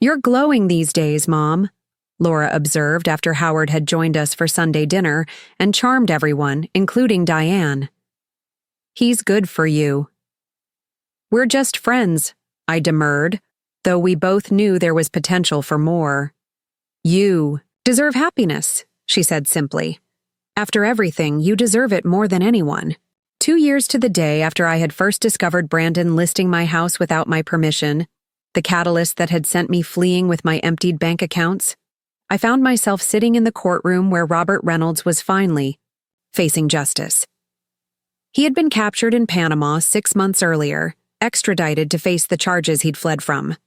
"You're glowing these days, Mom," Laura observed after Howard had joined us for Sunday dinner and charmed everyone, including Diane. "He's good for you." "We're just friends," I demurred, though we both knew there was potential for more. "You deserve happiness," she said simply. "After everything, you deserve it more than anyone." 2 years to the day after I had first discovered Brandon listing my house without my permission, the catalyst that had sent me fleeing with my emptied bank accounts, I found myself sitting in the courtroom where Robert Reynolds was finally facing justice. He had been captured in Panama 6 months earlier, extradited to face the charges he'd fled from.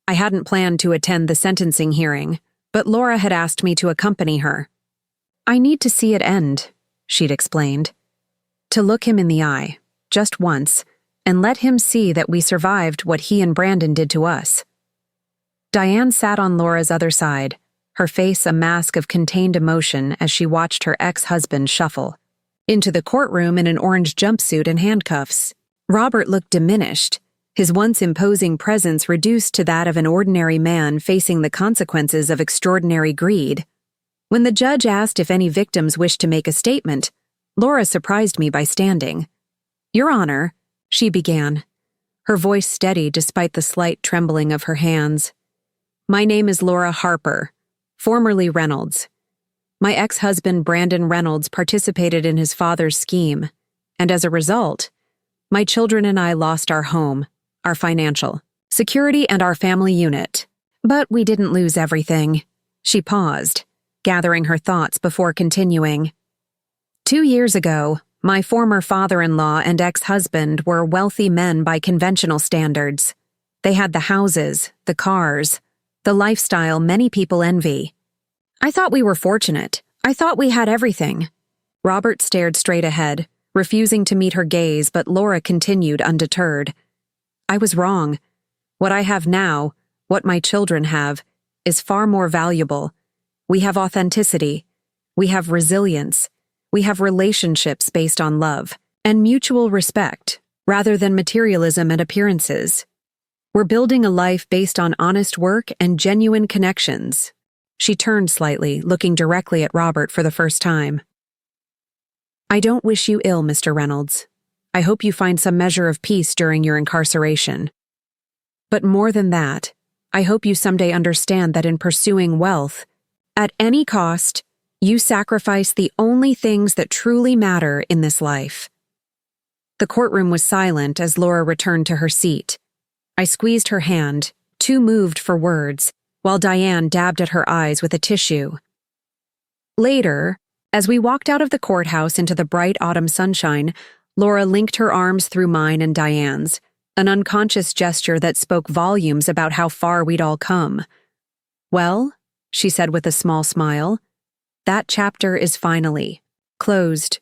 I hadn't planned to attend the sentencing hearing, but Laura had asked me to accompany her. "I need to see it end," she'd explained. "To look him in the eye, just once, and let him see that we survived what he and Brandon did to us." Diane sat on Laura's other side, her face a mask of contained emotion as she watched her ex-husband shuffle into the courtroom in an orange jumpsuit and handcuffs. Robert looked diminished, his once imposing presence reduced to that of an ordinary man facing the consequences of extraordinary greed. When the judge asked if any victims wished to make a statement, Laura surprised me by standing. "Your Honor," she began, her voice steady despite the slight trembling of her hands. "My name is Laura Harper, formerly Reynolds. My ex-husband Brandon Reynolds participated in his father's scheme, and as a result, my children and I lost our home, our financial security, and our family unit. But we didn't lose everything." She paused, gathering her thoughts before continuing. 2 years ago, my former father-in-law and ex-husband were wealthy men by conventional standards. They had the houses, the cars, the lifestyle many people envy. I thought we were fortunate. I thought we had everything. Robert stared straight ahead, refusing to meet her gaze, but Laura continued undeterred. "I was wrong. What I have now, what my children have, is far more valuable. We have authenticity. We have resilience. We have relationships based on love and mutual respect, rather than materialism and appearances. We're building a life based on honest work and genuine connections." She turned slightly, looking directly at Robert for the first time. "I don't wish you ill, Mr. Reynolds. I hope you find some measure of peace during your incarceration. But more than that, I hope you someday understand that in pursuing wealth, at any cost, You sacrifice the only things that truly matter in this life. The courtroom was silent as Laura returned to her seat. I squeezed her hand, too moved for words, while Diane dabbed at her eyes with a tissue. Later, as we walked out of the courthouse into the bright autumn sunshine, Laura linked her arms through mine and Diane's, an unconscious gesture that spoke volumes about how far we'd all come. "Well," she said with a small smile, "that chapter is finally closed."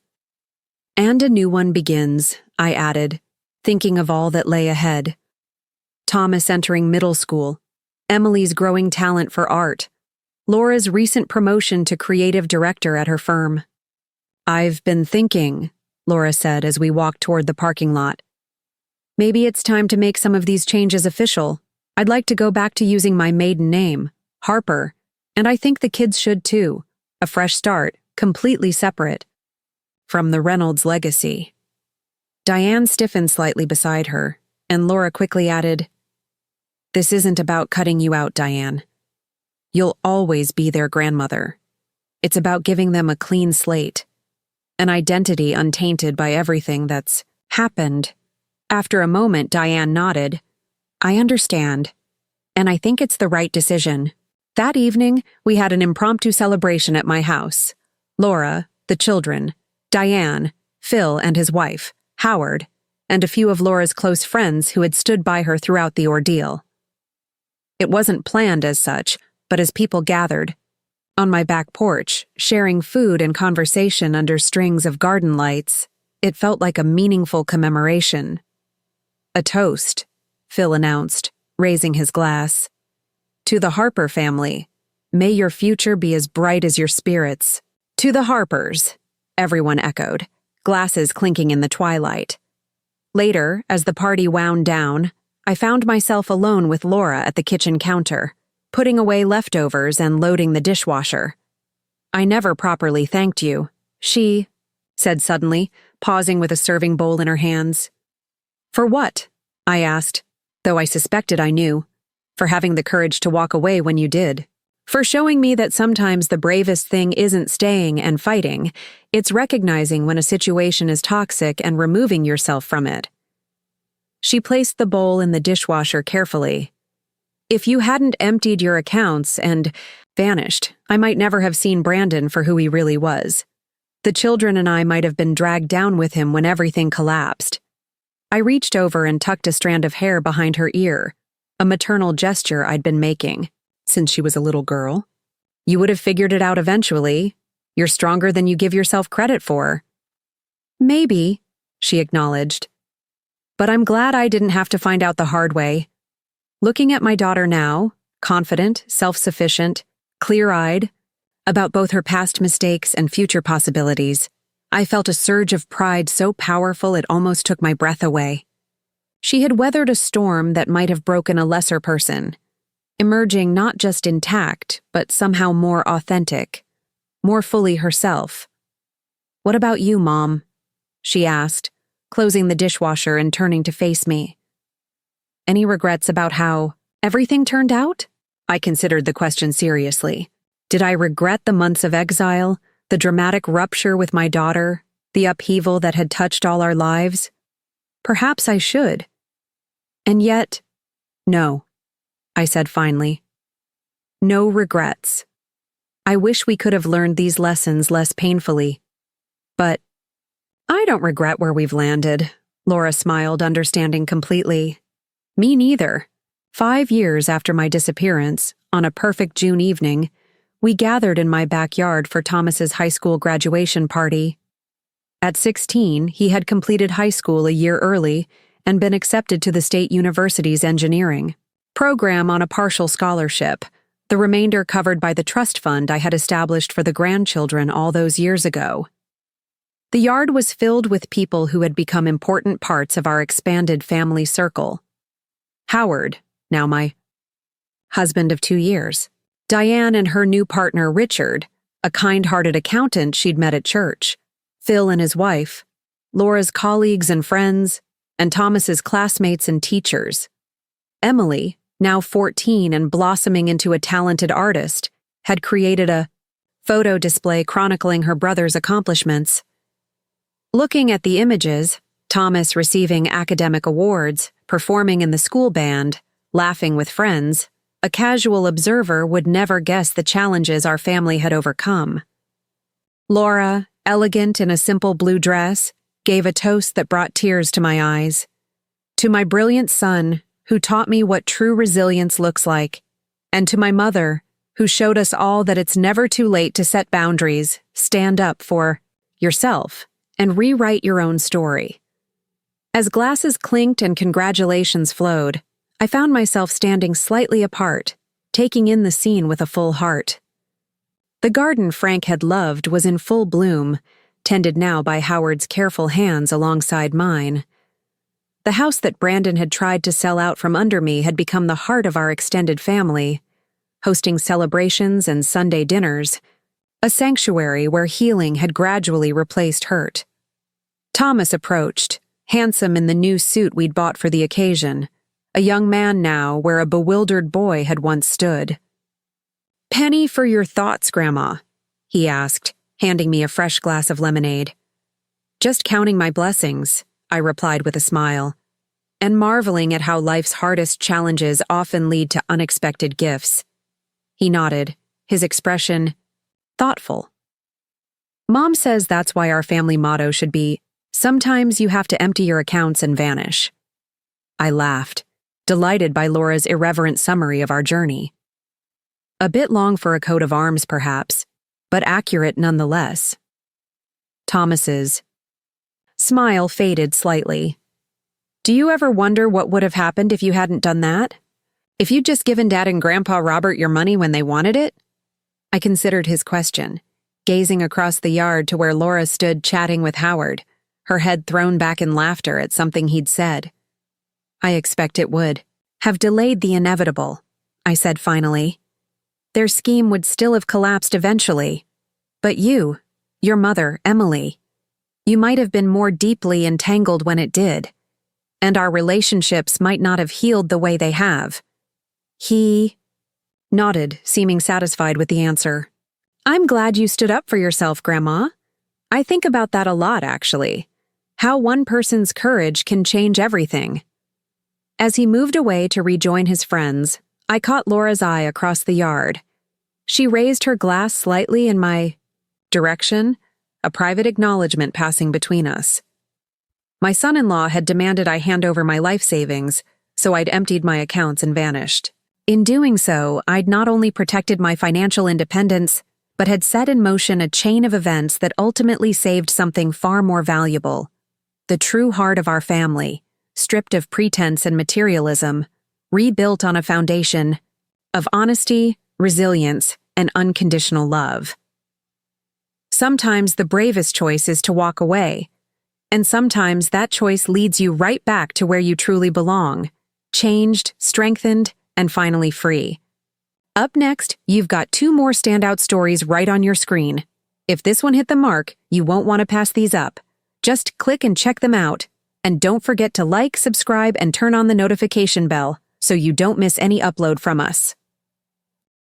"And a new one begins," I added, thinking of all that lay ahead. Thomas entering middle school, Emily's growing talent for art, Laura's recent promotion to creative director at her firm. "I've been thinking," Laura said as we walked toward the parking lot. "Maybe it's time to make some of these changes official. I'd like to go back to using my maiden name, Harper, and I think the kids should too. A fresh start, completely separate from the Reynolds legacy." Diane stiffened slightly beside her, and Laura quickly added, "This isn't about cutting you out, Diane. You'll always be their grandmother. It's about giving them a clean slate, an identity untainted by everything that's happened." After a moment, Diane nodded. "I understand, and I think it's the right decision." That evening, we had an impromptu celebration at my house. Laura, the children, Diane, Phil and his wife, Howard, and a few of Laura's close friends who had stood by her throughout the ordeal. It wasn't planned as such, but as people gathered, on my back porch, sharing food and conversation under strings of garden lights, it felt like a meaningful commemoration. "A toast," Phil announced, raising his glass. "To the Harper family. May your future be as bright as your spirits." "To the Harpers," everyone echoed, glasses clinking in the twilight. Later, as the party wound down, I found myself alone with Laura at the kitchen counter, putting away leftovers and loading the dishwasher. "I never properly thanked you," she said suddenly, pausing with a serving bowl in her hands. "For what?" I asked, though I suspected I knew. "For having the courage to walk away when you did. For showing me that sometimes the bravest thing isn't staying and fighting, it's recognizing when a situation is toxic and removing yourself from it." She placed the bowl in the dishwasher carefully. "If you hadn't emptied your accounts and vanished, I might never have seen Brandon for who he really was. The children and I might have been dragged down with him when everything collapsed." I reached over and tucked a strand of hair behind her ear, a maternal gesture I'd been making since she was a little girl. "You would have figured it out eventually. You're stronger than you give yourself credit for." "Maybe," she acknowledged. "But I'm glad I didn't have to find out the hard way. Looking at my daughter now, confident, self-sufficient, clear-eyed, about both her past mistakes and future possibilities, I felt a surge of pride so powerful it almost took my breath away. She had weathered a storm that might have broken a lesser person, emerging not just intact, but somehow more authentic, more fully herself. "What about you, Mom?" she asked, closing the dishwasher and turning to face me. "Any regrets about how everything turned out?" I considered the question seriously. Did I regret the months of exile, the dramatic rupture with my daughter, the upheaval that had touched all our lives? Perhaps I should. And yet, no, I said finally. No regrets. I wish we could have learned these lessons less painfully. But I don't regret where we've landed, Laura smiled, understanding completely. Me neither. 5 years after my disappearance, on a perfect June evening, we gathered in my backyard for Thomas's high school graduation party. At 16, he had completed high school a year early and been accepted to the State University's engineering program on a partial scholarship, the remainder covered by the trust fund I had established for the grandchildren all those years ago. The yard was filled with people who had become important parts of our expanded family circle. Howard, now my husband of 2 years. Diane and her new partner Richard, a kind-hearted accountant she'd met at church. Phil and his wife. Laura's colleagues and friends, and Thomas's classmates and teachers. Emily, now 14 and blossoming into a talented artist, had created a photo display chronicling her brother's accomplishments. Looking at the images, Thomas receiving academic awards, performing in the school band, laughing with friends, a casual observer would never guess the challenges our family had overcome. Laura, elegant in a simple blue dress, gave a toast that brought tears to my eyes. To my brilliant son, who taught me what true resilience looks like, and to my mother, who showed us all that it's never too late to set boundaries, stand up for yourself, and rewrite your own story. As glasses clinked and congratulations flowed, I found myself standing slightly apart, taking in the scene with a full heart. The garden Frank had loved was in full bloom, tended now by Howard's careful hands alongside mine. The house that Brandon had tried to sell out from under me had become the heart of our extended family, hosting celebrations and Sunday dinners, a sanctuary where healing had gradually replaced hurt. Thomas approached, handsome in the new suit we'd bought for the occasion, a young man now where a bewildered boy had once stood. "Penny for your thoughts, Grandma?" he asked, handing me a fresh glass of lemonade. "Just counting my blessings," I replied with a smile, and marveling at how life's hardest challenges often lead to unexpected gifts. He nodded, his expression thoughtful. "Mom says that's why our family motto should be, 'Sometimes you have to empty your accounts and vanish.'" I laughed, delighted by Laura's irreverent summary of our journey. A bit long for a coat of arms, perhaps, but accurate nonetheless. Thomas's smile faded slightly. "Do you ever wonder what would have happened if you hadn't done that? If you'd just given Dad and Grandpa Robert your money when they wanted it?" I considered his question, gazing across the yard to where Laura stood chatting with Howard, her head thrown back in laughter at something he'd said. "I expect it would have delayed the inevitable," I said finally. "Their scheme would still have collapsed eventually. But you, your mother, Emily, you might have been more deeply entangled when it did, and our relationships might not have healed the way they have." He nodded, seeming satisfied with the answer. "I'm glad you stood up for yourself, Grandma. I think about that a lot, actually. How one person's courage can change everything." As he moved away to rejoin his friends, I caught Laura's eye across the yard. She raised her glass slightly in my direction, a private acknowledgement passing between us. My son-in-law had demanded I hand over my life savings, so I'd emptied my accounts and vanished. In doing so, I'd not only protected my financial independence, but had set in motion a chain of events that ultimately saved something far more valuable: the true heart of our family, stripped of pretense and materialism, rebuilt on a foundation of honesty, resilience, and unconditional love. Sometimes the bravest choice is to walk away, and sometimes that choice leads you right back to where you truly belong, changed, strengthened, and finally free. Up next, you've got 2 more standout stories right on your screen. If this one hit the mark, you won't want to pass these up. Just click and check them out. And don't forget to like, subscribe, and turn on the notification bell so you don't miss any upload from us.